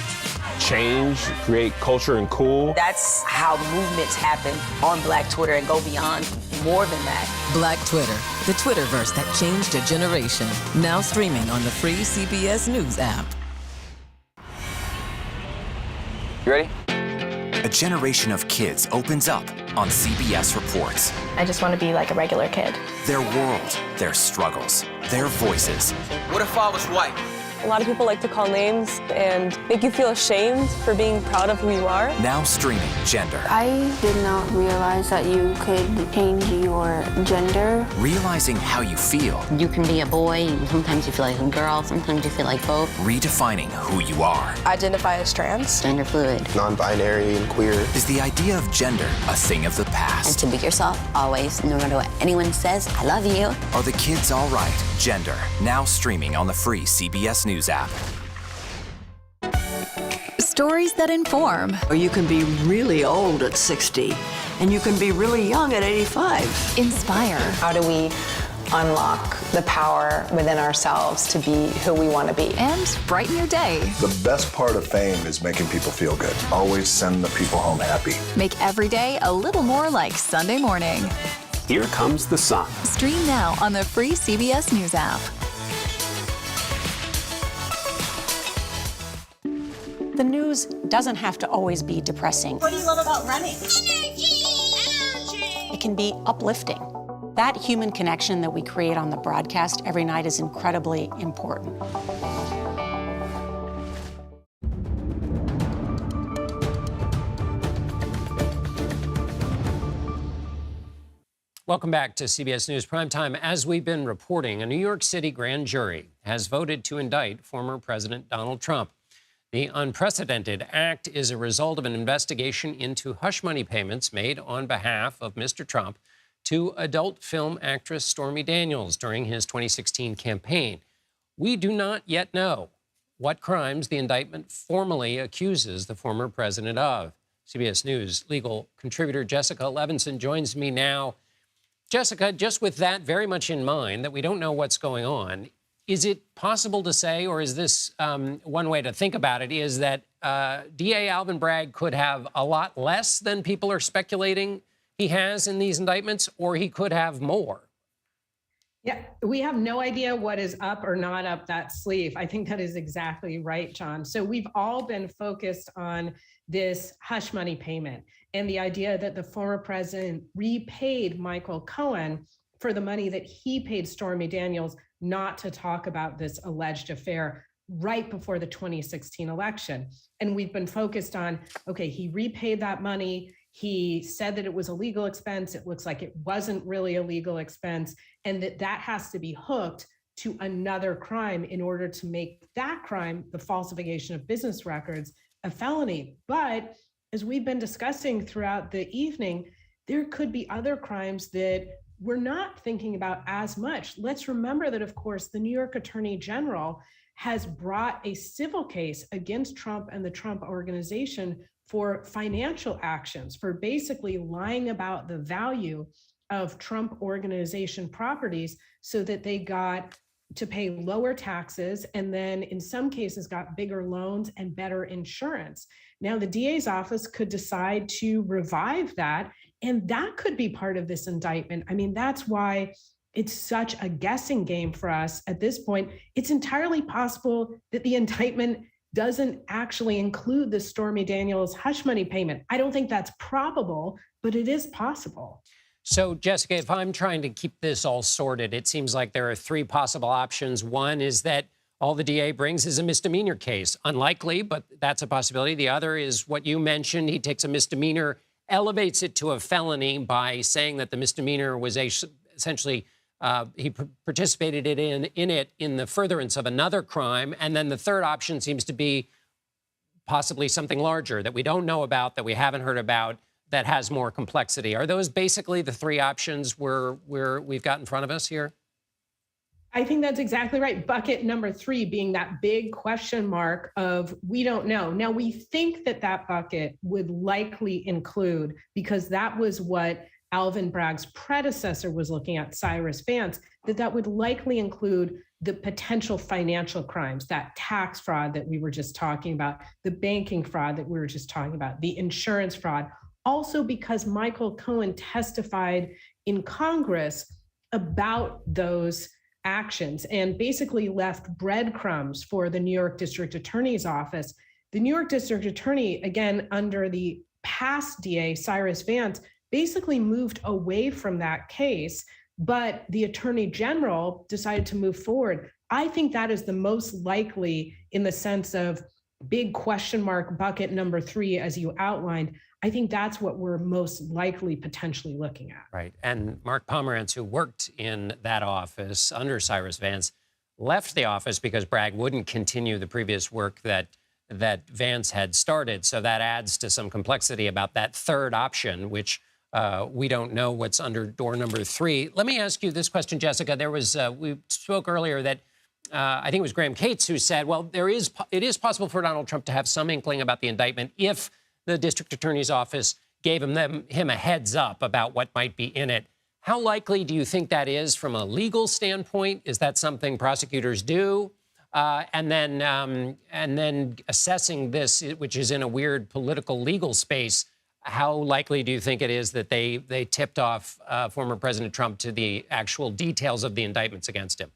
change, create culture and cool. That's how movements happen on Black Twitter and go beyond more than that. Black Twitter, the Twitterverse that changed a generation. Now streaming on the free CBS News app. You ready? a generation of kids opens up on CBS Reports. I just want to be like a regular kid. Their world, their struggles, their voices. What if I was white? A lot of people like to call names and make you feel ashamed for being proud of who you are. Now streaming Gender. I did not realize that you could change your gender. Realizing how you feel. You can be a boy, sometimes you feel like a girl, sometimes you feel like both. Redefining who you are. Identify as trans. Gender fluid. Non-binary and queer. Is the idea of gender a thing of the past? And to be yourself, always, no matter what anyone says, I love you. Are the kids all right? Gender. Now streaming on the free CBS News app. Stories that inform. Or you can be really old at 60, and you can be really young at 85. Inspire. How do we unlock the power within ourselves to be who we want to be? And brighten your day. The best part of fame is making people feel good. Always send the people home happy. Make every day a little more like Sunday morning. Here comes the sun. Stream now on the free CBS News app. The news doesn't have to always be depressing. What do you love about running? It can be uplifting. That human connection that we create on the broadcast every night is incredibly important. Welcome back to CBS News Primetime. As we've been reporting, a New York City grand jury has voted to indict former President Donald Trump. The unprecedented act is a result of an investigation into hush money payments made on behalf of Mr. Trump to adult film actress Stormy Daniels during his 2016 campaign. We do not yet know what crimes the indictment formally accuses the former president of. CBS News legal contributor Jessica Levinson joins me now. Jessica, just with that very much in mind, that we don't know what's going on, is it possible to say, or is this one way to think about it, is that DA Alvin Bragg could have a lot less than people are speculating he has in these indictments, or he could have more? Yeah, we have no idea what is up or not up that sleeve. I think that is exactly right, John. So we've all been focused on this hush money payment and the idea that the former president repaid Michael Cohen for the money that he paid Stormy Daniels not to talk about this alleged affair right before the 2016 election. And we've been focused on, okay, he repaid that money. He said that it was a legal expense. It looks like it wasn't really a legal expense, and that has to be hooked to another crime in order to make that crime, the falsification of business records, a felony. But as we've been discussing throughout the evening, there could be other crimes that we're not thinking about as much. Let's remember that, of course, the New York Attorney General has brought a civil case against Trump and the Trump organization for financial actions, for basically lying about the value of Trump organization properties so that they got to pay lower taxes and then in some cases got bigger loans and better insurance. Now the DA's office could decide to revive that, and that could be part of this indictment. I mean, that's why it's such a guessing game for us at this point. It's entirely possible that the indictment doesn't actually include the Stormy Daniels hush money payment. I don't think that's probable, but it is possible. So, Jessica, if I'm trying to keep this all sorted, it seems like there are three possible options. One is that all the DA brings is a misdemeanor case. Unlikely, but that's a possibility. The other is what you mentioned. He takes a misdemeanor, elevates it to a felony by saying that the misdemeanor was essentially he participated in the furtherance of another crime. And then the third option seems to be possibly something larger that we don't know about, that we haven't heard about, that has more complexity. Are those basically the three options we've got in front of us here? I think that's exactly right. Bucket number 3 being that big question mark of we don't know. Now, we think that that bucket would likely include, because that was what Alvin Bragg's predecessor was looking at, Cyrus Vance, that would likely include the potential financial crimes, that tax fraud that we were just talking about, the banking fraud that we were just talking about, the insurance fraud. Also because Michael Cohen testified in Congress about those actions and basically left breadcrumbs for the New York District Attorney's office. The New York District Attorney, again, under the past DA, Cyrus Vance, basically moved away from that case, but the Attorney General decided to move forward. I think that is the most likely in the sense of big question mark bucket number 3, as you outlined. I think that's what we're most likely potentially looking at. Right. And Mark Pomerantz, who worked in that office under Cyrus Vance, left the office because Bragg wouldn't continue the previous work that Vance had started. So that adds to some complexity about that third option, which we don't know what's under door number 3. Let me ask you this question, Jessica. There was, we spoke earlier that I think it was Graham Cates who said, well, it is possible for Donald Trump to have some inkling about the indictment if the district attorney's office gave him a heads up about what might be in it. How likely do you think that is from a legal standpoint? Is that something prosecutors do? And then assessing this, which is in a weird political legal space, how likely do you think it is that they tipped off former President Trump to the actual details of the indictments against him?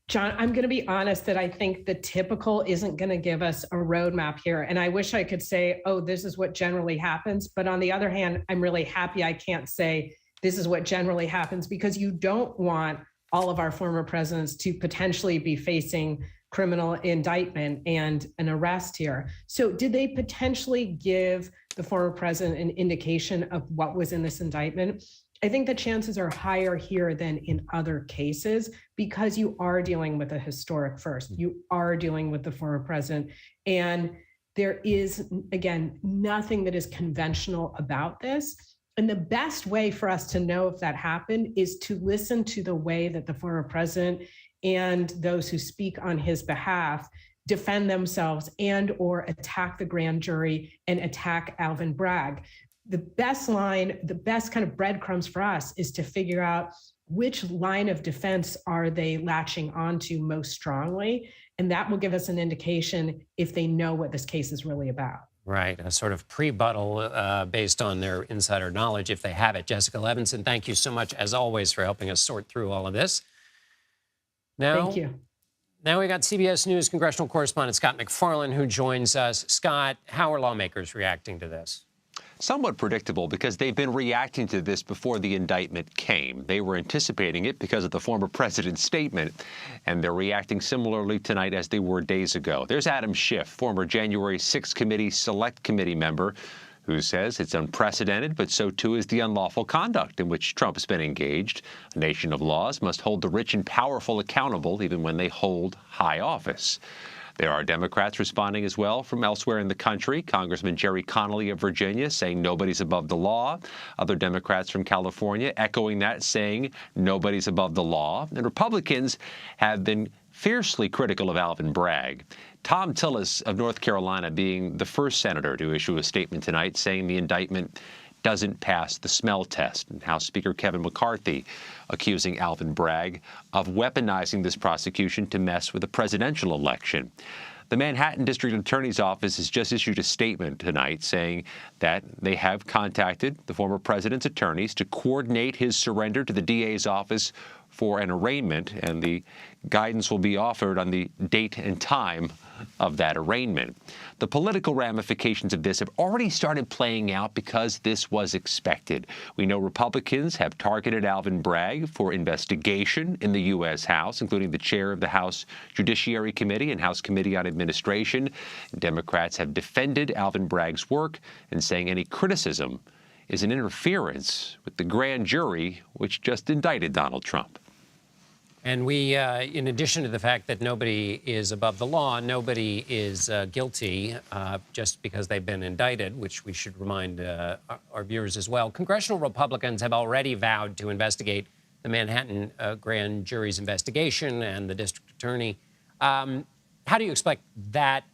John, I'm going to be honest that I think the typical isn't going to give us a roadmap here. And I wish I could say, oh, this is what generally happens. But on the other hand, I'm really happy I can't say this is what generally happens, because you don't want all of our former presidents to potentially be facing criminal indictment and an arrest here. So did they potentially give the former president an indication of what was in this indictment? I think the chances are higher here than in other cases, because you are dealing with a historic first. You are dealing with the former president. And there is, again, nothing that is conventional about this. And the best way for us to know if that happened is to listen to the way that the former president and those who speak on his behalf defend themselves and or attack the grand jury and attack Alvin Bragg. The best line, the best kind of breadcrumbs for us is to figure out which line of defense are they latching onto most strongly. And that will give us an indication if they know what this case is really about. Right, a sort of pre-buttal based on their insider knowledge, if they have it. Jessica Levinson, thank you so much, as always, for helping us sort through all of this. Now, thank you. Now we got CBS News congressional correspondent Scott MacFarlane, who joins us. Scott, how are lawmakers reacting to this? Somewhat predictable, because they've been reacting to this before the indictment came. They were anticipating it because of the former president's statement, and they're reacting similarly tonight as they were days ago. There's Adam Schiff, former January 6th Committee Select Committee member, who says it's unprecedented, but so too is the unlawful conduct in which Trump has been engaged. A nation of laws must hold the rich and powerful accountable even when they hold high office. There are Democrats responding as well from elsewhere in the country. Congressman Jerry Connolly of Virginia saying nobody's above the law. Other Democrats from California echoing that, saying nobody's above the law. And Republicans have been fiercely critical of Alvin Bragg. Tom Tillis of North Carolina being the first senator to issue a statement tonight saying the indictment doesn't pass the smell test. And House Speaker Kevin McCarthy accusing Alvin Bragg of weaponizing this prosecution to mess with the presidential election. The Manhattan District Attorney's Office has just issued a statement tonight saying that they have contacted the former president's attorneys to coordinate his surrender to the DA's office for an arraignment, and the guidance will be offered on the date and time of that arraignment. The political ramifications of this have already started playing out because this was expected. We know Republicans have targeted Alvin Bragg for investigation in the U.S. House, including the chair of the House Judiciary Committee and House Committee on Administration. Democrats have defended Alvin Bragg's work and saying any criticism is an interference with the grand jury, which just indicted Donald Trump. And we, in addition to the fact that nobody is above the law, nobody is guilty just because they've been indicted, which we should remind our viewers as well. Congressional Republicans have already vowed to investigate the Manhattan grand jury's investigation and the district attorney. How do you expect that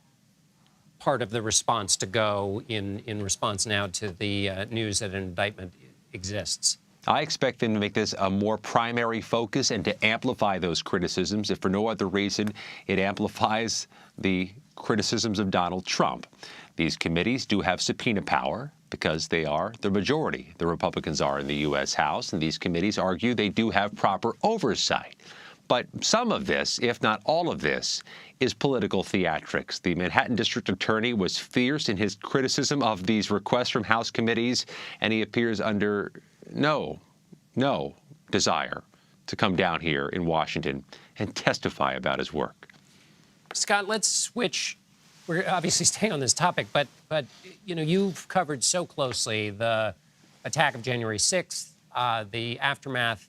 part of the response to go in response now to the news that an indictment exists? I expect them to make this a more primary focus and to amplify those criticisms. If for no other reason, it amplifies the criticisms of Donald Trump. These committees do have subpoena power because they are the majority. The Republicans are in the U.S. House, and these committees argue they do have proper oversight. But some of this, if not all of this, is political theatrics. The Manhattan District Attorney was fierce in his criticism of these requests from House committees, and he appears under no desire to come down here in Washington and testify about his work. Scott, let's switch. We're obviously staying on this topic, but you know, you've covered so closely the attack of January 6th, the aftermath,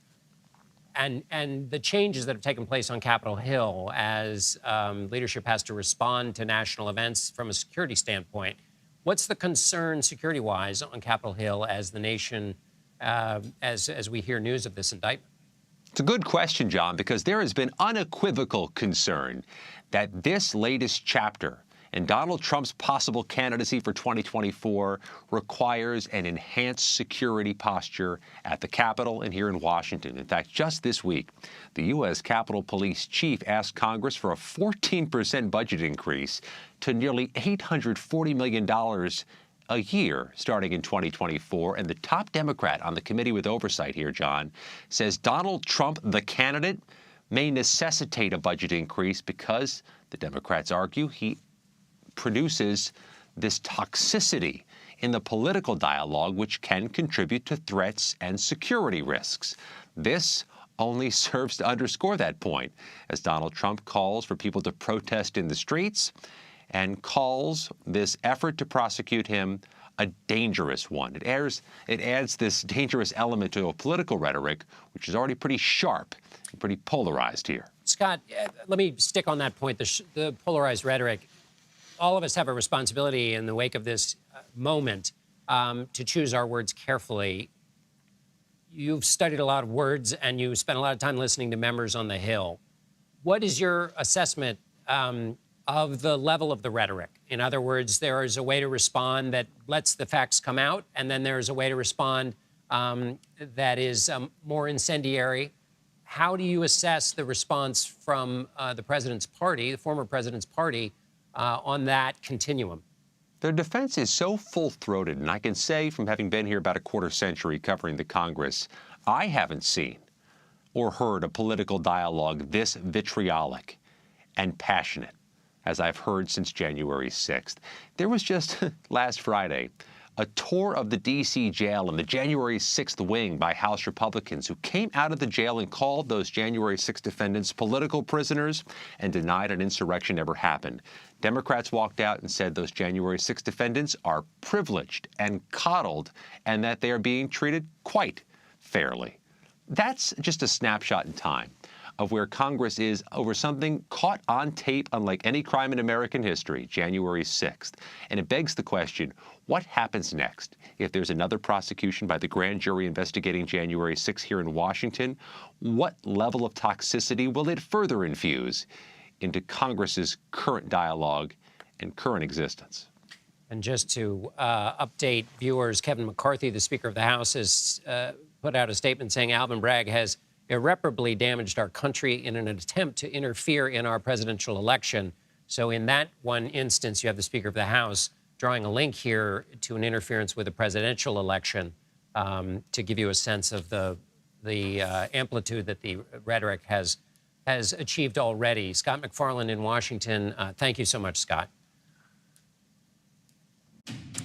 and the changes that have taken place on Capitol Hill as leadership has to respond to national events from a security standpoint. What's the concern security-wise on Capitol Hill as the nation, as we hear news of this indictment? It's a good question, John, because there has been unequivocal concern that this latest chapter in Donald Trump's possible candidacy for 2024 requires an enhanced security posture at the Capitol and here in Washington. In fact, just this week, the U.S. Capitol Police Chief asked Congress for a 14% budget increase to nearly $840 million a year starting in 2024. And the top Democrat on the committee with oversight here, John, says Donald Trump, the candidate, may necessitate a budget increase because, the Democrats argue, he produces this toxicity in the political dialogue, which can contribute to threats and security risks. This only serves to underscore that point, as Donald Trump calls for people to protest in the streets and calls this effort to prosecute him a dangerous one. It adds this dangerous element to a political rhetoric, which is already pretty sharp and pretty polarized here. Scott, let me stick on that point, the polarized rhetoric. All of us have a responsibility in the wake of this moment to choose our words carefully. You've studied a lot of words, and you spent a lot of time listening to members on the Hill. What is your assessment of the level of the rhetoric? In other words, there is a way to respond that lets the facts come out, and then there's a way to respond that is more incendiary. How do you assess the response from the president's party, the former president's party, on that continuum? Their defense is so full-throated, and I can say from having been here about a quarter century covering the Congress, I haven't seen or heard a political dialogue this vitriolic and passionate as I've heard since January 6th. There was just last Friday a tour of the D.C. jail and the January 6th wing by House Republicans who came out of the jail and called those January 6th defendants political prisoners and denied an insurrection ever happened. Democrats walked out and said those January 6th defendants are privileged and coddled and that they are being treated quite fairly. That's just a snapshot in time of where Congress is over something caught on tape unlike any crime in American history, January 6th. And it begs the question, what happens next? If there's another prosecution by the grand jury investigating January 6th here in Washington, what level of toxicity will it further infuse into Congress's current dialogue and current existence? And just to update viewers, Kevin McCarthy, the Speaker of the House, has put out a statement saying Alvin Bragg has irreparably damaged our country in an attempt to interfere in our presidential election. So in that one instance, you have the Speaker of the House drawing a link here to an interference with a presidential election to give you a sense of the amplitude that the rhetoric has achieved already. Scott McFarland in Washington, thank you so much, Scott.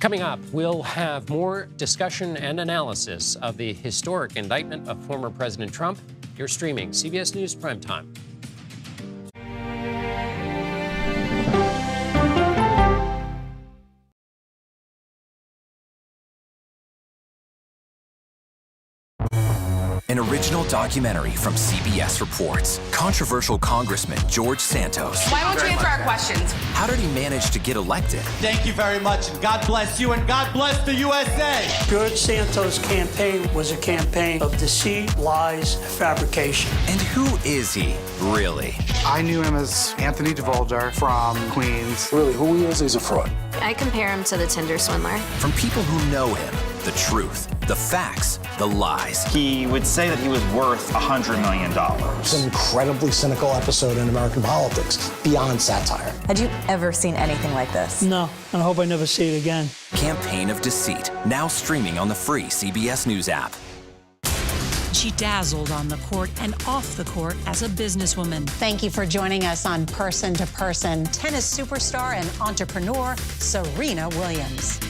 Coming up, we'll have more discussion and analysis of the historic indictment of former President Trump. You're streaming CBS News Primetime. An original documentary from CBS reports. Controversial Congressman George Santos. Why won't you answer our questions? How did he manage to get elected? Thank you very much, and God bless you, and God bless the USA. George Santos' campaign was a campaign of deceit, lies, and fabrication. And who is he, really? I knew him as Anthony DeVolder from Queens. Really, who he is, he's a fraud. I compare him to the Tinder swindler. From people who know him, the truth, the facts, the lies. He would say that he was worth $100 million. It's an incredibly cynical episode in American politics, beyond satire. Had you ever seen anything like this? No, and I hope I never see it again. Campaign of Deceit, now streaming on the free CBS News app. She dazzled on the court and off the court as a businesswoman. Thank you for joining us on Person to Person. Tennis superstar and entrepreneur Serena Williams.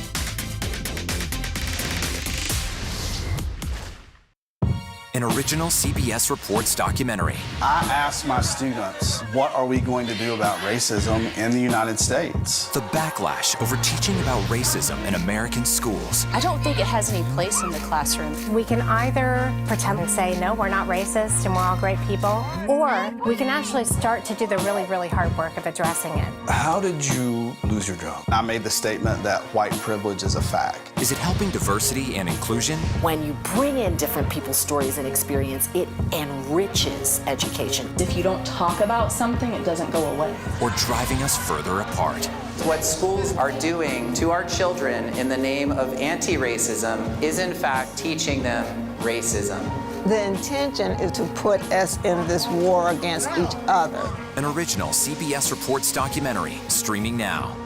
An original CBS Reports documentary. I asked my students, what are we going to do about racism in the United States? The backlash over teaching about racism in American schools. I don't think it has any place in the classroom. We can either pretend and say, no, we're not racist and we're all great people, or we can actually start to do the really, really hard work of addressing it. How did you lose your job? I made the statement that white privilege is a fact. Is it helping diversity and inclusion? When you bring in different people's stories and experience, it enriches education. If you don't talk about something, it doesn't go away. Or driving us further apart? What schools are doing to our children in the name of anti-racism is in fact teaching them racism. The intention is to put us in this war against each other. An original CBS Reports documentary, streaming now.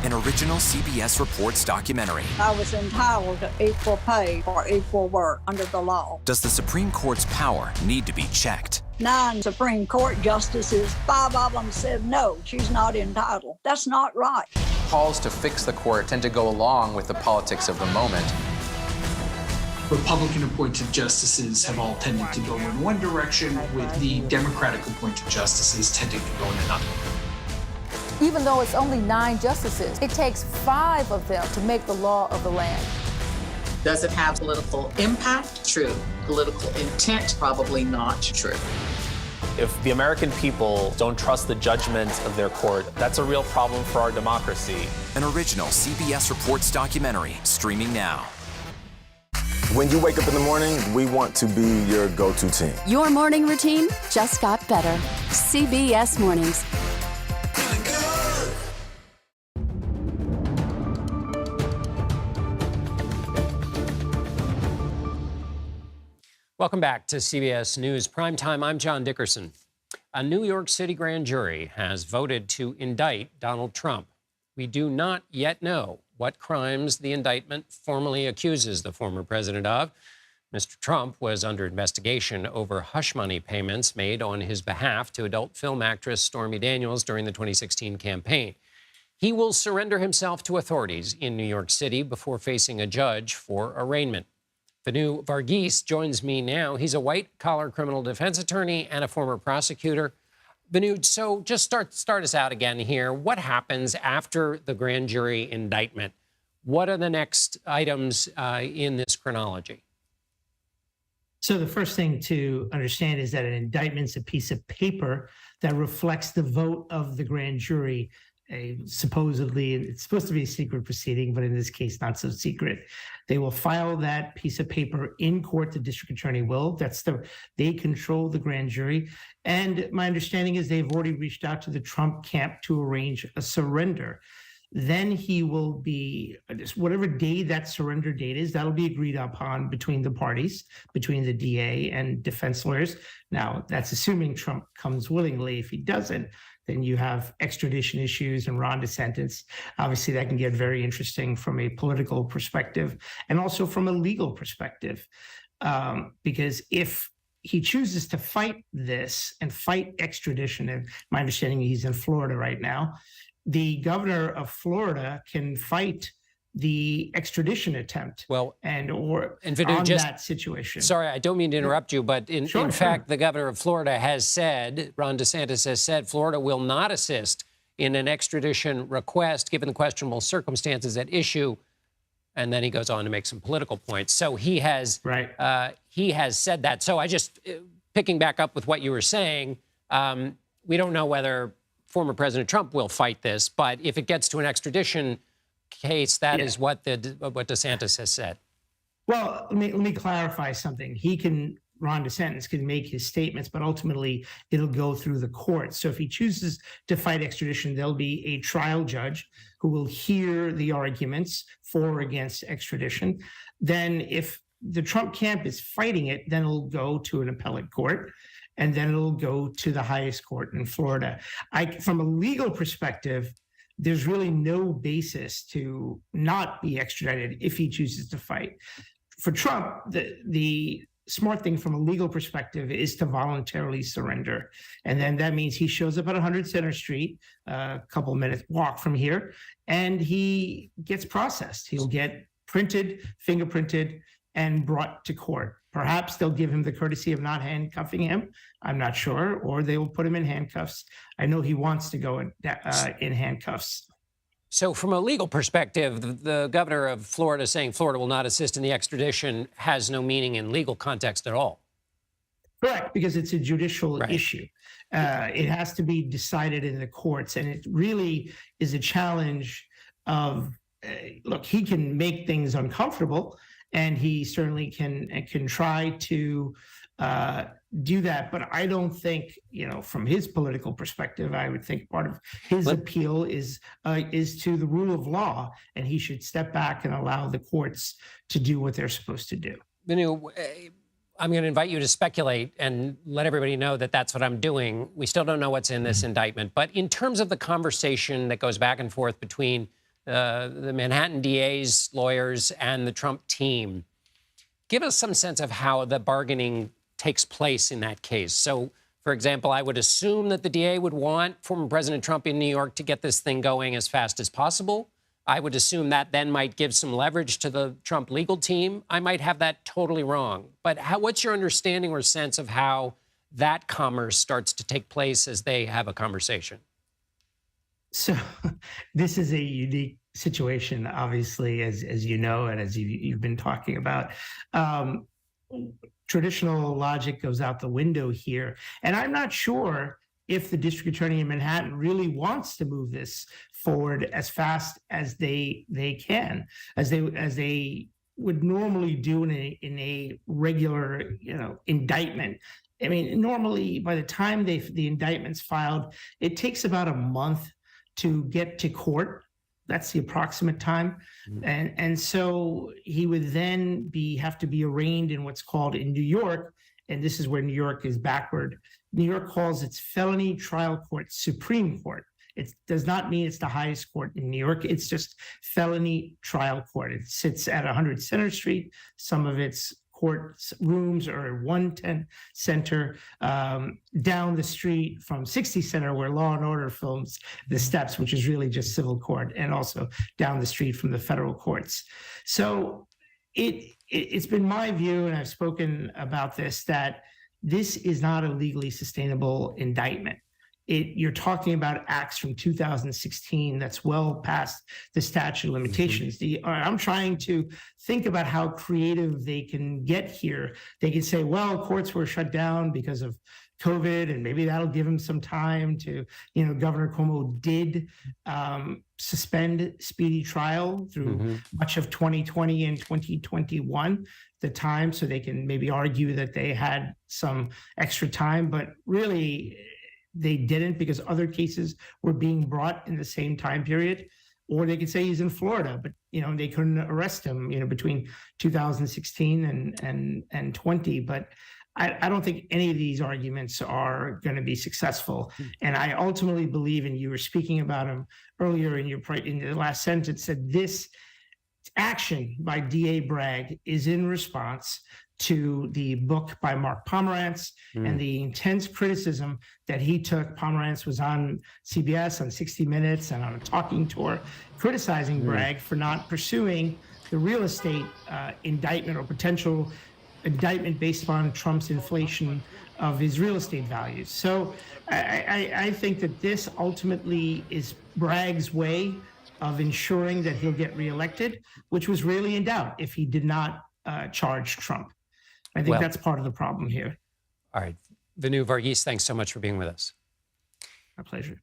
An original CBS Reports documentary. I was entitled to equal pay for equal work under the law. Does the Supreme Court's power need to be checked? 9 Supreme Court justices, 5 of them said no, she's not entitled. That's not right. Calls to fix the court tend to go along with the politics of the moment. Republican-appointed justices have all tended to go in one direction, with the Democratic-appointed justices tending to go in another. Even though it's only 9 justices, it takes 5 of them to make the law of the land. Does it have political impact? True. Political intent? Probably not true. If the American people don't trust the judgments of their court, that's a real problem for our democracy. An original CBS Reports documentary, streaming now. When you wake up in the morning, we want to be your go-to team. Your morning routine just got better. CBS Mornings. Welcome back to CBS News Primetime. I'm John Dickerson. A New York City grand jury has voted to indict Donald Trump. We do not yet know what crimes the indictment formally accuses the former president of. Mr. Trump was under investigation over hush money payments made on his behalf to adult film actress Stormy Daniels during the 2016 campaign. He will surrender himself to authorities in New York City before facing a judge for arraignment. Vanu Varghese joins me now. He's a white-collar criminal defense attorney and a former prosecutor. Vanu, so just start us out again here. What happens after the grand jury indictment? What are the next items in this chronology? So the first thing to understand is that an indictment's a piece of paper that reflects the vote of the grand jury. Supposedly, it's supposed to be a secret proceeding, but in this case, not so secret. They will file that piece of paper in court. The district attorney will. They control the grand jury. And my understanding is they've already reached out to the Trump camp to arrange a surrender. Then he will be, whatever day that surrender date is, that'll be agreed upon between the parties, between the DA and defense lawyers. Now, that's assuming Trump comes willingly. If he doesn't, then you have extradition issues and Ron DeSantis. Obviously, that can get very interesting from a political perspective and also from a legal perspective. Because if he chooses to fight this and fight extradition, and my understanding he's in Florida right now, the governor of Florida can fight the extradition attempt. Well, Vanu, that situation. Sorry, I don't mean to interrupt you, but in fact, the governor of Florida has said, Ron DeSantis has said, Florida will not assist in an extradition request given the questionable circumstances at issue. And then he goes on to make some political points. So he has said that. So I just, picking back up with what you were saying, we don't know whether former President Trump will fight this, but if it gets to an extradition case, that is what DeSantis has said. Well, let me clarify something. Ron DeSantis can make his statements, but ultimately it'll go through the courts. So if he chooses to fight extradition, there'll be a trial judge who will hear the arguments for or against extradition. Then if the Trump camp is fighting it, then it'll go to an appellate court, and then it'll go to the highest court in Florida. From a legal perspective, there's really no basis to not be extradited if he chooses to fight. For Trump, the smart thing from a legal perspective is to voluntarily surrender. And then that means he shows up at 100 Center Street, a couple of minutes walk from here, and he gets processed. He'll get printed, fingerprinted, and brought to court. Perhaps they'll give him the courtesy of not handcuffing him. I'm not sure, or they will put him in handcuffs. I know he wants to go in handcuffs. So from a legal perspective, the governor of Florida saying Florida will not assist in the extradition has no meaning in legal context at all. Correct, because it's a judicial issue. It has to be decided in the courts, and it really is a challenge of, look, he can make things uncomfortable, and he certainly can try to do that. But I don't think, from his political perspective, I would think part of his appeal is to the rule of law, and he should step back and allow the courts to do what they're supposed to do. I'm going to invite you to speculate and let everybody know that that's what I'm doing. We still don't know what's in this indictment. But in terms of the conversation that goes back and forth between the Manhattan DA's lawyers and the Trump team, give us some sense of how the bargaining takes place in that case. So, for example, I would assume that the DA would want former President Trump in New York to get this thing going as fast as possible. I would assume that then might give some leverage to the Trump legal team. I might have that totally wrong. But what's your understanding or sense of how that commerce starts to take place as they have a conversation? So this is a unique situation, obviously, as you know, and as you've been talking about. Traditional logic goes out the window here. And I'm not sure if the district attorney in Manhattan really wants to move this forward as fast as they can, as they would normally do in a regular indictment. I mean, normally by the time the indictment's filed, it takes about a month to get to court. That's the approximate time. And so he would then have to be arraigned in what's called in New York, and this is where New York is backward. New York calls its felony trial court Supreme Court. It does not mean it's the highest court in New York. It's just felony trial court. It sits at 100 Center Street. Some of its court rooms are at 110 Center, down the street from 60 Center, where Law and Order films the steps, which is really just civil court, and also down the street from the federal courts. So it's been my view, and I've spoken about this, that this is not a legally sustainable indictment. You're talking about acts from 2016 that's well past the statute of limitations. I'm trying to think about how creative they can get here. They can say, well, courts were shut down because of COVID, and maybe that'll give them some time to, Governor Cuomo did suspend speedy trial through much of 2020 and 2021, the time, so they can maybe argue that they had some extra time, but really, they didn't, because other cases were being brought in the same time period. Or they could say he's in Florida, but they couldn't arrest him between 2016 and 20. But I don't think any of these arguments are going to be successful. And I ultimately believe, and you were speaking about him earlier in the last sentence, that this action by DA Bragg is in response to the book by Mark Pomerantz and the intense criticism that he took. Pomerantz was on CBS, on 60 Minutes, and on a talking tour, criticizing Bragg for not pursuing the real estate indictment or potential indictment based upon Trump's inflation of his real estate values. So I think that this ultimately is Bragg's way of ensuring that he'll get reelected, which was really in doubt if he did not charge Trump. I think that's part of the problem here. All right. Venu Varghese, thanks so much for being with us. My pleasure.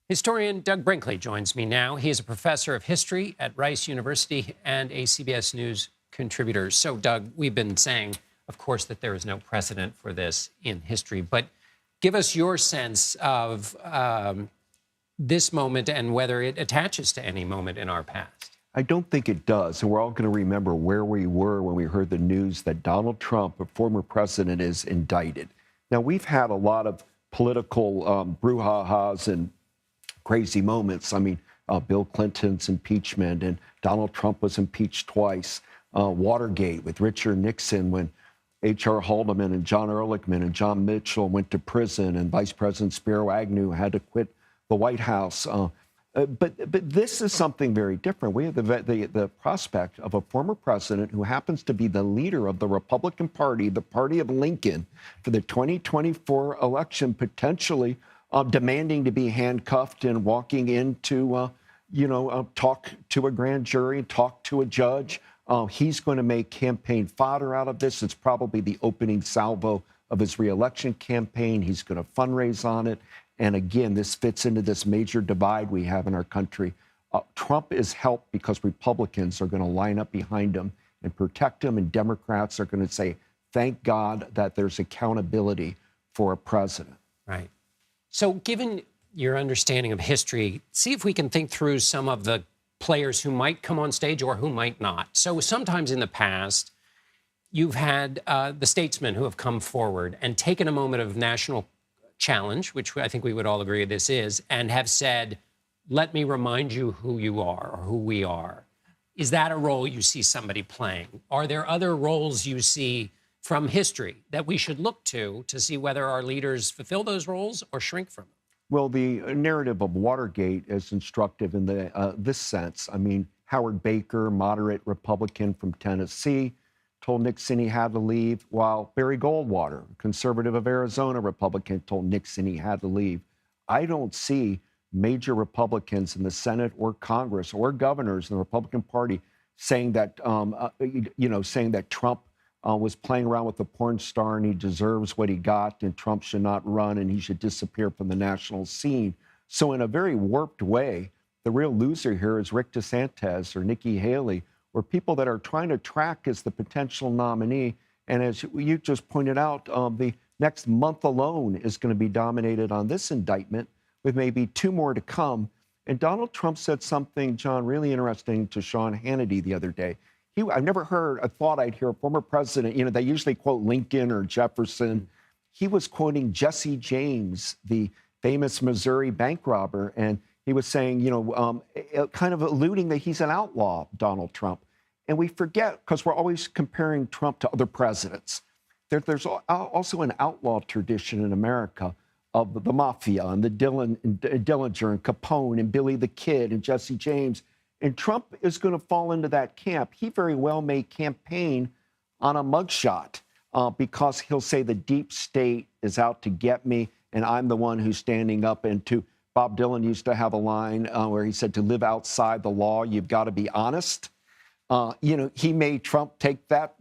Historian Doug Brinkley joins me now. He is a professor of history at Rice University and a CBS News contributor. So, Doug, we've been saying, of course, that there is no precedent for this in history. But give us your sense of this moment and whether it attaches to any moment in our past. I don't think it does. And we're all going to remember where we were when we heard the news that Donald Trump, a former president, is indicted. Now, we've had a lot of political brouhahas and crazy moments. I mean, Bill Clinton's impeachment, and Donald Trump was impeached twice. Watergate with Richard Nixon, when H.R. Haldeman and John Ehrlichman and John Mitchell went to prison, and Vice President Spiro Agnew had to quit the White House. But this is something very different. We have the prospect of a former president who happens to be the leader of the Republican Party, the party of Lincoln, for the 2024 election, potentially demanding to be handcuffed and walking into, talk to a grand jury, talk to a judge. He's going to make campaign fodder out of this. It's probably the opening salvo of his reelection campaign. He's going to fundraise on it. And again, this fits into this major divide we have in our country. Trump is helped because Republicans are going to line up behind him and protect him, and Democrats are going to say, thank God that there's accountability for a president. Right. So given your understanding of history, see if we can think through some of the players who might come on stage or who might not. So sometimes in the past, you've had the statesmen who have come forward and taken a moment of national challenge, which I think we would all agree this is, and have said, let me remind you who you are or who we are. Is that a role you see somebody playing? Are there other roles you see from history that we should look to see whether our leaders fulfill those roles or shrink from them? Well, the narrative of Watergate is instructive in this sense. I mean, Howard Baker, moderate Republican from Tennessee, told Nixon he had to leave, while Barry Goldwater, conservative of Arizona Republican, told Nixon he had to leave. I don't see major Republicans in the Senate or Congress or governors in the Republican Party saying that, saying that Trump was playing around with a porn star and he deserves what he got and Trump should not run and he should disappear from the national scene. So in a very warped way, the real loser here is Rick DeSantis or Nikki Haley, or people that are trying to track as the potential nominee. And as you just pointed out, the next month alone is going to be dominated on this indictment, with maybe 2 more to come. And Donald Trump said something, John, really interesting to Sean Hannity the other day. I thought I'd hear a former president, they usually quote Lincoln or Jefferson. He was quoting Jesse James, the famous Missouri bank robber, and he was saying, kind of alluding that he's an outlaw, Donald Trump. And we forget, because we're always comparing Trump to other presidents. There's also an outlaw tradition in America of the mafia and the Dillinger and Capone and Billy the Kid and Jesse James. And Trump is going to fall into that camp. He very well may campaign on a mugshot because he'll say the deep state is out to get me and I'm the one who's standing up. And Bob Dylan used to have a line where he said, to live outside the law, you've got to be honest. He made Trump take that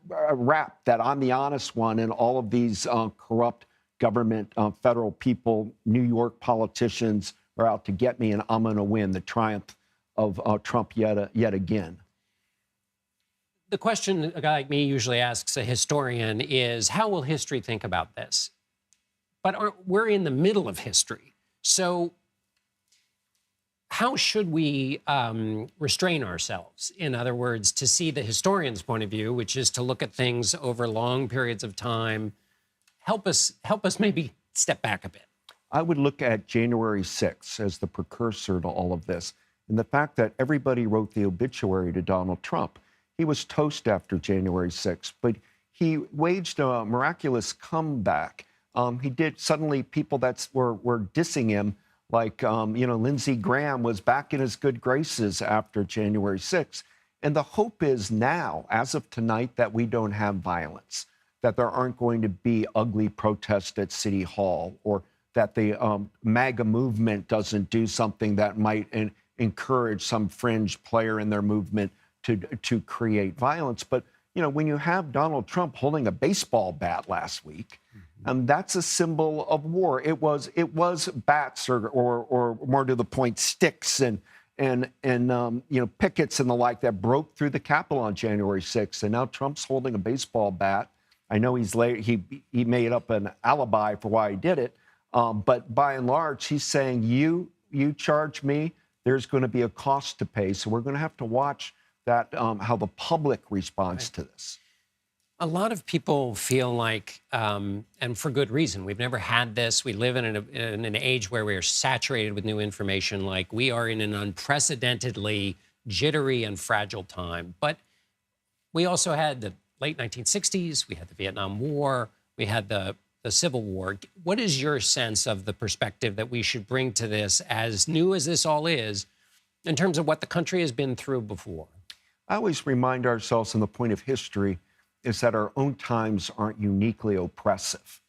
rap that I'm the honest one, and all of these corrupt government, federal people, New York politicians are out to get me, and I'm going to win. The triumph of Trump yet again. The question a guy like me usually asks a historian is, how will history think about this? But we're in the middle of history. So how should we restrain ourselves? In other words, to see the historian's point of view, which is to look at things over long periods of time. Help us maybe step back a bit. I would look at January 6th as the precursor to all of this, and the fact that everybody wrote the obituary to Donald Trump. He was toast after January 6th, but he waged a miraculous comeback. He did. Suddenly people that were dissing him, like, Lindsey Graham, was back in his good graces after January 6th. And the hope is now, as of tonight, that we don't have violence, that there aren't going to be ugly protests at City Hall, or that the MAGA movement doesn't do something that might encourage some fringe player in their movement to create violence. But, when you have Donald Trump holding a baseball bat last week, that's a symbol of war. It was bats or more to the point, sticks and pickets and the like that broke through the Capitol on January 6th. And now Trump's holding a baseball bat. I know he's late. He made up an alibi for why he did it. But by and large, he's saying, you charge me, there's going to be a cost to pay. So we're going to have to watch that, how the public responds to this. A lot of people feel like, and for good reason, we've never had this. We live in an age where we are saturated with new information, like we are in an unprecedentedly jittery and fragile time. But we also had the late 1960s, we had the Vietnam War, we had the Civil War. What is your sense of the perspective that we should bring to this, as new as this all is, in terms of what the country has been through before? I always remind ourselves in the point of history is that our own times aren't uniquely oppressive.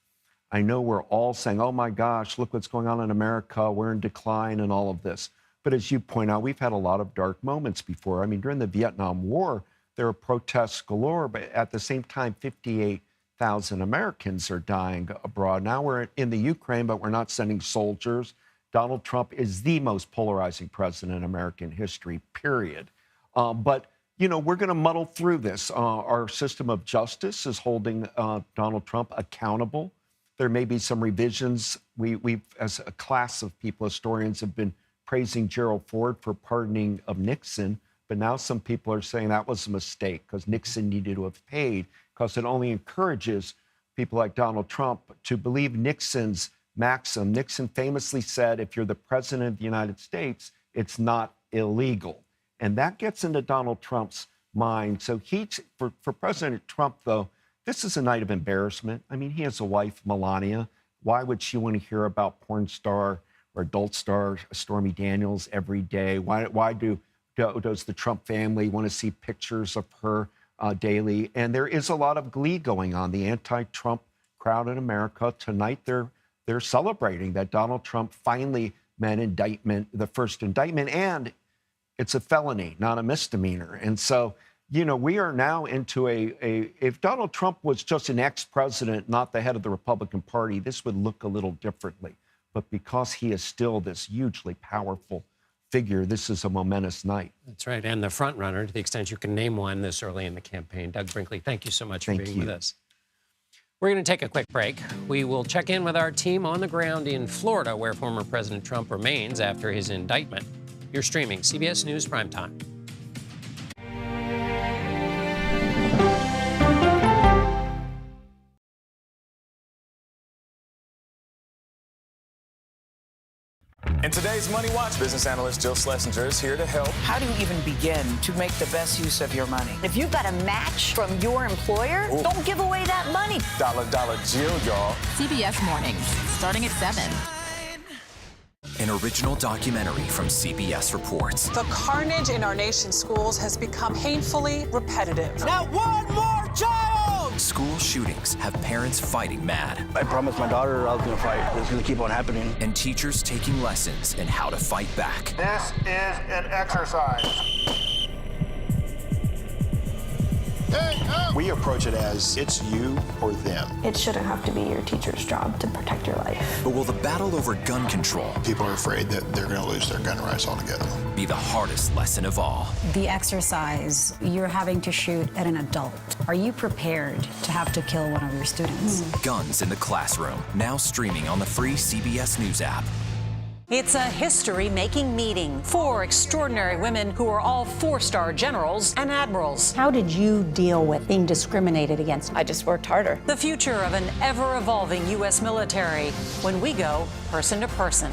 I know we're all saying, oh my gosh, look what's going on in America, we're in decline and all of this. But as you point out, we've had a lot of dark moments before. I mean, during the Vietnam War, there were protests galore, but at the same time, 58,000 Americans are dying abroad. Now we're in the Ukraine, but we're not sending soldiers. Donald Trump is the most polarizing president in American history, period. But you know, we're going to muddle through this. Our system of justice is holding Donald Trump accountable. There may be some revisions. We've, as a class of people, historians, have been praising Gerald Ford for pardoning of Nixon, but now some people are saying that was a mistake because Nixon needed to have paid, because it only encourages people like Donald Trump to believe Nixon's maxim. Nixon famously said, if you're the president of the United States, it's not illegal. And that gets into Donald Trump's mind. So for President Trump, though, this is a night of embarrassment. I mean, he has a wife, Melania. Why would she want to hear about porn star or adult star Stormy Daniels every day? Why does the Trump family want to see pictures of her daily? And there is a lot of glee going on. The anti-Trump crowd in America tonight, they're celebrating that Donald Trump finally met indictment, the first indictment, and it's a felony, not a misdemeanor. And so, you know, we are now into if Donald Trump was just an ex-president, not the head of the Republican Party, this would look a little differently. But because he is still this hugely powerful figure, this is a momentous night. That's right. And the front runner, to the extent you can name one this early in the campaign. Doug Brinkley, thank you so much for being with us. We're going to take a quick break. We will check in with our team on the ground in Florida, where former President Trump remains after his indictment. You're streaming CBS News Primetime. In today's Money Watch, business analyst Jill Schlesinger is here to help. How do you even begin to make the best use of your money? If you've got a match from your employer, don't give away that money. Dollar Jill, y'all. CBS Mornings, starting at 7. An original documentary from CBS Reports. The carnage in our nation's schools has become painfully repetitive. Not one more child! School shootings have parents fighting mad. I promised my daughter I was going to fight. It's going to keep on happening. And teachers taking lessons in how to fight back. This is an exercise. We approach it as it's you or them. It shouldn't have to be your teacher's job to protect your life. But will the battle over gun control, people are afraid that they're going to lose their gun rights altogether, be the hardest lesson of all? The exercise, you're having to shoot at an adult. Are you prepared to have to kill one of your students? Guns in the Classroom, now streaming on the free CBS News app. It's a history-making meeting. 4 extraordinary women who are all 4-star generals and admirals. How did you deal with being discriminated against? I just worked harder. The future of an ever-evolving U.S. military when we go person to person.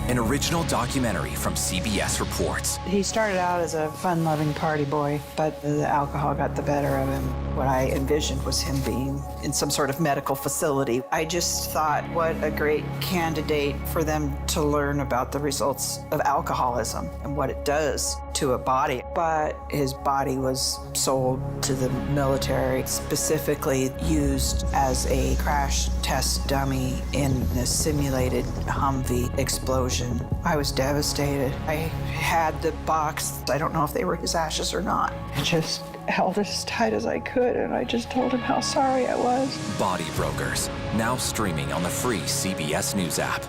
An original documentary from CBS Reports. He started out as a fun-loving party boy, but the alcohol got the better of him. What I envisioned was him being in some sort of medical facility. I just thought, what a great candidate for them to learn about the results of alcoholism and what it does to a body. But his body was sold to the military, specifically used as a crash test dummy in a simulated Humvee explosion. I was devastated. I had the box. I don't know if they were his ashes or not. I just held it as tight as I could, and I just told him how sorry I was. Body Brokers, now streaming on the free CBS News app.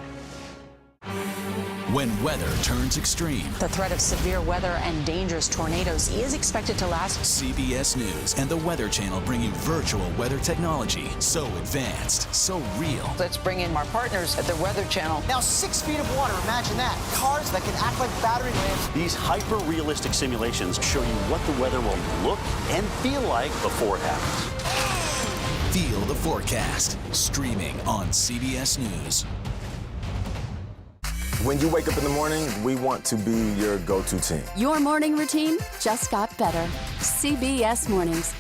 when weather turns extreme. The threat of severe weather and dangerous tornadoes is expected to last. CBS News and the Weather Channel bring you virtual weather technology so advanced, so real. Let's bring in our partners at the Weather Channel. Now 6 feet of water, imagine that. Cars that can act like battering rams. These hyper-realistic simulations show you what the weather will look and feel like before it happens. Feel the forecast, streaming on CBS News. When you wake up in the morning, we want to be your go-to team. Your morning routine just got better. CBS Mornings.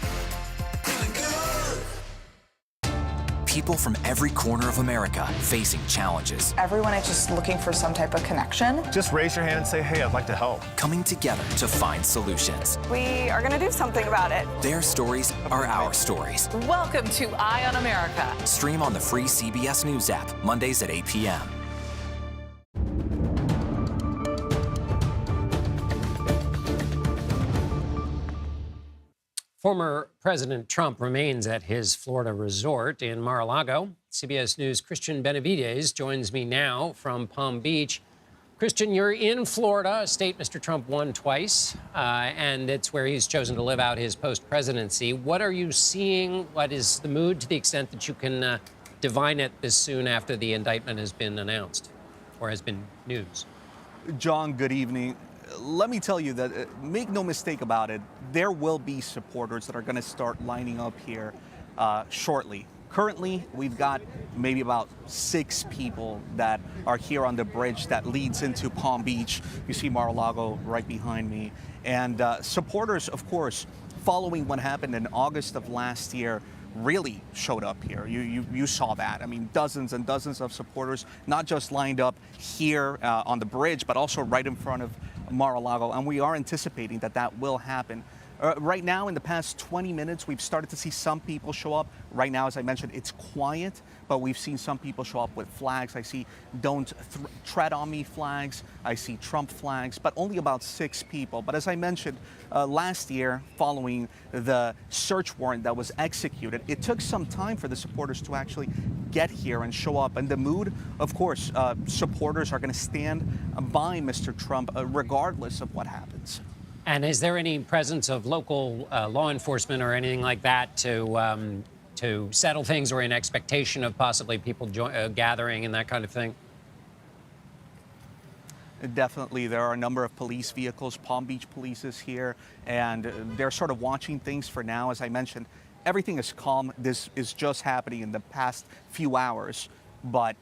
People from every corner of America facing challenges. Everyone is just looking for some type of connection. Just raise your hand and say, hey, I'd like to help. Coming together to find solutions. We are going to do something about it. Their stories are our stories. Welcome to Eye on America. Stream on the free CBS News app, Mondays at 8 p.m. Former President Trump remains at his Florida resort in Mar-a-Lago. CBS News' Christian Benavides joins me now from Palm Beach. Christian, you're in Florida, a state Mr. Trump won twice, and it's where he's chosen to live out his post-presidency. What are you seeing? What is the mood, to the extent that you can divine it this soon after the indictment has been announced or has been news? John, good evening. Let me tell you that, make no mistake about it, there will be supporters that are going to start lining up here shortly. Currently, we've got maybe about 6 people that are here on the bridge that leads into Palm Beach. You see Mar-a-Lago right behind me. And supporters, of course, following what happened in August of last year, really showed up here. You saw that. I mean, dozens and dozens of supporters, not just lined up here on the bridge, but also right in front of Mar-a-Lago, and we are anticipating that that will happen. Right now, in the past 20 minutes, we've started to see some people show up. Right now, as I mentioned, it's quiet, but we've seen some people show up with flags. I see "Don't Tread on Me" flags. I see Trump flags, but only about 6 people. But as I mentioned, last year, following the search warrant that was executed, it took some time for the supporters to actually get here and show up. And the mood, of course, supporters are going to stand by Mr. Trump regardless of what happens. And is there any presence of local law enforcement or anything like that to settle things, or in expectation of possibly people gathering and that kind of thing? Definitely. There are a number of police vehicles. Palm Beach police is here, and they're sort of watching things for now. As I mentioned, everything is calm. This is just happening in the past few hours. But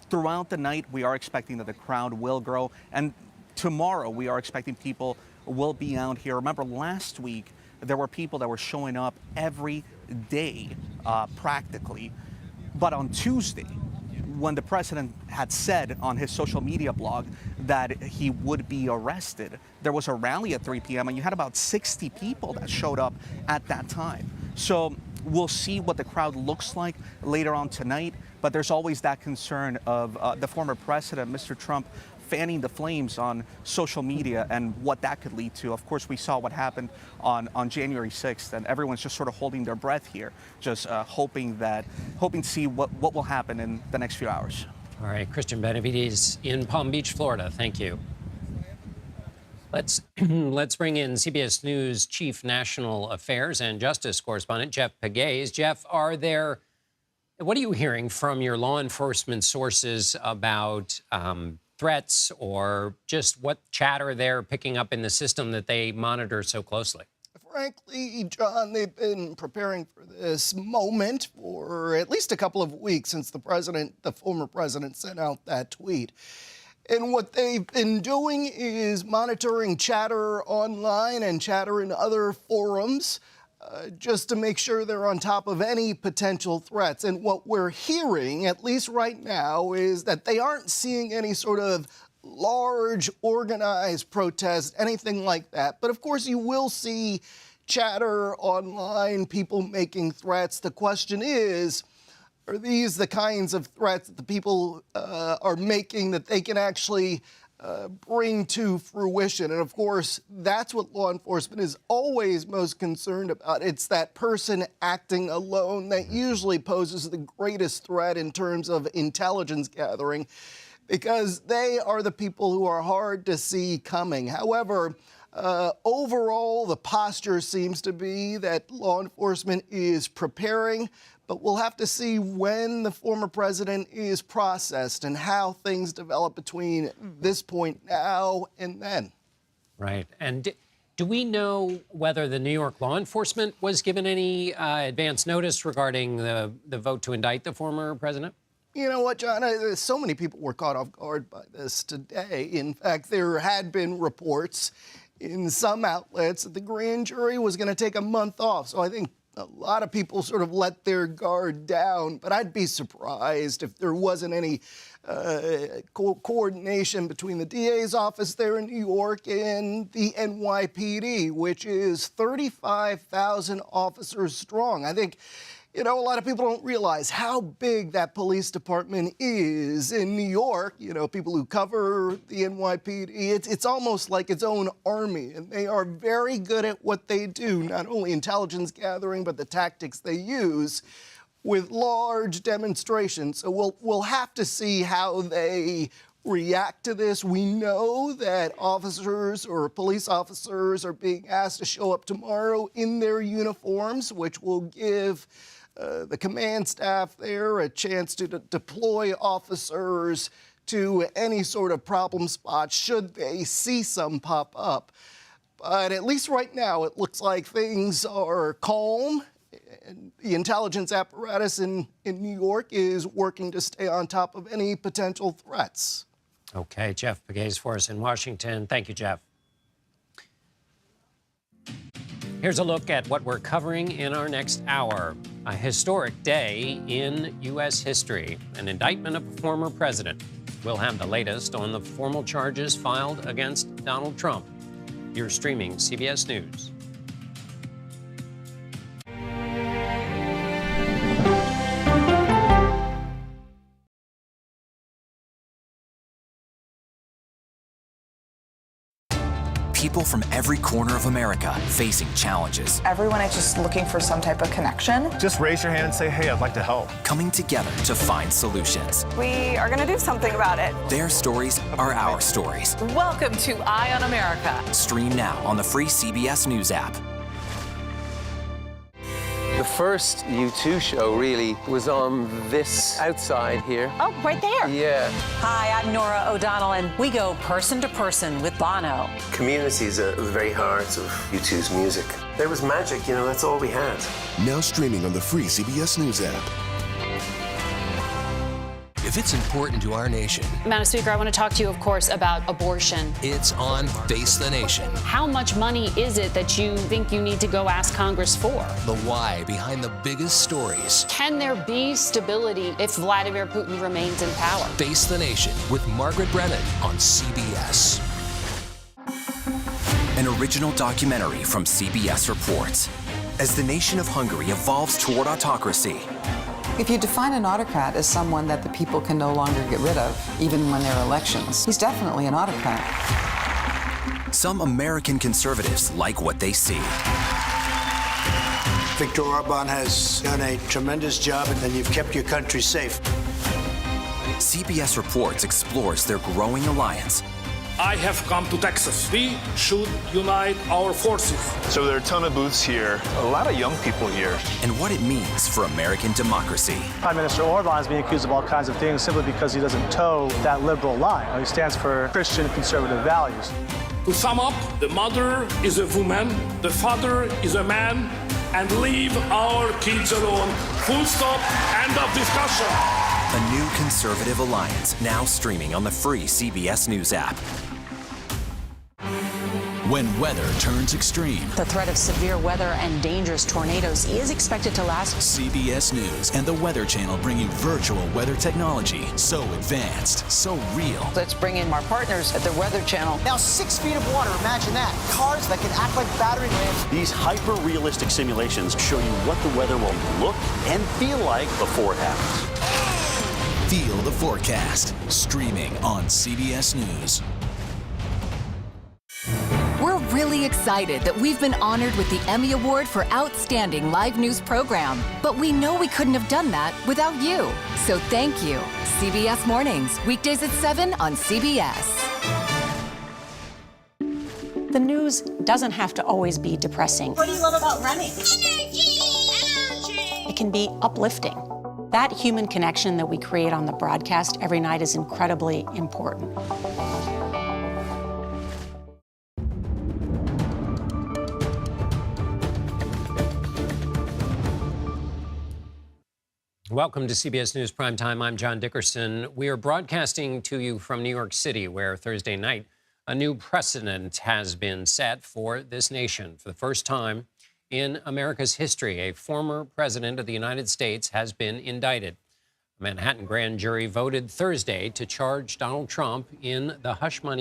throughout the night, we are expecting that the crowd will grow. And tomorrow, we are expecting people will be out here. Remember, last week, there were people that were showing up every day, practically. But on Tuesday, when the president had said on his social media blog that he would be arrested, there was a rally at 3 p.m. and you had about 60 people that showed up at that time. So we'll see what the crowd looks like later on tonight. But there's always that concern of the former president, Mr. Trump, fanning the flames on social media and what that could lead to. Of course, we saw what happened on January 6th, and everyone's just sort of holding their breath here, just hoping to see what will happen in the next few hours. All right, Christian Benavides in Palm Beach, Florida. Thank you. Let's bring in CBS News Chief National Affairs and Justice Correspondent Jeff Pegues. Jeff, what are you hearing from your law enforcement sources about threats, or just what chatter they're picking up in the system that they monitor so closely? Frankly, John, they've been preparing for this moment for at least a couple of weeks since the former president, sent out that tweet. And what they've been doing is monitoring chatter online and chatter in other forums, just to make sure they're on top of any potential threats. And what we're hearing, at least right now, is that they aren't seeing any sort of large organized protest, anything like that. But of course, you will see chatter online, people making threats. The question is, are these the kinds of threats that the people are making that they can actually bring to fruition? And of course, that's what law enforcement is always most concerned about. It's that person acting alone that usually poses the greatest threat in terms of intelligence gathering. because they are the people who are hard to see coming. However, overall, the posture seems to be that law enforcement is preparing, but we'll have to see when the former president is processed and how things develop between this point now and then. Right. And do we know whether the New York law enforcement was given any advance notice regarding the vote to indict the former president? You know what, John? So many people were caught off guard by this today. In fact, there had been reports in some outlets that the grand jury was going to take a month off. So I think a lot of people sort of let their guard down. But I'd be surprised if there wasn't any coordination between the DA's office there in New York and the NYPD, which is 35,000 officers strong. I think, you know, a lot of people don't realize how big that police department is in New York. You know, people who cover the NYPD, it's almost like its own army, and they are very good at what they do, not only intelligence gathering, but the tactics they use with large demonstrations. So we'll have to see how they react to this. We know that officers or police officers are being asked to show up tomorrow in their uniforms, which will give the command staff there a chance to deploy officers to any sort of problem spot should they see some pop up. But at least right now, it looks like things are calm. And the intelligence apparatus in New York is working to stay on top of any potential threats. Okay, Jeff Pegues for us in Washington. Thank you, Jeff. Here's a look at what we're covering in our next hour. A historic day in U.S. history, an indictment of a former president. We'll have the latest on the formal charges filed against Donald Trump. You're streaming CBS News. People from every corner of America facing challenges. Everyone is just looking for some type of connection. Just raise your hand and say, hey, I'd like to help. Coming together to find solutions. We are going to do something about it. Their stories are our stories. Welcome to Eye on America. Stream now on the free CBS News app. The first U2 show really was on this outside here. Oh, right there. Yeah. Hi, I'm Nora O'Donnell, and we go person to person with Bono. Community is at the very heart of U2's music. There was magic, you know, that's all we had. Now streaming on the free CBS News app. If it's important to our nation. Madam Speaker, I want to talk to you, of course, about abortion. It's on Face the Nation. How much money is it that you think you need to go ask Congress for? The why behind the biggest stories. Can there be stability if Vladimir Putin remains in power? Face the Nation with Margaret Brennan on CBS. An original documentary from CBS Reports. As the nation of Hungary evolves toward autocracy. If you define an autocrat as someone that the people can no longer get rid of, even when there are elections, he's definitely an autocrat. Some American conservatives like what they see. Viktor Orban has done a tremendous job, and you've kept your country safe. CBS Reports explores their growing alliance. I have come to Texas. We should unite our forces. So there are a ton of booths here, a lot of young people here. And what it means for American democracy. Prime Minister Orban is being accused of all kinds of things simply because he doesn't toe that liberal line. He stands for Christian conservative values. To sum up, the mother is a woman, the father is a man, and leave our kids alone. Full stop, end of discussion. A new conservative alliance, now streaming on the free CBS News app. When weather turns extreme. The threat of severe weather and dangerous tornadoes is expected to last. CBS News and the Weather Channel bring you virtual weather technology. So advanced, so real. Let's bring in our partners at the Weather Channel. Now 6 feet of water, imagine that. Cars that can act like battery lamps. These hyper-realistic simulations show you what the weather will look and feel like before it happens. Feel the forecast. Streaming on CBS News. We're really excited that we've been honored with the Emmy Award for Outstanding Live News Program. But we know we couldn't have done that without you. So thank you, CBS Mornings, weekdays at 7 on CBS. The news doesn't have to always be depressing. What do you love about running? It can be uplifting. That human connection that we create on the broadcast every night is incredibly important. Welcome to CBS News Primetime. I'm John Dickerson. We are broadcasting to you from New York City, where Thursday night a new precedent has been set for this nation. For the first time in America's history, a former president of the United States has been indicted. A Manhattan grand jury voted Thursday to charge Donald Trump in the hush money